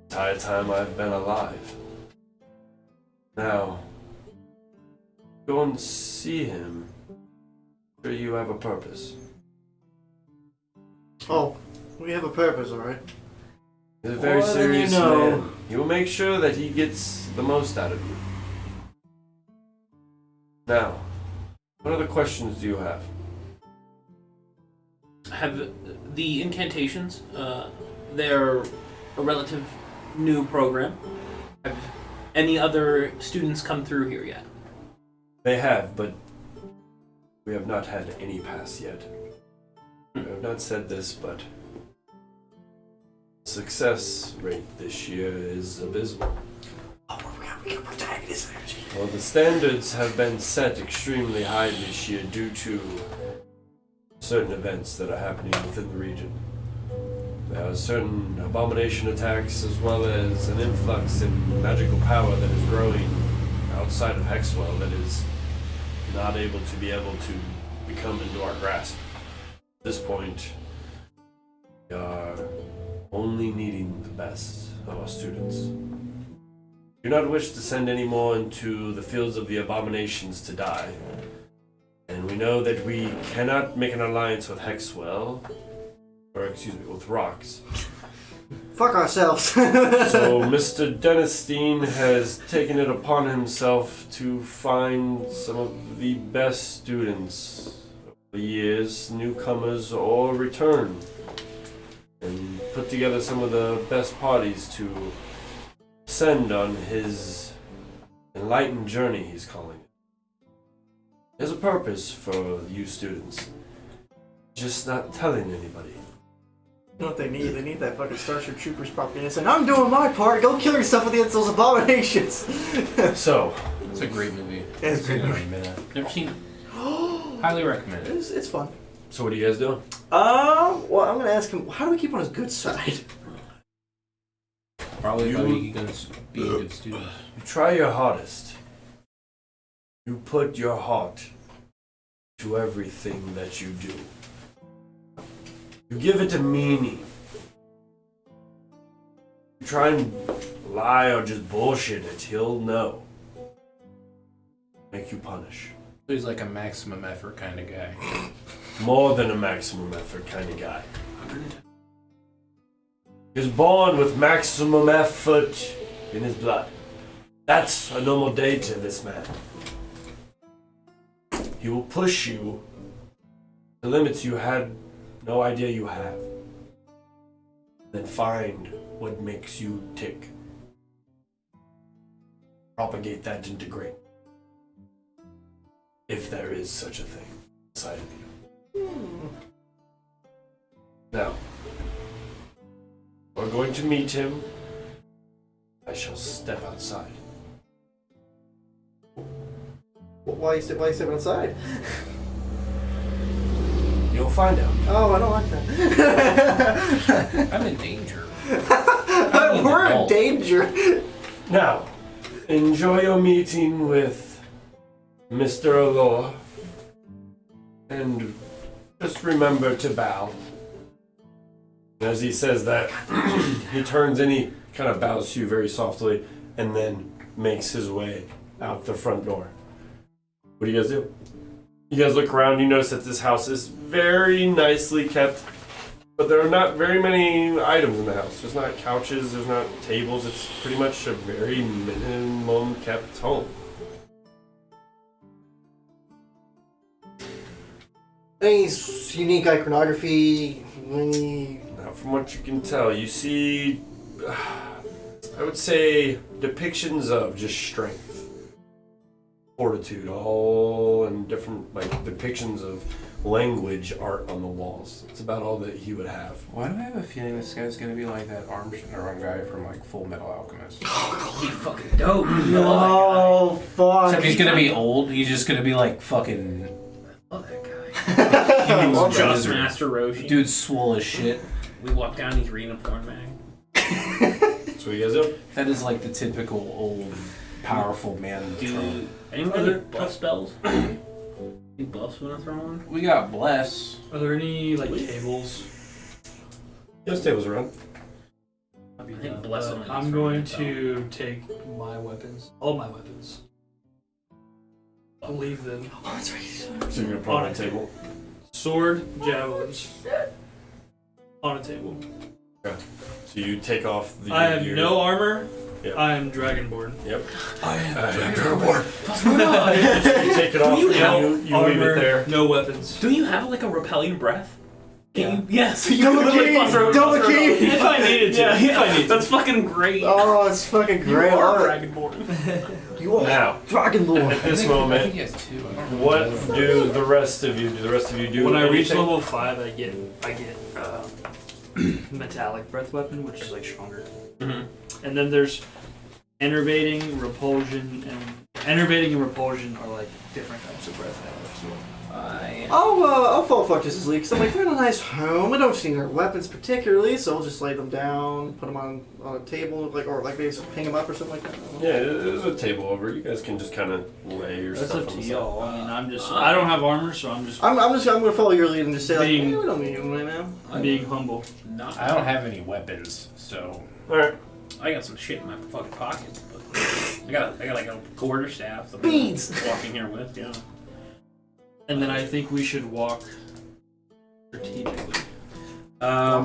entire time I've been alive. Now, go and see him. I'm sure you have a purpose. Oh, we have a purpose, alright? He's a very More than serious you know. man. You will make sure that he gets the most out of you. Now, what other questions do you have? Have the incantations, they're a relative new program. Have any other students come through here yet? They have, but we have not had any pass yet. I have not said this, but success rate this year is abysmal. Oh, we got protagonist energy. Well, the standards have been set extremely high this year due to certain events that are happening within the region. There are certain abomination attacks as well as an influx in magical power that is growing outside of Hexwell that is not able to become into our grasp. At this point, we are only needing the best of our students. We do not wish to send any more into the fields of the abominations to die. And we know that we cannot make an alliance with Hexwell, with Rocks. Fuck ourselves. So Mr. Denestein has taken it upon himself to find some of the best students of the years, newcomers or return, and put together some of the best parties to send on his enlightened journey, he's calling it. There's a purpose for you students, just not telling anybody. You know what they need? They need that fucking Starship Troopers popping in and saying, I'm doing my part, go kill yourself against those abominations! So, It's a great movie. It's a great movie. Never seen it. Highly recommend it. It's fun. so what are you guys doing? Well, I'm gonna ask him, how do we keep on his good side? Probably by being good students. You try your hardest. You put your heart to everything that you do. You give it a meaning. You try and lie or just bullshit it, he'll know. Make you punish. He's like a maximum effort kind of guy. more than a maximum effort kind of guy. He was born with maximum effort in his blood. That's a normal day to this man. He will push you to limits you had no idea you have. Then find what makes you tick. Propagate that into great. If there is such a thing inside of you. Now, we're going to meet him. I shall step outside. Why you step outside? You'll find out. Oh, I don't like that. I'm in danger. We're in adult. danger. Now, enjoy your meeting with Mr. Alore. And just remember to bow. As he says that, he turns and he kind of bows to you very softly and then makes his way out the front door. What do you guys do? You guys look around, you notice that this house is very nicely kept, but there are not very many items in the house. There's not couches, there's not tables, it's pretty much a very minimum kept home. Any unique iconography? Any... Now, from what you can tell, you see, I would say, depictions of just strength. Fortitude, all in different depictions of language art on the walls. It's about all that he would have. Why do I have a feeling this guy's gonna be like that Armstrong guy from Full Metal Alchemist? He fucking dope. Oh, fuck. Except he's gonna be old. He's just gonna be like fucking. Love that guy. He was just Wizard. Master Roshi. Dude's swole as shit. We walk down, he's reading a porn mag. So you guys do? That is like the typical old, powerful man. Do trope. anyone other buff spells? Any buffs we want to throw on? We got Bless. Are there any tables? Yes, tables around. I think bless on it. I'm going to take my weapons, all my weapons. I'll leave them. So you're gonna put on a table. Sword, javelins. On a table. Okay. So you take off the. I have no armor. Yep. I am Dragonborn. Yep. I am You take it off. you have You leave Armor, it there. no weapons. Do you have a repelling breath? Can you? Yes. You Double literally key! bust through- Double bust through it. key! If I needed to. If I needed to. That's fucking great. Oh, it's fucking great. You are art. Dragonborn. You are Now, Dragon Lord. at this I think moment, he has two. I don't know. what do the rest of you do? The rest of you do When I reach anything? level 5, I get metallic breath weapon, which is stronger. Mhm. And then there's enervating, repulsion, and enervating and repulsion are different types of breath I have. So I'll fall fuck Justice League because I'm like, they're in a nice home. I don't see their weapons particularly, so I'll just lay them down, put them on a table, or maybe just hang them up or something like that. Yeah, there's a table over. You guys can just kind of lay your that's stuff up on to the side. y'all. I mean, I don't have armor, so I'm I'm gonna follow your lead and just say like, Being- we don't need them right now. being humble. Not. I don't have any weapons, so All right. I got some shit in my fucking pockets. But I got a quarterstaff. That Beads. I'm walking here with. Yeah. And then I think we should walk strategically.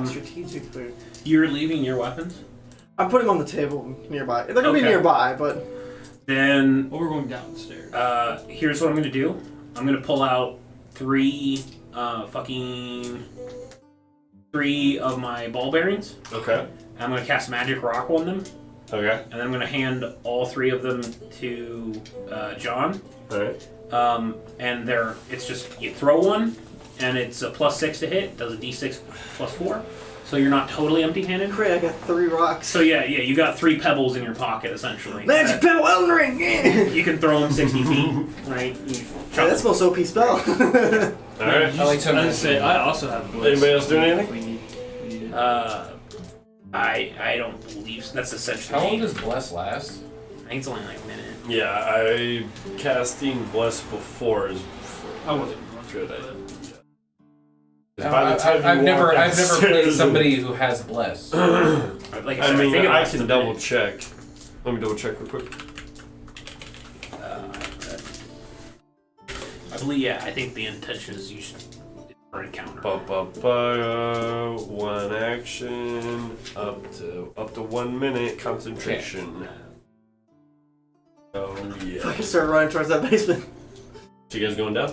Strategically. You're leaving your weapons. I'm putting them on the table nearby. They're gonna be Okay. nearby, but Then Well, we're going downstairs. here's what I'm gonna do. I'm gonna pull out three of my ball bearings. Okay. I'm gonna cast magic rock on them, Okay. and I'm gonna hand all three of them to John. All right. And it's just you throw one, and it's a +6 to hit. Does a d6 +4, so you're not totally empty-handed. great, I got 3 rocks. So yeah, you got 3 pebbles in your pocket essentially. Magic Pebble Elden Ring! Yeah. You can throw them 60 feet, right? You Yeah, that's the most OP spell. All right. I like to I say I also have blitz. Anybody else doing anything? We need it. I don't believe so. That's essentially. How long does Bless last? I think it's only like a minute. Yeah, I casting bless before is I wasn't good. No, By the time I've you never walk played downstairs- somebody who has Bless. Like I I said, mean, think it I lasts can a double minute. check. Let me double check real quick. I believe, yeah. I think the intention is or encounter. One action, up to 1 minute concentration. Oh yeah. I start running towards that basement. So you guys going down?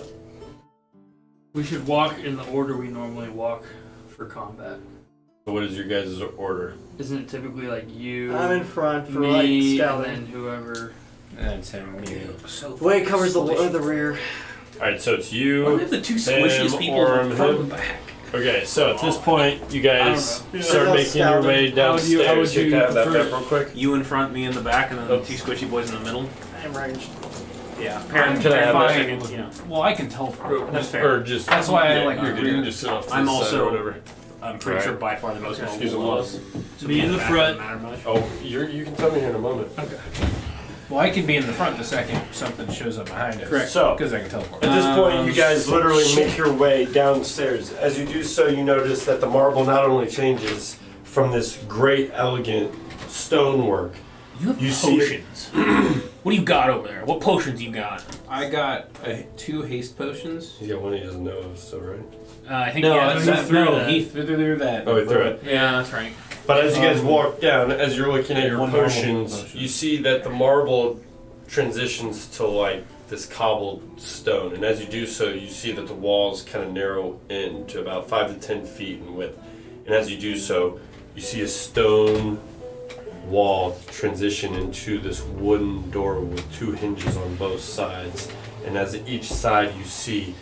We should walk in the order we normally walk for combat. So what is your guys' order? Isn't it typically like you, I'm in front for me, like and scouting. then whoever? And it's him, you. So Wade covers the rear. Alright, so it's What you. if the two him, squishiest people Orm, in front him. and back? Okay, so at this point, you guys I don't start know. making your way How would you- downstairs. how would you Can I have that prefer- map real quick? You in front, me in the back, and then the two squishy boys in the middle. I'm ranged. Yeah. I'm Can I have fine. that? Yeah. Well, I can teleport. That's fair. Or just That's why I like you to can do just sit off to I'm the side also- or whatever. I'm pretty Right. sure by far the most mobile. Excuse me, Wallace. So Me in the back front. doesn't matter much. Oh, you can tell me here in a moment. Well, I can be in the front the second something shows up behind us. Correct. So- because I can teleport. At this point, you guys literally make your way downstairs. As you do so, you notice that the marble not only changes from this great, elegant stonework. You have You see- potions. What do you got over there? What potions you got? I got 2 haste potions. He's got one he doesn't know of, so right? I think No, yeah, that's that's not- He threw that. Oh, he threw it. yeah, that's right. But as you guys walk down, as you're looking at your One marble potions, potion. you see that the marble transitions to like this cobbled stone, and as you do so, you see that the walls kind of narrow in to about 5 to 10 feet in width. And as you do so, you see a stone wall transition into this wooden door with 2 hinges on both sides. And as each side you see,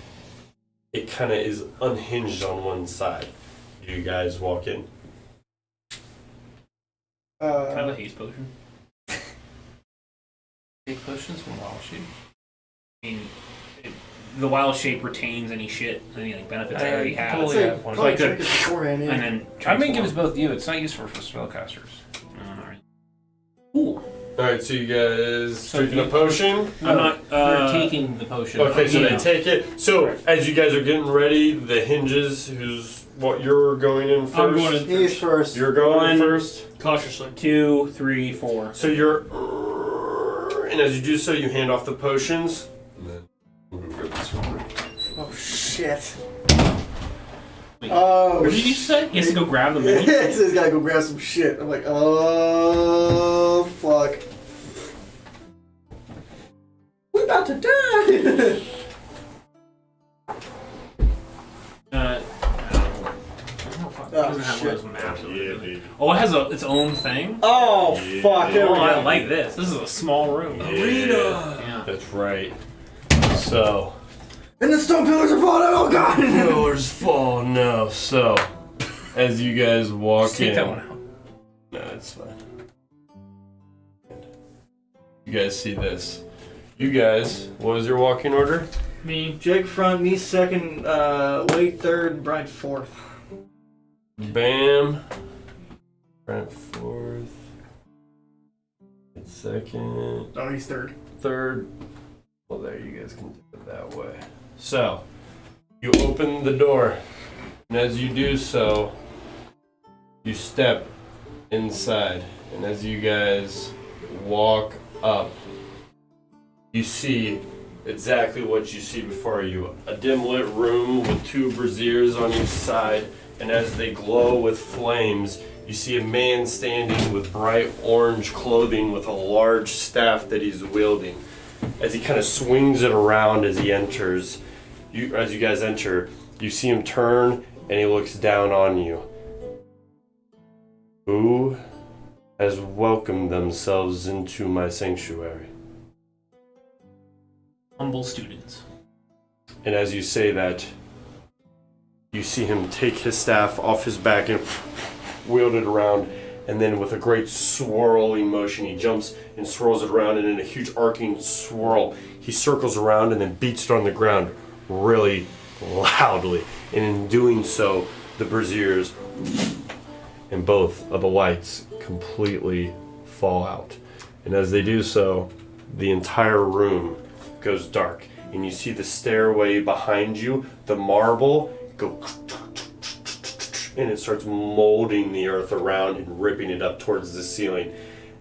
it kind of is unhinged on one side. Do you guys walk in? Can I have a haste potion? Take potions from Wild Shape. I mean, the wild shape retains any shit, any like benefits I already have. totally Say, have one. probably Like check it beforehand, yeah. And then I may give us transform. both you. It's not useful for spellcasters. Alright. Cool. Alright, so you guys So drinking you- a potion? I'm not. We're taking the potion. Okay, so yeah. they take it. So as you guys are getting ready, the hinges, who's what you're going in 1st? I'm going in He's first. You're going One. in first. cautiously. 2, 3, 4. So you're, and as you do so, you hand off the potions. And then we'll grab this one. Oh shit. Wait, Oh. What did you say? He has to go grab the He mini? says he's gotta go grab some shit. I'm like, oh fuck. We're about to die. It doesn't have one of those maps. Oh, it has its own thing? Oh fuck. There Oh, we I go. like this. This is a small room. Yeah. That's right. So, And the stone pillars are falling. Oh god. pillars fall now. So, as you guys walk Just take in. that one out. No, it's fine. You guys see this. You guys, what was your walking order? Me. Jake front, me second, Wade third, Brian fourth. Bam. Brent fourth. Second. Oh, he's third. Third. Well, there, you guys can do it that way. So, you open the door, and as you do so, you step inside. And as you guys walk up, you see exactly what you see before you. A dim lit room with 2 braziers on each side, and as they glow with flames, you see a man standing with bright orange clothing with a large staff that he's wielding. As he kind of swings it around as he enters, as you guys enter, you see him turn and he looks down on you. Who has welcomed themselves into my sanctuary? Humble students. And as you say that, you see him take his staff off his back and wield it around, and then with a great swirling motion, he jumps and swirls it around, and in a huge arcing swirl, he circles around and then beats it on the ground really loudly. And in doing so, the braziers and both of the lights completely fall out. And as they do so, the entire room goes dark, and you see the stairway behind you, the marble go, and it starts molding the earth around and ripping it up towards the ceiling.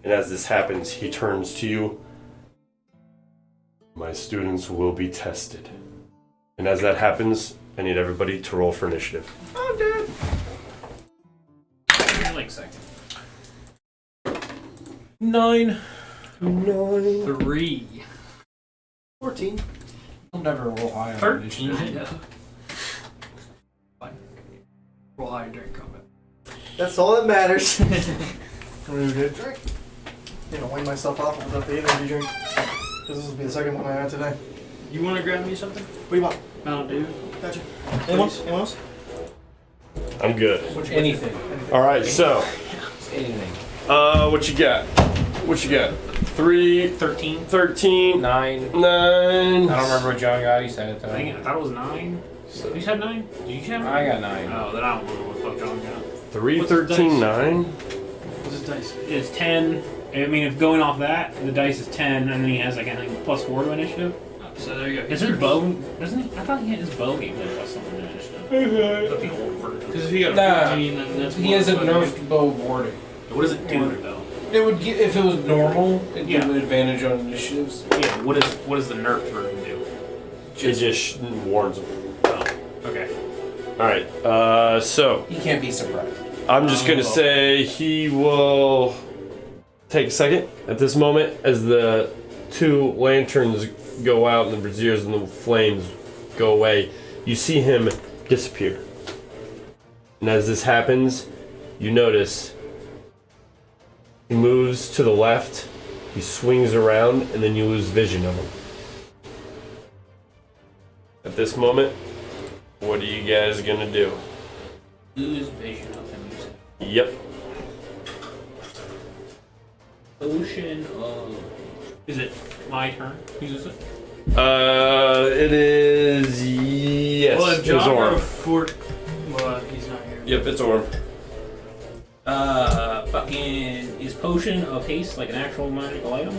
And as this happens, he turns to you. My students will be tested. And as that happens, I need everybody to roll for initiative. I'm dead. You're like second. 9. 3. 14. I'll never roll high on 13. initiative. Fine. Roll higher during combat. That's all that matters. I'm gonna get a drink. I'm gonna wind myself off without the energy drink. Because this will be the second one I had today. You want to grab me something? What do you want? Mountain Dew. Gotcha. Anyone? Anyone else? I'm good. Anything. All right, so Anything. what you got? What you got? 3, 13. 13, 9. 9. I don't remember what John got. He said it though. I thought it was 9. You said 9? Did you have 9? I got 9. Oh, then I don't remember what the fuck John got. 3, What's the 13, dice? 9. What's his dice? It's 10. I mean, if going off that, the dice is 10, and then he has like I think +4 to initiative. So there you go. Is his bow? Doesn't he? I thought he had his bow gave him +1 to initiative. Is that the old version? Because if he got Nah. 14, then that's He has a more, nerfed bow of warding. What does it do though? It would give, if it was normal, it'd give Yeah. an advantage on initiatives. Yeah. What does the nerf version do? It just warns them. Oh, okay. All right, so He can't be surprised. I'm just gonna say he will take a second at this moment as the 2 lanterns go out and the braziers and the flames go away. You see him disappear, and as this happens, you notice he moves to the left, he swings around, and then you lose vision of him. At this moment, what are you guys gonna do? Lose vision of him. You said. Yep. Ocean of. Is it my turn? Who's it? It is yes. Well, if it's John Orm. or Fort. Well, he's not here. Yep, it's Orm. Fucking is potion of haste like an actual magical item?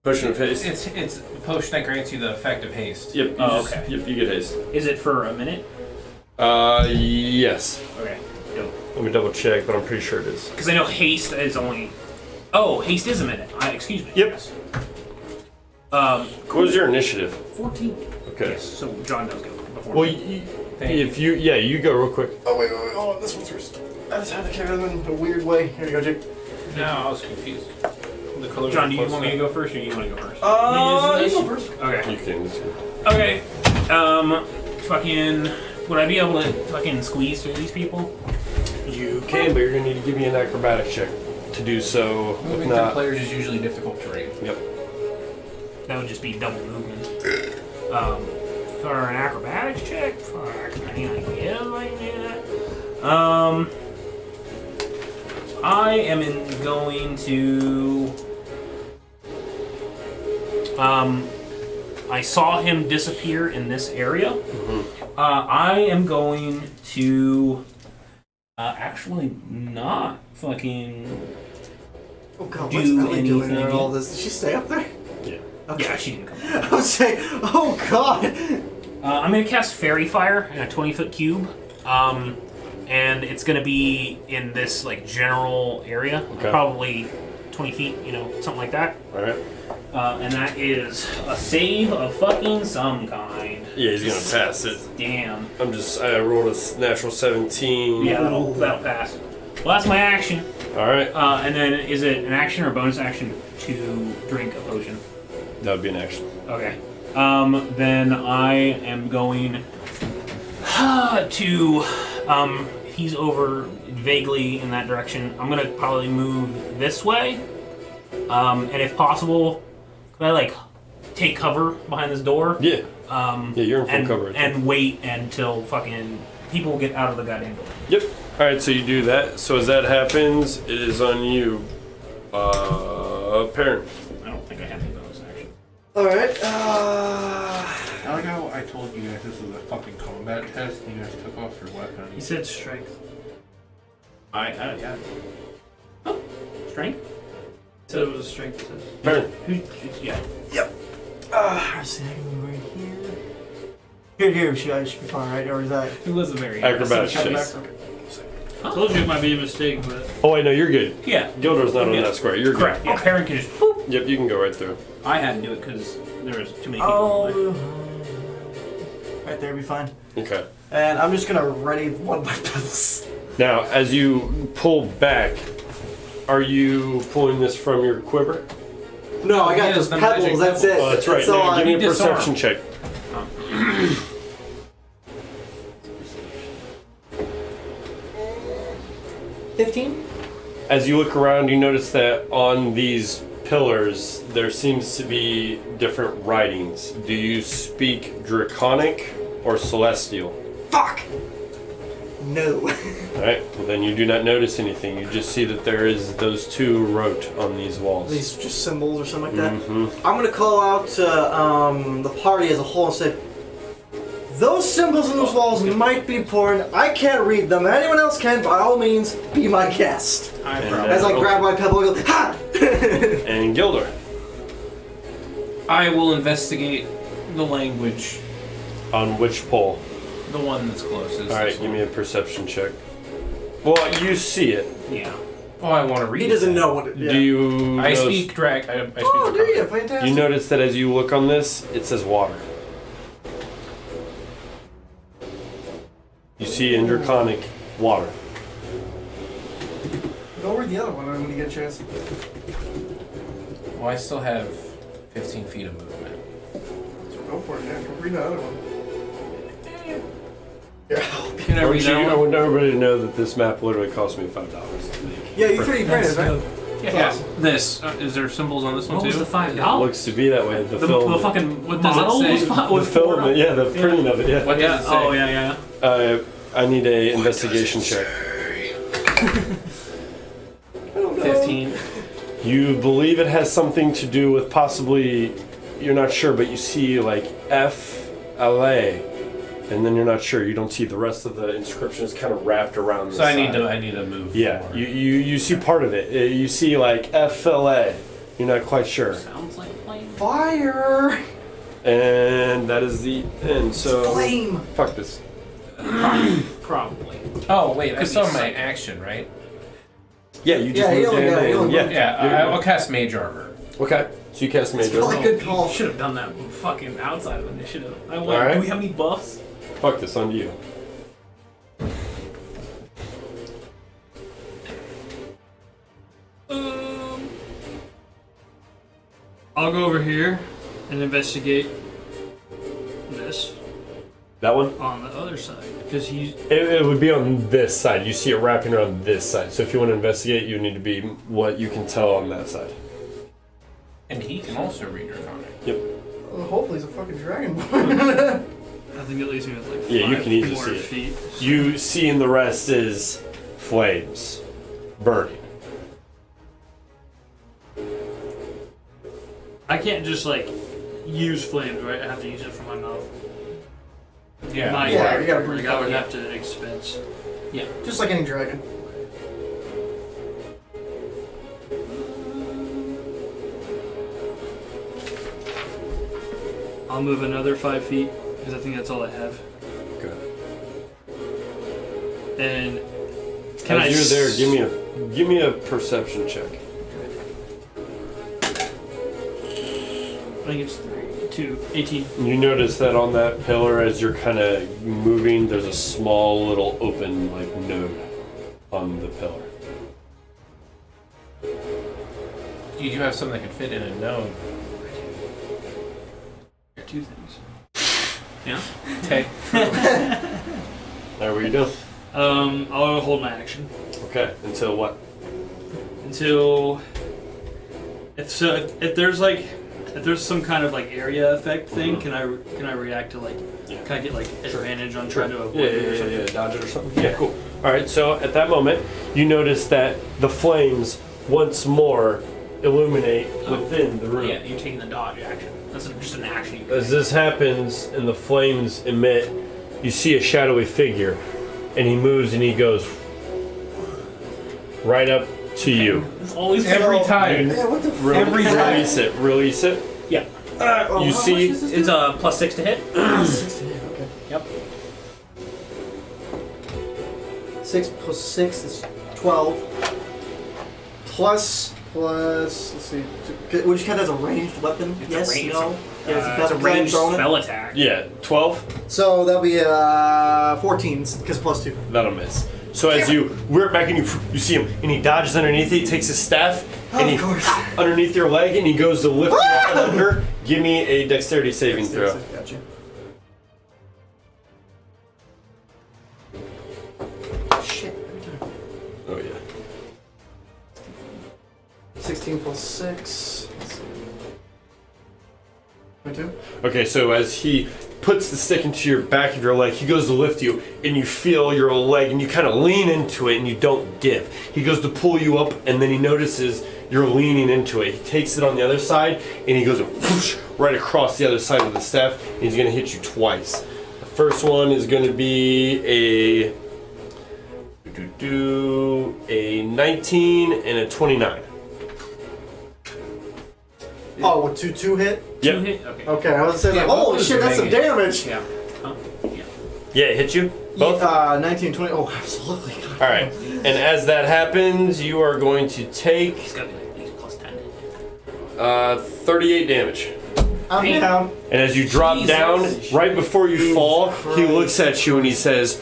Potion of haste. It's a potion that grants you the effect of haste. Yep. Okay. Yep, you get haste. Is it for a minute? Yes. Okay. Dope. Let me double check, but I'm pretty sure it is. Because I know haste is only. Oh, haste is a minute. Excuse me. Yep. Yes. What was your initiative? 14. Okay. Yes. So John does go before. Well, me. if you you go real quick. Oh, wait. Oh, this one's first. I just had to carry them in a weird way. Here you go, Jake. No, I was confused. The colors John, are do you close want me to enough. go first, or you want to go first? You go first. Okay. You can. Okay. Fucking. Would I be able to fucking squeeze through these people? You can, but you're gonna need to give me an acrobatic check to do so. If Moving through not, players is usually difficult terrain. yep. That would just be double movement. For an acrobatics check? Fuck. Any ideas I can do that? I am going to. I saw him disappear in this area. I am going to. Actually, not fucking. Oh, God. Do What's Ellie doing anything in all yet? this? Did she stay up there? Yeah. Okay. Yeah, she didn't come. I was saying, oh, God. I'm going to cast Fairy Fire in a 20-foot cube. And it's going to be in this, like, general area. Okay. Probably 20 feet, something like that. All right. And that is a save of fucking some kind. Yeah, he's gonna pass it. Damn. I rolled a natural 17. Yeah, that'll pass. Well, that's my action. All right. And then is it an action or bonus action to drink a potion? That would be an action. Okay. Then I am going to he's over vaguely in that direction. I'm gonna probably move this way. And if possible, could I take cover behind this door? Yeah. Yeah, you're in full cover. And wait until fucking people get out of the goddamn building. Yep. All right, so you do that. So as that happens, it is on you, Parent. I don't think I have any bonus action. Alright, I like how I told you guys this was a fucking combat test and you guys took off your weapon. He said strength. Yeah. Strength? Said it was a strength test. Parent. Yeah. I see, I can move right here. I should be fine, right? Or is that... Who was the very Acrobatics check. I told you it might be a mistake, but Oh wait, no, you're good. Yeah. Gildor's not on Yeah. that square. You're Correct. good. Yeah. Parent can just boop. Yep, you can go right through. I had to do it because there was too many people. in my- Right there, be fine. Okay. And I'm just gonna ready one of my pebbles. Now, as you pull back, are you pulling this from your quiver? No, I got Yeah, those the pebbles. magic That's it. Oh, that's right. all Now, I give me a need. perception check. 15. As you look around, you notice that on these pillars, there seems to be different writings. Do you speak Draconic or Celestial? Fuck. No. Alright, well then you do not notice anything. You just see that there is those two wrote on these walls. These just symbols or something like that. Mm-hmm. I'm gonna call out to the party as a whole and say, those symbols on those walls might be important. I can't read them. Anyone else can. By all means, be my guest. As I grab my pebble and go, ha! And Gildor. I will investigate the language, On which pole? the one that's closest. Alright, give me a perception check. Well, you see it. Yeah. Oh, I want to read. He doesn't that. know what it is. Do you I notice- speak drag. I speak. Oh, do you? Draconic. Fantastic. You notice that as you look on this, it says water. You see in Draconic, water. Go read the other one when you get a chance. Well, I still have 15 feet of movement. So go for it, yeah. Go read the other one. Yeah. Can I I read that want one? everybody to know that this map literally cost me $5 to make. Yeah, you 3D printed, right? Yeah. This. Is there symbols on this one What was too? the $5? Looks to be that way. The The film. fucking What does it model say? was the was film. Yeah, the printing of it. Yeah. What does it say? Oh yeah. I need a investigation check. 15. You believe it has something to do with possibly. You're not sure, but you see like F Alore, and then you're not sure. You don't see the rest of the inscription is kind of wrapped around. The So I need side. to move. Yeah, forward. you see part of it. You see like FLA. You're not quite sure. Sounds like flame. Fire! And that is the end. So Flame! fuck this. Probably. Oh wait, I Could saw be my psychic. action, right? Yeah, you just Yeah, he moved only in. got- he and- only yeah, moved. Yeah, I'll cast Mage Armor. Okay, so you cast Major. Probably good call. Should have done that fucking outside of initiative. I want. Alright. Do we have any buffs? Fuck this, on you. I'll go over here and investigate this That one? on the other side because he's. It would be on this side. You see it wrapping around this side. So if you want to investigate, you need to be what you can tell on that side. And he can also read Draconic. Yep. Well, hopefully it's a fucking dragon. I think it leaves me with like Yeah, you 5 can easily more see it. feet. You see in the rest is flames burning. I can't just like use flames, right? I have to use it from my mouth. Yeah. My Yeah, character, you gotta like, breathe I would out, have to expense. Just like any dragon. I'll move another 5 feet because I think that's all I have. Okay. And can I? As you're there, give me a perception check. I think it's 18. You notice that on that pillar, as you're kind of moving, there's a small little open like node on the pillar. You do have something that can fit in a node. 2 things. Yeah. Okay. There we go. I'll hold my action Okay. Until what? until if there's some kind of like area effect thing, can I react to like can I get like advantage on trying to avoid it or something? Dodge it or something. Yeah, cool. All right. So at that moment, you notice that the flames once more illuminate within the room. Yeah, you're taking the dodge action. That's just an action. You As this happens and the flames emit, you see a shadowy figure, and he moves and he goes right up to you. It's always Every time. Yeah, what the f- Release it. Release it. Yeah. You see, It's a +6 to hit. Okay. Yep. 6 plus 6 is 12. Plus plus, let's see, would you count as a ranged weapon? It's Yes, a range, no? it's a ranged spell attack. Yeah, 12. So that'll be 14, because plus 2. That'll miss. So as you whip back and you see him, and he dodges underneath it, he takes his staff, and he underneath your leg, and he goes to lift you up and under. Give me a dexterity saving throw. Gotcha. Shit. Oh yeah. 16 plus 6. 22. Okay, so as he puts the stick into your back of your leg, he goes to lift you, and you feel your leg, and you kind of lean into it, and you don't give. He goes to pull you up, and then he notices you're leaning into it. He takes it on the other side, and he goes whoosh, right across the other side of the staff, and he's going to hit you twice. The first one is going to be a 19 and a 29. Oh, with 2 hit? Yep. Two hit? Okay. Okay, I was saying, Yeah, like, what holy was shit, the that's some range? damage! Yeah. Huh? Yeah. Yeah, it hit you? Both? 19, 20, oh, absolutely. Alright, and as that happens, you are going to take It's gotta be like at least plus 10. 38 damage. I'm down. And as you drop Jesus. down, right before you fall, he looks at you and he says,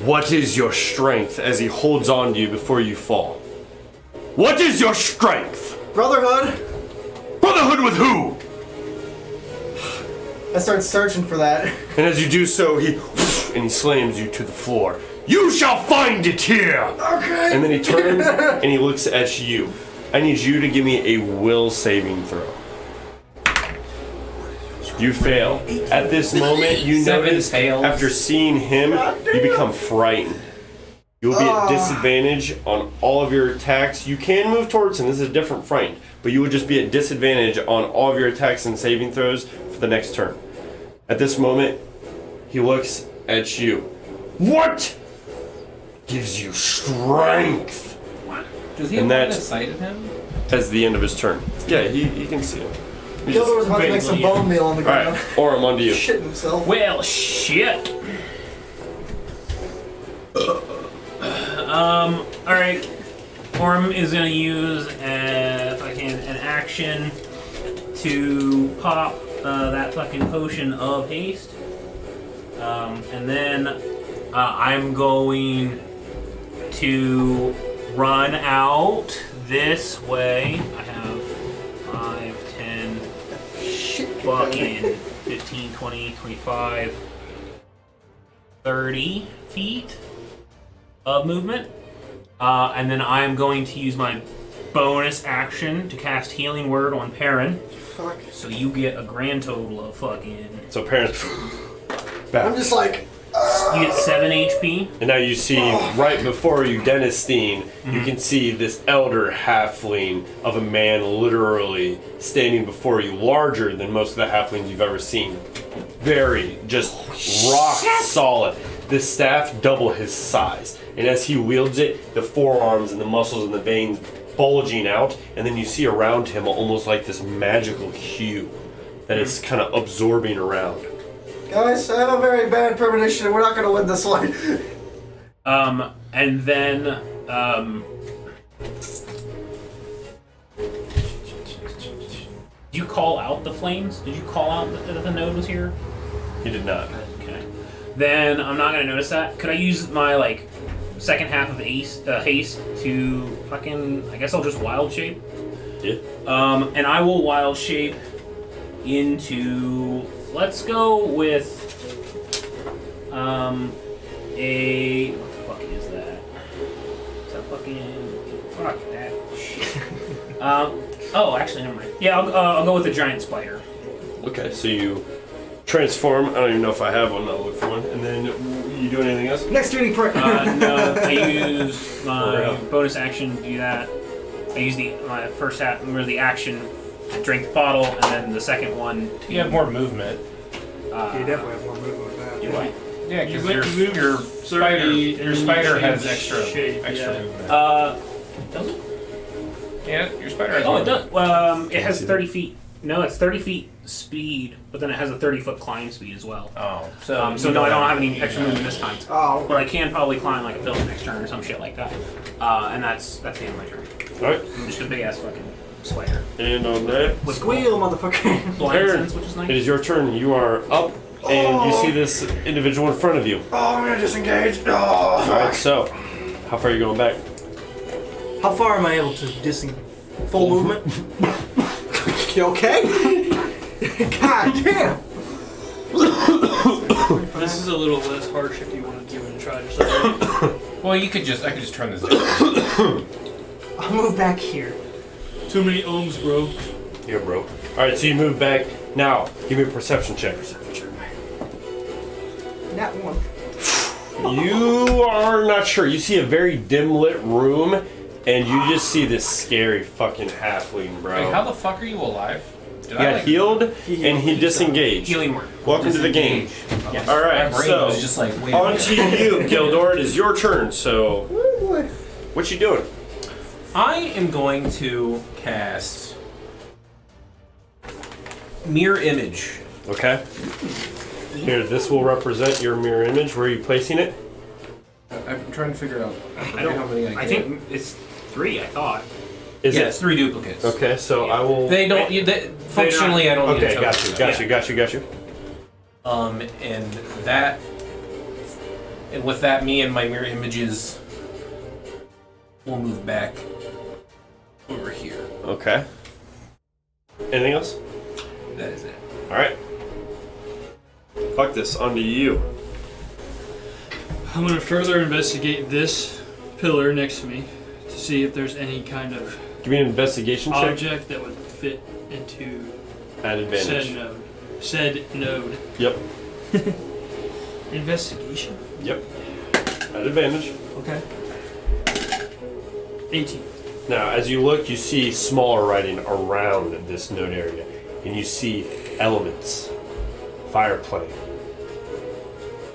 "What is your strength?" as he holds on to you before you fall. What is your strength? Brotherhood! Brotherhood with who? I start searching for that. And as you do so, he slams you to the floor. You shall find it here! Okay! And then he turns and he looks at you. I need you to give me a will saving throw. You fail. At this moment, you 7 notice fails. after seeing him, you become frightened. You will be at disadvantage on all of your attacks. You can move towards him. This is a different frightened. But you will just be at disadvantage on all of your attacks and saving throws for the next turn. At this moment, he looks at you. What gives you strength? Does he And have line of that's- sight of him? That's the end of his turn. Yeah, he can see him. Gilbert was about to make some bone meal on the ground. Alright, Orem, on to you. Shitting himself. Well, shit. Alright. Orm is gonna use an action to pop that fucking potion of haste. And then I'm going to run out this way. I have 5, 10, fucking 15, 20, 25, 30 feet of movement. And then I'm going to use my bonus action to cast Healing Word on Perrin. Fuck. So you get a grand total of fucking... So parents back. I'm just like, You get 7 HP. And now you see right before you, Denistine, you can see this elder halfling of a man literally standing before you, larger than most of the halflings you've ever seen. Very just rock solid. The staff double his size. And as he wields it, the forearms and the muscles and the veins bulging out, and then you see around him almost like this magical hue that is kind of absorbing around. guys, I have a very bad premonition. We're not going to win this one. And then, you call out the flames? Did you call out that the node was here? He did not. Okay. Then I'm not gonna notice that. Could I use my second half of haste to fucking? I guess I'll just wild shape. Yeah. And I will wild shape into. Let's go with a. What the fuck is that? Is that fucking? Fuck that shit. Oh, actually, never mind. Yeah, I'll go with a giant spider. Okay, so you transform. I don't even know if I have one. I'll look for one. And then you do anything else? Next duty prayer. No, I use my bonus action to do that. I use my first half, or the action to drink the bottle, and then the second one to... You have more movement. You definitely have more movement with that. Do I? Yeah, You because move your spider, 30 your and spider you has change extra shape, yeah. movement. Does it? Yeah, your spider has Oh, more it does. It has 30 feet. No, it's 30 feet speed, but then it has a 30-foot climb speed as well. Oh, So no, I don't have any extra movement this time. Oh, But I can probably climb like a building next turn or some shit like that. And that's the end of my turn. Alright. I'm just a big ass fucking Slayer. And on that, Squeal, motherfucker. Blind Aaron, sense, which is nice. it is your turn. You are up, and you see this individual in front of you. Oh, I'm gonna disengage. Oh, All right, so how far are you going back? How far am I able to full movement? You okay? God damn. This is a little less harsh if you want to give it a try yourself. Well, I could just turn this down. I'll move back here. Too many ohms, bro. Here, bro. All right, so you move back. Now, give me a perception check. That one. You are not sure. You see a very dim lit room, and you just see this scary fucking halfling, bro. Wait, how the fuck are you alive? Did He got healed, and he disengaged. Healing word. Welcome to the game. Yes. All right, My brain so was just like, wait. on to you, Gildor. It is your turn. So, what you doing? I am going to cast Mirror Image. Okay. Here, this will represent your mirror image. Where are you placing it? I'm trying to figure out I don't. how many I I think it's 3. I thought. Is yeah, it? it's 3 duplicates. Okay, so I will. They don't. Functionally, I don't need Okay, a got token. you. And that, and with that, me and my mirror images will move back over here. Okay. Anything else? That is it. All right. Fuck this. Onto you. I'm gonna further investigate this pillar next to me to see if there's any kind of Give me an investigation check. object that would fit into At advantage. said node. Said node. Yep. Investigation. Yep. At advantage. Okay. 18. Now, as you look, you see smaller writing around this node area, and you see elements, fire plane.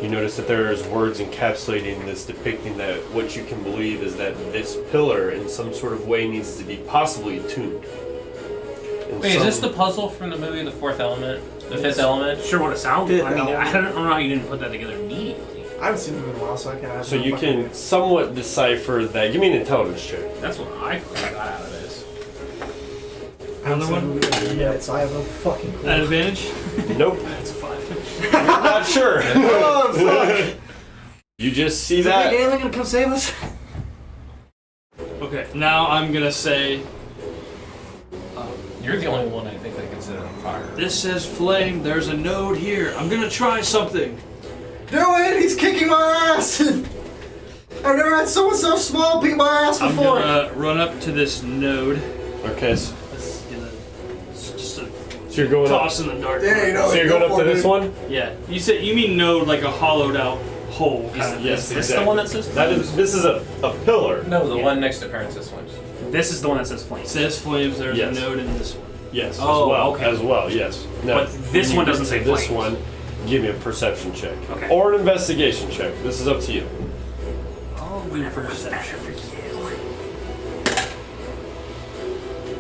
You notice that there's words encapsulating this, depicting that what you can believe is that this pillar, in some sort of way, needs to be possibly tuned. Wait, is this the puzzle from the movie The Fourth Element? The Fifth Element? Sure, what it sounds. Fifth I mean, element. I don't know how you didn't put that together immediately. I haven't seen them in a while, so I can't. So you can somewhat decipher that. Give me an intelligence check. That's what I got out of this. Another one? Minutes. I have no fucking clue. At advantage? Nope. That's a 5. Not sure. Oh fuck! You just see Is the that. big alien gonna come save us? Okay, now I'm gonna say You're the only one I think they consider on fire. this says flame. There's a node here. I'm gonna try something. Do it! He's kicking my ass! I've never had someone so small beat my ass I'm before! gonna run up to this node. Okay, so It's just a you're going up. toss in the dark. There you go. So you're going up to this one? Yeah. You mean node like a hollowed out hole? Kind of. Yes, Is this exactly. the one that says That is. This is a pillar. No, the Yeah. one next to Princess one. This is the one that says flame. It says flames. There's Yes. a node in this one. Yes. Oh, as well. okay. As well. Yes. No. But this when one you doesn't get say to this flames. one. Give me a perception check. Okay. Or an investigation check. This is up to you. I'll wait for perception.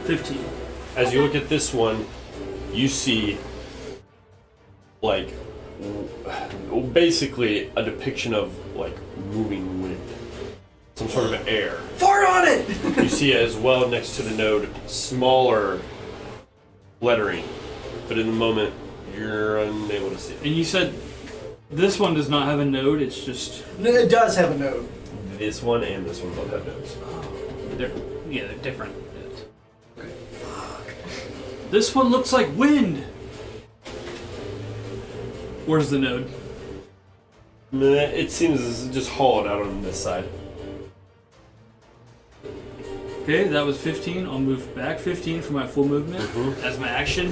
15. As you look at this one, you see like basically a depiction of like moving wind, some sort of air. Fart on it! You see as well next to the node smaller lettering, but in the moment you're unable to see it. And you said this one does not have a node. It's just It does have a node. This one and this one both have nodes. They're different. this one looks like wind. Where's the node? It seems it's just hollowed out on this side. Okay, that was 15. I'll move back 15 for my full movement as my action.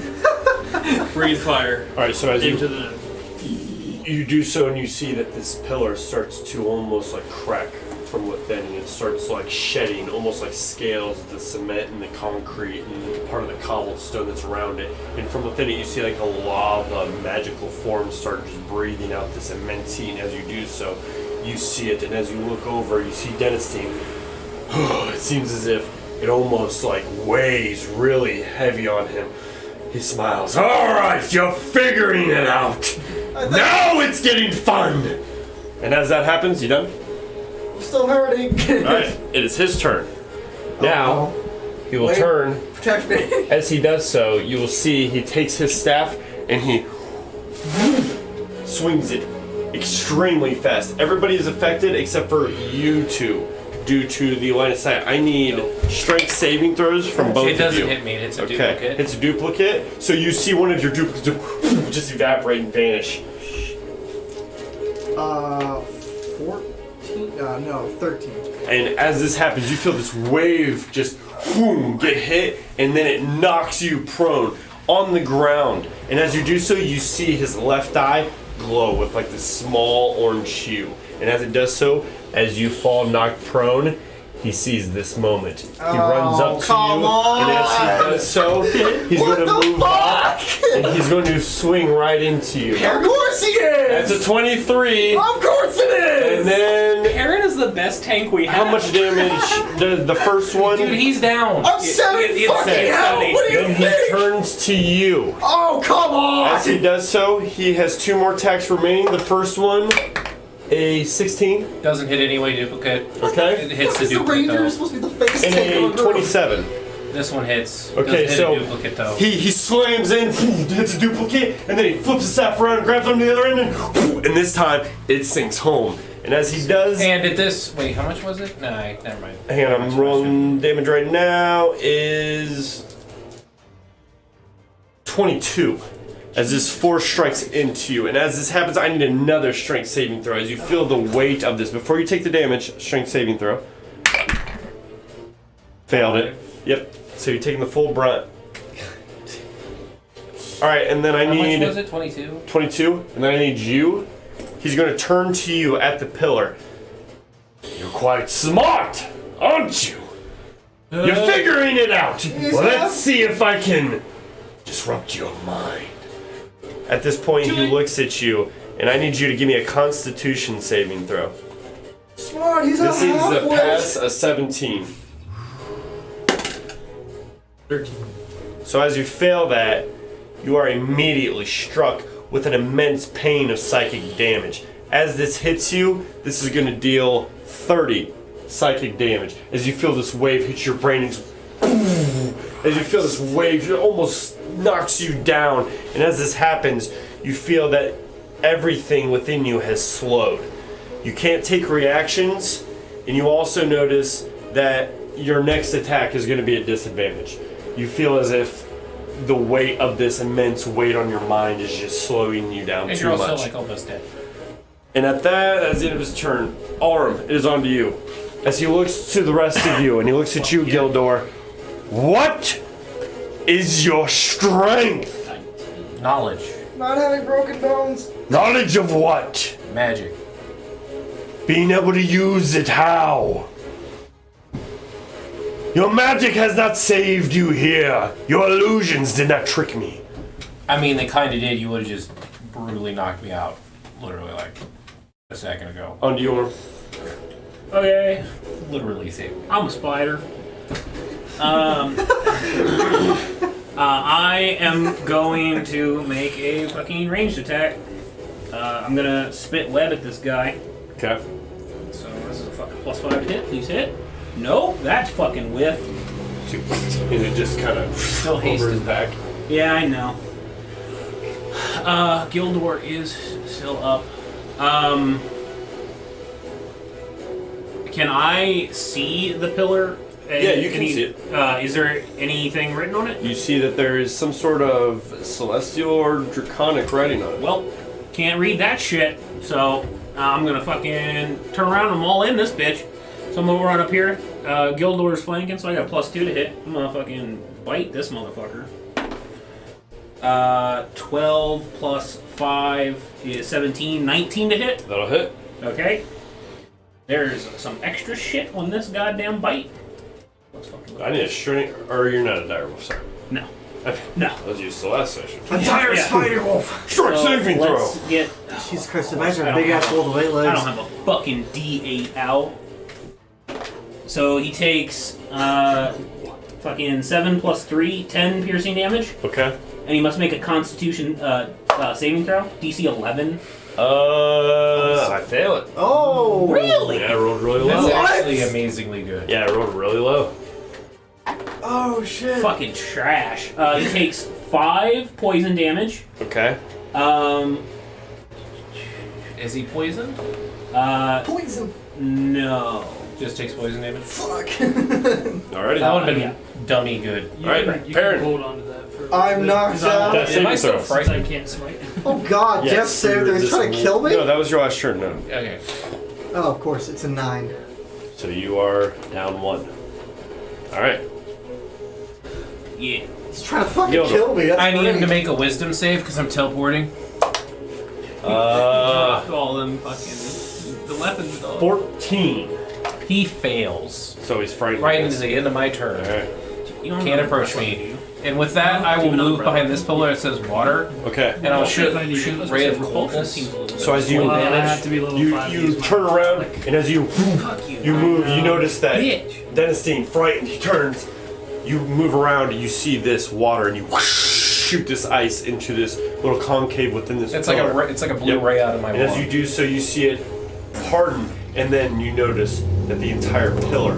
Breathe fire All right, so as into you the node. you do so, and you see that this pillar starts to almost like crack from within, and it starts like shedding, almost like scales, the cement and the concrete and part of the cobblestone that's around it. And from within it, you see like a lava magical form start just breathing out this immense heat. And as you do so, you see it, and as you look over, you see Denistine. It seems as if it almost like weighs really heavy on him. He smiles. All right, you're figuring it out. Now it's getting fun. And as that happens, you done? I'm still hurting. All right, it is his turn. Now, He will Wait. turn. Protect me. As he does so, you will see he takes his staff and he swings it extremely fast. Everybody is affected except for you two due to the line of sight. I need strength saving throws from both of you. It doesn't hit me. It's a duplicate. It's a duplicate. So you see one of your duplicates just evaporate and vanish. 14? No, 13. And as this happens, you feel this wave just boom, get hit, and then it knocks you prone on the ground. And as you do so, you see his left eye glow with like this small orange hue. And as it does so, as you fall knocked prone, he sees this moment. He runs up to you, and as he does so, he's going to move up, and he's going to swing right into you. Of course he is! That's a 23. Of course it is! And then, Aaron is the best tank we have. how much damage does the first one? Dude, he's down. I'm 7 it's fucking okay, hell! it's What do you Then he think? turns to you. Oh, come on! As he does so, he has 2 more attacks remaining. The first one, a 16, Doesn't hit anyway, duplicate. okay? It hits the Is the duplicate ranger though. supposed to be the face And tank of a a group? 27. This one hits. Okay, Doesn't so hit a duplicate though. he slams in, hits a duplicate, and then he flips his staff around, grabs onto the other end, and this time it sinks home. And as he does, And did this? Wait, how much was it? Nah, never mind. hang on, I'm rolling damage right now, is 22. As this force strikes into you. And as this happens, I need another strength saving throw. As you feel the weight of this. Before you take the damage, strength saving throw. Failed it. Yep. So you're taking the full brunt. Alright, and then I How need much was it? 22. 22. And then I need you. He's going to turn to you at the pillar. You're quite smart, aren't you? You're figuring it out. Well, let's see if I can disrupt your mind. At this point, he looks at you, and I need you to give me a Constitution saving throw. Smart, he's This a is a halfway. pass, a 17. 13. So as you fail that, you are immediately struck with an immense pain of psychic damage. As this hits you, this is going to deal 30 psychic damage. As you feel this wave hit your brain, and just as you feel this wave, it almost knocks you down. And as this happens, you feel that everything within you has slowed. You can't take reactions, and you also notice that your next attack is going to be a disadvantage. You feel as if the weight of this immense weight on your mind is just slowing you down And too you're also much. like almost dead. And at that, as the end of his turn, Aurum, it is on to you. As he looks to the rest of you, and he looks at you, Gildor. What is your strength? Knowledge. Not having broken bones. Knowledge of what? Magic. Being able to use it how? Your magic has not saved you here. Your illusions did not trick me. I mean, they kind of did. You would have just brutally knocked me out. Literally, like, a second ago. On to you. Okay, Literally saved me. I'm a spider. I am going to make a fucking ranged attack. I'm gonna spit web at this guy. Okay. So this is a fucking +5 to hit. Please hit. No, that's fucking whiff. And it just kind of Still over his hasted. back. Yeah, I know. Gildor is still up. Can I see the pillar? Yeah, you can see it. Is there anything written on it? You see that there is some sort of celestial or draconic writing on it. Well, can't read that shit, so I'm gonna fucking turn around and maul in this bitch. So I'm gonna run up here. Gildor's flanking, so I got +2 to hit. I'm gonna fucking bite this motherfucker. 12 plus 5 is 17, 19 to hit. That'll hit. Okay. There's some extra shit on this goddamn bite. Let's fucking look I at need a this. strength, or you're not a direwolf, sorry. No. Okay. No. That was used the last session. A dire Yeah. spider wolf. Strike So saving throw. let's get. Jesus Christ, I imagine a don't big ass have a- wolf with 8 I legs. don't have a fucking D8 out. So he takes fucking 7 plus 3, 10 piercing damage, Okay. and he must make a Constitution saving throw, DC 11. I fail it. Oh! Really? Yeah, I rolled really That's low. What? actually amazingly good. Yeah, I rolled really low. Oh, Oh shit. Fucking trash. He takes 5 poison damage. Okay. Is he poisoned? Poison. No. Just takes poison damage? Fuck. Alrighty. That would have been dummy good. You Alright, can, you Perrin. can hold on to that for. I'm knocked out. Death Am I saving still throw. frightened? I can't smite. Oh god, Yes, Jeff saved him. He's this- trying to kill me? No, that was your last turn. No. Okay. Oh, of course, it's a 9. So you are down 1. All right. Yeah. He's trying to fucking Yoda. kill me. That's I need him to great. make a wisdom save because I'm teleporting. All them fucking the weapons. Dog. 14. He fails. So he's frightened. Right into the end of my All turn. right. You don't Can't know approach what me. to do. And with that, I will Give another move breath. behind this pillar that says water, Okay. and I'll shoot Repulsion ray of Repulsion coldness. seems a little So bit as you full I damage. have to be level 5. you turn around, and as you Fuck you. you move, you notice that Bitch. Denistine, frightened, he turns. You move around, and you see this water, and you shoot this ice into this little concave within this. It's like pillar. it's like a blue Yep. ray out of my And as wall. you do so, you see it harden, and then you notice that the entire pillar,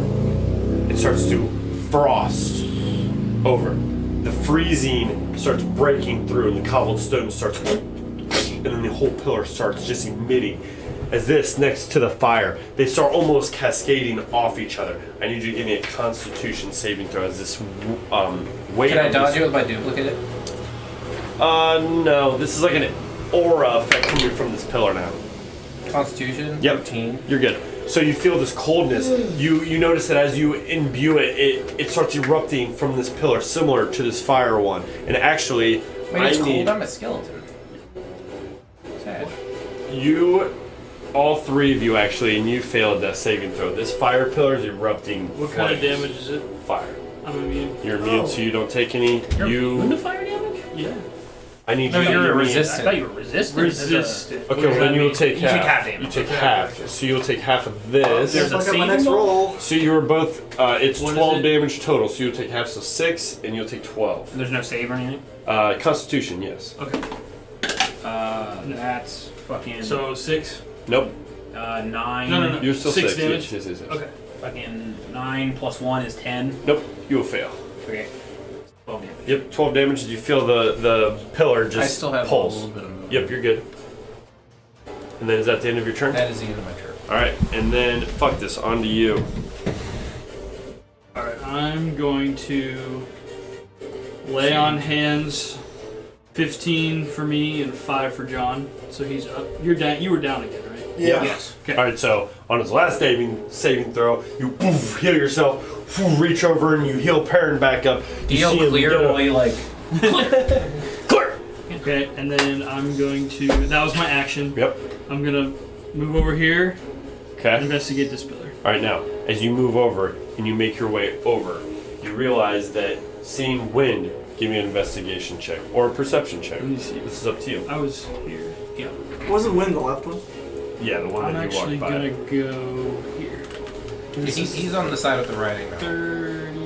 it starts to frost over. The freezing starts breaking through, and the cobblestone starts, and then the whole pillar starts just emitting. As this next to the fire, they start almost cascading off each other. I need you to give me a Constitution saving throw as this weight. Can I of dodge this- it with my duplicate? No. This is like an aura effect coming from this pillar now. Constitution? Yep. 13. You're good. So you feel this coldness. You notice that as you imbue it starts erupting from this pillar, similar to this fire one. And actually, Wait, it's I need cold. I'm a skeleton. Sad. you, all 3 of you actually, and you failed that saving throw. This fire pillar is erupting. What kind of flames. damage is it? Fire. I'm immune. You're immune, so you don't take any. You're you. immune to fire damage? Yeah. I need No, you to you're give me- I resistant. thought you were resistant. Resistant. Okay, well then you'll take You half. take half damage. You take Okay. half. So you'll take half of this. There's a Fuck up my saving next roll? roll. So you were both. It's What is 12 it? damage total. So you'll take half, so 6, and you'll take 12. There's no save or anything? Constitution, yes. Okay. That's fucking. So 6. Nope. 9. No. You're still 6 6. damage? Yes. Okay. Fucking 9 plus 1 is 10. Nope. You will fail. Okay. 12 damage. Yep. 12 damage. You feel the pillar just I still have pulse. a little bit of movement. Yep. You're good. And then is that the end of your turn? That is the end of my turn. All right. And then fuck this. On to you. Alright, I'm going to lay on hands. 15 for me and 5 for John. So he's up. You're down. You were down again, right? Yeah. Yes. Okay. All right. So on his last saving throw, you poof, heal yourself. Poof, reach over and you heal Perrin back up. You Deal see him clear get up. while you like. Clear. Okay, and then I'm going to. That was my action. Yep. I'm gonna move over here. Okay. Investigate this pillar. All right, now, as you move over and you make your way over, you realize that seeing wind, give me an investigation check or a perception check. Let me see. This is up to you. I was here. Yeah. Wasn't Win the left one? Yeah, the one I'm that you actually walked by. gonna go here. He's on the side with the writing now. 30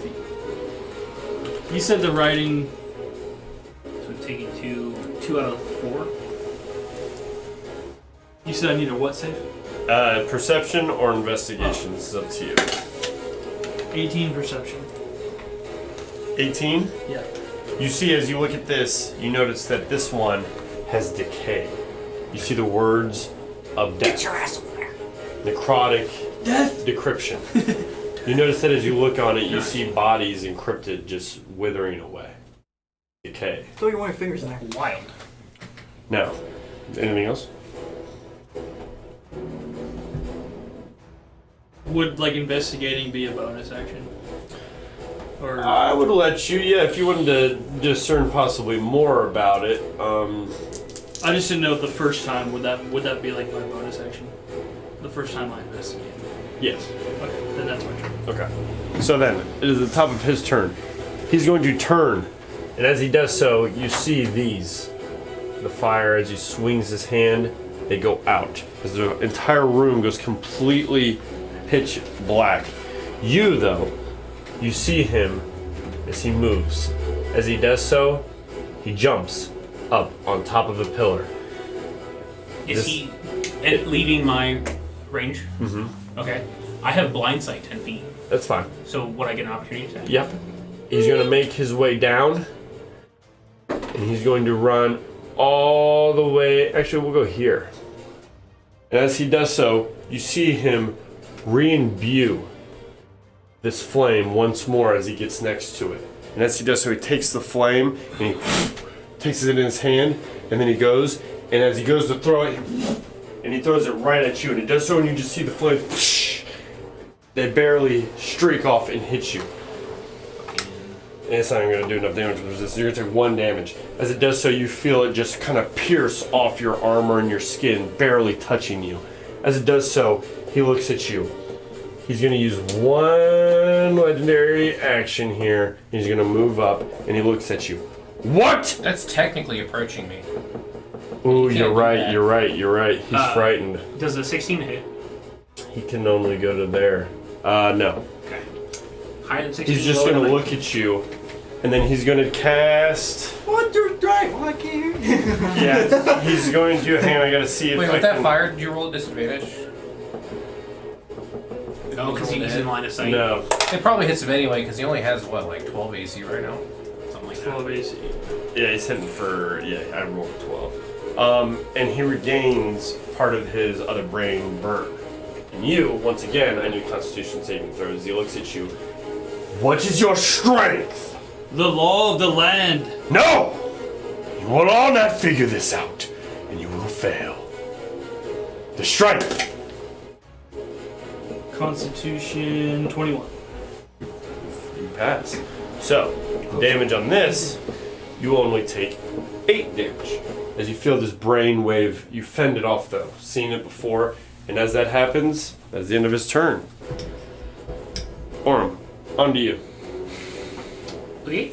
feet. You said the writing. So we've taken two out of 4. You said I need a what save? Perception or investigation. This is up to you. 18 perception. 18. Yeah. You see, as you look at this, you notice that this one has decay. You see the words of death. Get your ass over there. Necrotic Death. decryption. You notice that as you look on it, you see bodies encrypted just withering away. Decay. Throw your white fingers in there. Wild. Now, anything else? Would like investigating be a bonus action? Or I would let you, yeah, if you wanted to discern possibly more about it. I just didn't know the first time would that be like my bonus action? The first time I investigated. Yes. Okay, then that's my turn. Okay. So then, it is the top of his turn. He's going to turn, and as he does so, you see these. The fire, as he swings his hand, they go out. As the entire room goes completely pitch black. You, though, you see him as he moves. As he does so, he jumps up on top of a pillar. Is This- he leaving my range? Mm-hmm. Okay. I have blind sight 10 feet. That's fine. So would I get an opportunity attack? Yep. He's going to make his way down. And he's going to run all the way. Actually, we'll go here. And as he does so, you see him re-imbue this flame once more as he gets next to it. And as he does so, he takes the flame and he takes it in his hand. And then he goes. And as he goes to throw it, and he throws it right at you. And he does so, and you just see the flame. They barely streak off and hit you. And it's not even going to do enough damage with resistance. You're going to take 1 damage. As it does so, you feel it just kind of pierce off your armor and your skin, barely touching you. As it does so, he looks at you. He's going to use 1 legendary action here. He's going to move up, and he looks at you. What? That's technically approaching me. Ooh, you're right. He's frightened. Does a 16 hit? He can only go to there. No. Okay. Higher than 16. He's just going to look at you, and then he's going to cast... What? You're right. Well, I can't hear you. Yeah, he's going to... Hang on, I got to see if Wait, I with can... that fire, did you roll a disadvantage? No, because he's in line of sight. No. It probably hits him anyway, because he only has, what, like 12 AC right now? Something like that. 12 AC. Yeah, he's hitting for... Yeah, I rolled 12. And he regains part of his other brain burn. And you, once again, I need Constitution saving throws. He looks at you. What is your strength? The law of the land. No! You will all not figure this out, and you will fail. The strength. Constitution 21. You pass. So, damage on this, you only take 8 damage. As you feel this brain wave, you fend it off though. Seen it before, and as that happens, that's the end of his turn. Orm, on to you. Okay.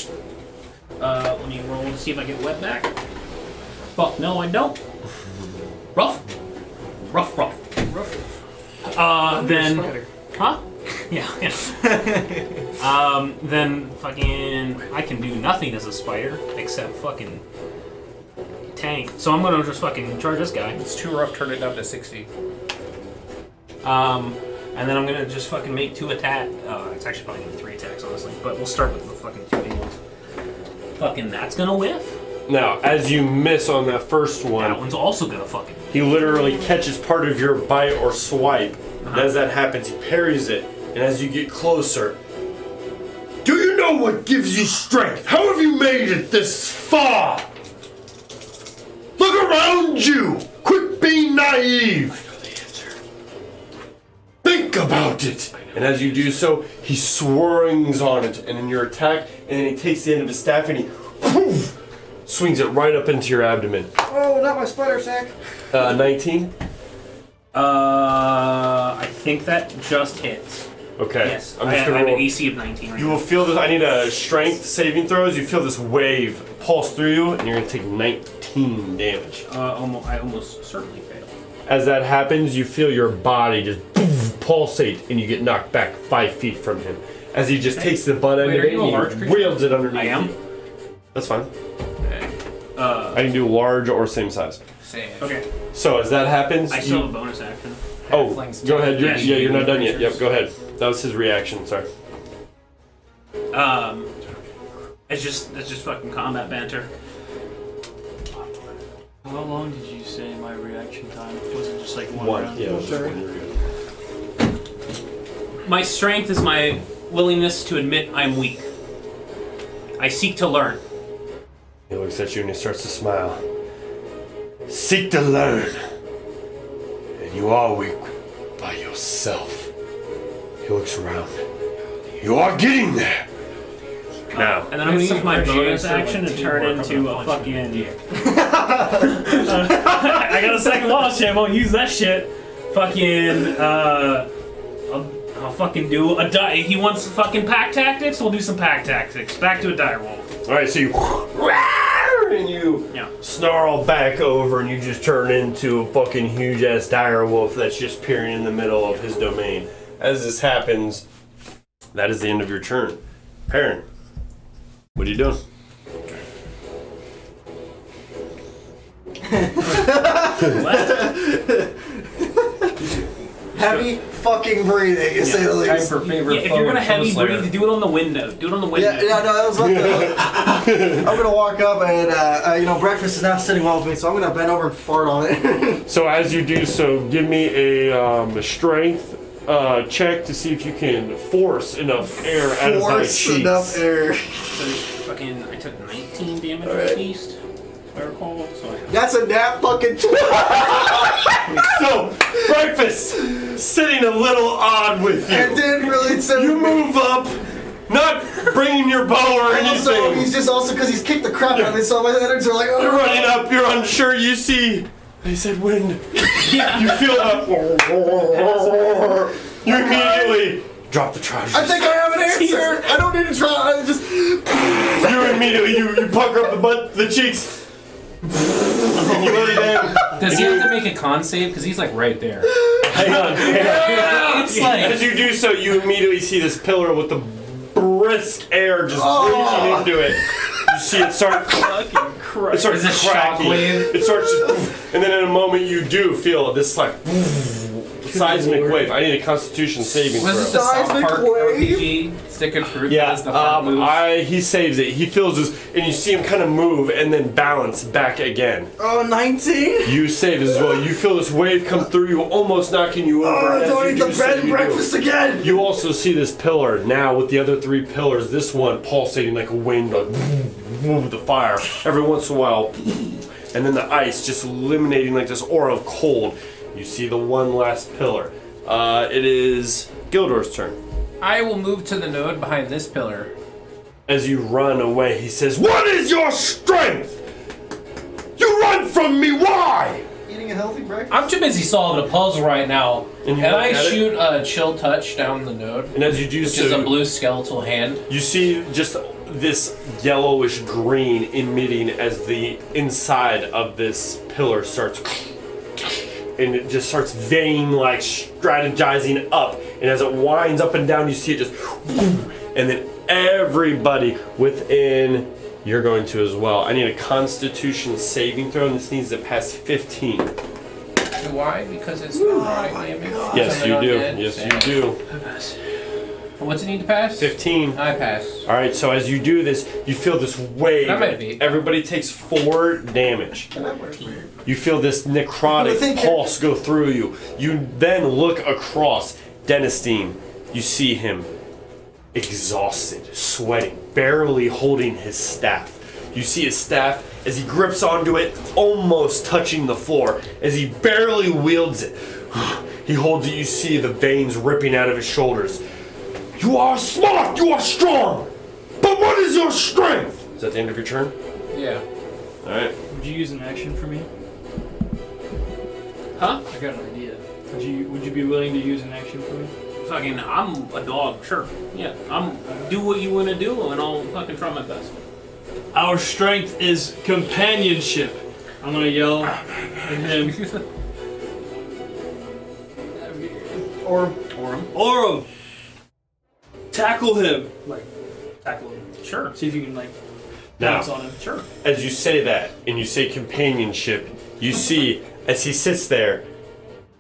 Let me roll to see if I get wet back. Fuck, no, I don't. Rough. Then... Huh? Yeah. Then fucking... I can do nothing as a spider, except fucking... tank. So I'm gonna just fucking charge this guy. It's too rough, turn it down to 60. And then I'm gonna just fucking make 2 attacks. It's actually probably gonna be 3 attacks, honestly. But we'll start with the fucking 2 big ones. Fucking that's gonna whiff. Now, as you miss on that first That one, one's also gonna fucking... he literally catches part of your bite or swipe. And as that happens, he parries it. And as you get closer, do you know what gives you strength? How have you made it this far? Look around you! Quit being naive! I know the answer. Think about it! And as you do so, he swings on it, and in your attack, and then he takes the end of his staff and he poof, swings it right up into your abdomen. Oh, not my spider sack. 19? I think that just hits. Okay. Yes, I'm I just have gonna an roll. AC of 19 right You now. will feel this. I need a strength saving throws. You feel this wave pulse through you, and you're gonna take 19 damage. I almost certainly fail. As that happens, you feel your body just poof, pulsate, and you get knocked back 5 feet from him. As he just takes the butt end Wait, of are it you a large and creature? he wields it underneath I am? you. That's fine. Okay. I can do large or same size. Same. Okay. So as that happens, I still have a bonus action. oh, Halflings go ahead. don't Yeah, you're not done yet. creatures. Yep, go ahead. That was his reaction. Sorry. It's just fucking combat banter. How long did you say my reaction time? Was it just like one One. round? Yeah. it was just Sure. one. You're good. My strength is my willingness to admit I'm weak. I seek to learn. He looks at you and he starts to smile. Seek to learn. And you are weak by yourself. He looks around. You are getting there. Now, And then I'm gonna use my bonus action to turn into a fucking... I got a second loss shit, I won't use that shit. Fucking, I'll fucking do a die. He wants fucking pack tactics, we'll do some pack tactics. Back to a dire wolf. alright, so you and you Yeah. snarl back over and you just turn into a fucking huge ass dire wolf that's just peering in the middle of his domain. As this happens, that is the end of your turn. Perrin, what are you doing? Heavy fucking breathing, to say the Time least. for favorite Yeah, if you're gonna foe, heavy Slayer. breathe, do it on the window. Do it on the window. Yeah, no, that was what the. I'm gonna walk up and, breakfast is not sitting well with me, so I'm gonna bend over and fart on it. So as you do so, give me a strength check to see if you can force enough air out of my Force cheeks. enough air. So fucking, I took 19 damage Alright. at least, if I recall. So That's a nap fucking. So, breakfast sitting a little odd with It you. didn't really say. You move up, not bringing your bow or Also, anything. he's just also because he's kicked the crap out of me, so my energies are like, You're running up, you're unsure, you see. They said wind. You feel up. You immediately drop the trousers. I think I have an answer. I don't need to try. I just. You immediately, you pucker up the butt, the cheeks. And you lay down. Does he have to make a con save? Because he's like right there. Hang on. It's like As you do so, you immediately see this pillar with the brisk air just breathing into it. You see it start. It starts Is it cracking. shockwave? It starts just, and then in a moment you do feel this like seismic wave. I need a Constitution saving was it the throw. South Seismic Park wave? RPG stick and fruit? Yeah, That's the fart move? he saves it. He feels this, and you see him kind of move and then balance back again. Oh, 19? You save as well. You feel this wave come through you, almost knocking you over. Oh, and as don't you eat do the so, bread and you do. breakfast again! You also see this pillar now with the other three pillars. This one pulsating like a wind, like with the fire. Every once in a while, and then the ice just eliminating like this aura of cold. You see the one last pillar. It is Gildor's turn. I will move to the node behind this pillar. As you run away, he says, "What is your strength? You run from me. Why?" Eating a healthy breakfast? I'm too busy solving a puzzle right now. And you Can look I at it? shoot a chill touch down the node? And as you do Which so, is a blue skeletal hand. you see just this yellowish green emitting as the inside of this pillar starts, and it just starts vein like strategizing up, and as it winds up and down you see it just, and then everybody within, you're going to as well. I need a Constitution saving throw, and this needs to pass 15. Why? Because it's necrotic damage? Yes, you do. Undead? Yes, you do. What's it need to pass? 15. I pass. All right, so as you do this, you feel this wave. That might be. Everybody takes 4 damage. You feel this necrotic pulse go through you. You then look across Denistine. You see him exhausted, sweating, barely holding his staff. You see his staff as he grips onto it, almost touching the floor. As he barely wields it, he holds it. You see the veins ripping out of his shoulders. You are smart, you are strong, but what is your strength? Is that the end of your turn? Yeah. Alright. Would you use an action for me? Huh? I got an idea. Would you be willing to use an action for me? Fucking, I'm a dog, sure. Yeah, do what you want to do, and I'll fucking try my best. Our strength is companionship. I'm gonna yell at him. Orum! Tackle him! Tackle him. Sure. See if you can, Now, bounce on him. Sure. as you say that, and you say companionship, you see, as he sits there,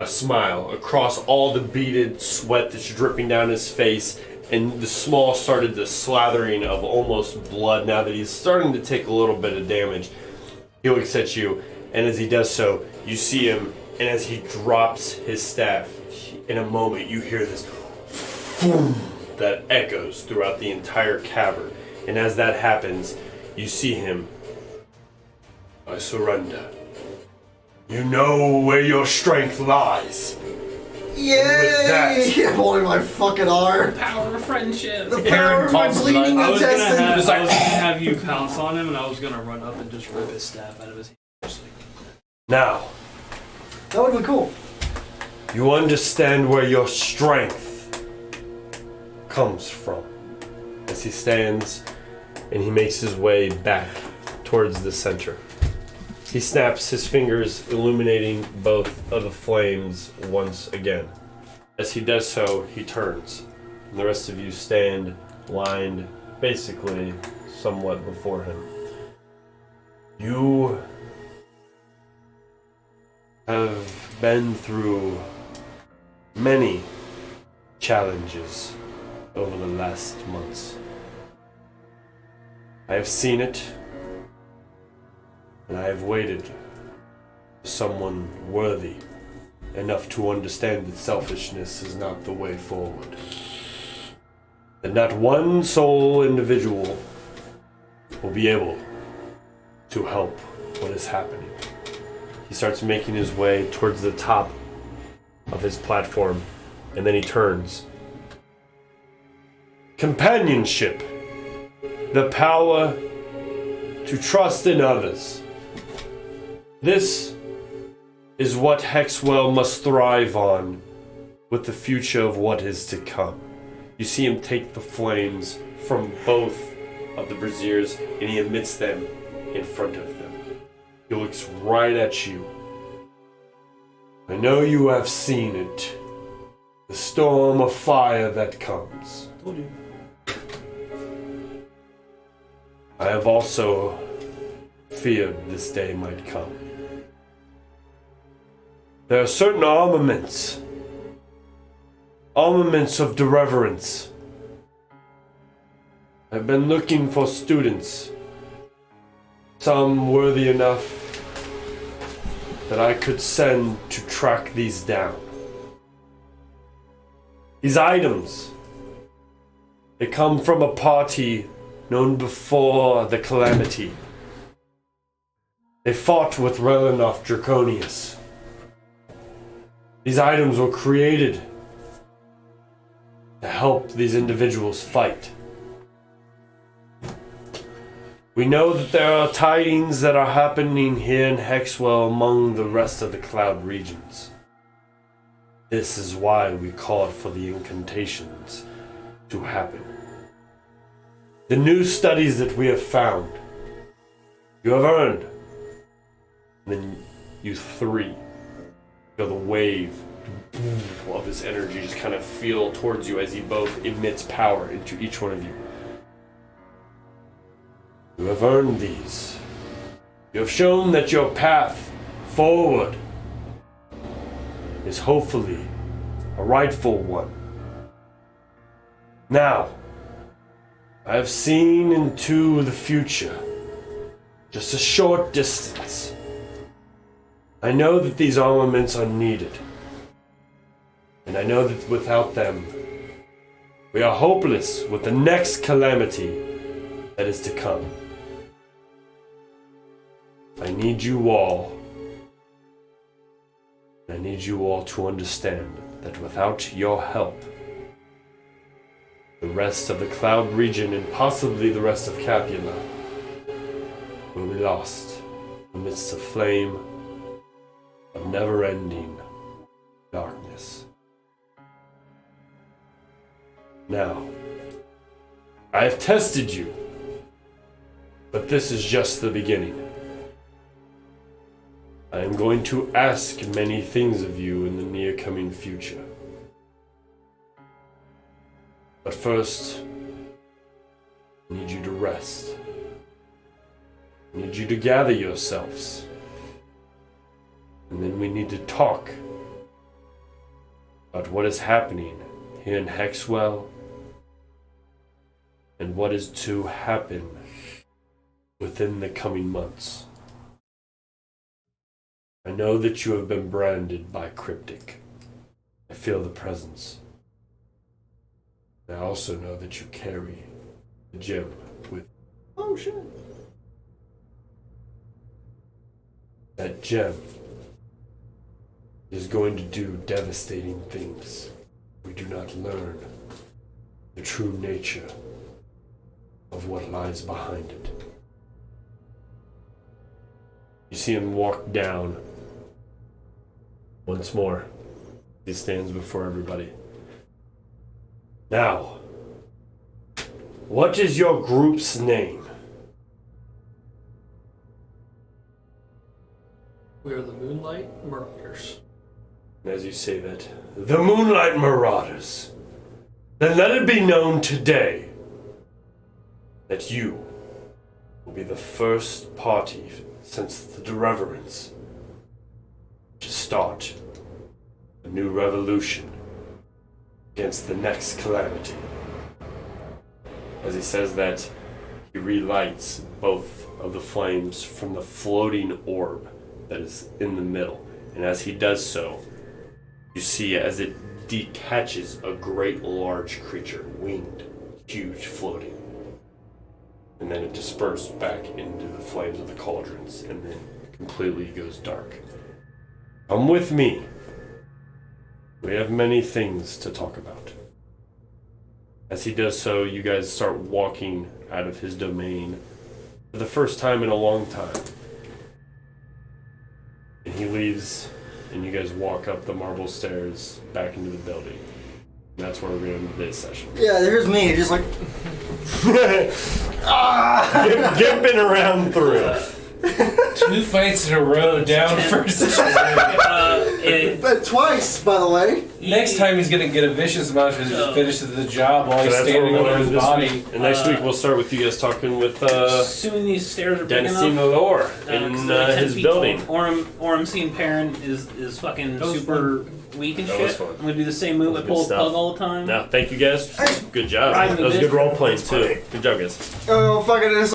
a smile across all the beaded sweat that's dripping down his face, and the small started the slathering of almost blood now that he's starting to take a little bit of damage. He looks at you, and as he does so, you see him, and as he drops his staff, in a moment you hear this boom that echoes throughout the entire cavern. And as that happens, you see him. I surrender. You know where your strength lies. Yay! I'm holding my fucking arm. Power of friendship. The power of my calls bleeding I was gonna intestine. have you pounce on him, and I was gonna run up and just rip his staff out of his hand. Now, That would have been cool. you understand where your strength comes from. As he stands and he makes his way back towards the center. He snaps his fingers, illuminating both of the flames once again. As he does so, he turns. And the rest of you stand lined, basically, somewhat before him. You have been through many challenges over the last months. I have seen it, and I have waited for someone worthy enough to understand that selfishness is not the way forward. That not one sole individual will be able to help what is happening. He starts making his way towards the top of his platform, and then he turns. Companionship. The power to trust in others. This is what Hexwell must thrive on with the future of what is to come. You see him take the flames from both of the braziers and he emits them in front of them. He looks right at you. I know you have seen it. The storm of fire that comes. Told you. I have also feared this day might come. There are certain armaments of deliverance. I've been looking for students, some worthy enough that I could send to track these down. These items, they come from a party known before the calamity. They fought with Rennoc Draconius. These items were created to help these individuals fight. We know that there are tidings that are happening here in Hexwell among the rest of the cloud regions. This is why we called for the incantations to happen. The new studies that we have found, you have earned. And then you three feel the wave of this energy just kind of feel towards you as he both emits power into each one of you. You have earned these. You have shown that your path forward is hopefully a rightful one. Now, I have seen into the future, just a short distance. I know that these armaments are needed. And I know that without them, we are hopeless with the next calamity that is to come. I need you all to understand that without your help, the rest of the cloud region and possibly the rest of Capula will be lost amidst a flame of never-ending darkness. Now, I have tested you, but this is just the beginning. I am going to ask many things of you in the near coming future. But first, I need you to rest. I need you to gather yourselves. And then we need to talk about what is happening here in Hexwell and what is to happen within the coming months. I know that you have been branded by Cryptic. I feel the presence. I also know that you carry the gem with you. Oh shit. That gem is going to do devastating things. We do not learn the true nature of what lies behind it. You see him walk down once more. He stands before everybody. Now, what is your group's name? We are the Moonlight Marauders. And as you say that, the Moonlight Marauders. Then let it be known today that you will be the first party since the Deliverance to start a new revolution. against the next calamity. As he says that, he relights both of the flames from the floating orb that is in the middle. And as he does so, you see as it detaches a great large creature, winged, huge, floating. And then it disperses back into the flames of the cauldrons and then completely goes dark. Come with me. We have many things to talk about. As he does so, you guys start walking out of his domain for the first time in a long time. And he leaves, and you guys walk up the marble stairs back into the building. And that's where we're going to end today's session. Yeah, there's me, just like. Gimping around through. 2 fights in a row down first. But twice, by the way. Next time he's gonna get a vicious amount because he just finishes the job while he's standing over his body. And next week we'll start with you guys talking with Assuming these stairs are big Dennis enough. Alore 'Cause in they're 10 his feet building. tall. Or I'm seeing Perrin is fucking was super weak and That shit. was fun. I'm gonna do the same move. I That was pull good a plug stuff. all the time. No, thank you guys. Good job. Riding That was the good bit. role playing too. Good job, guys. Oh, fucking it is.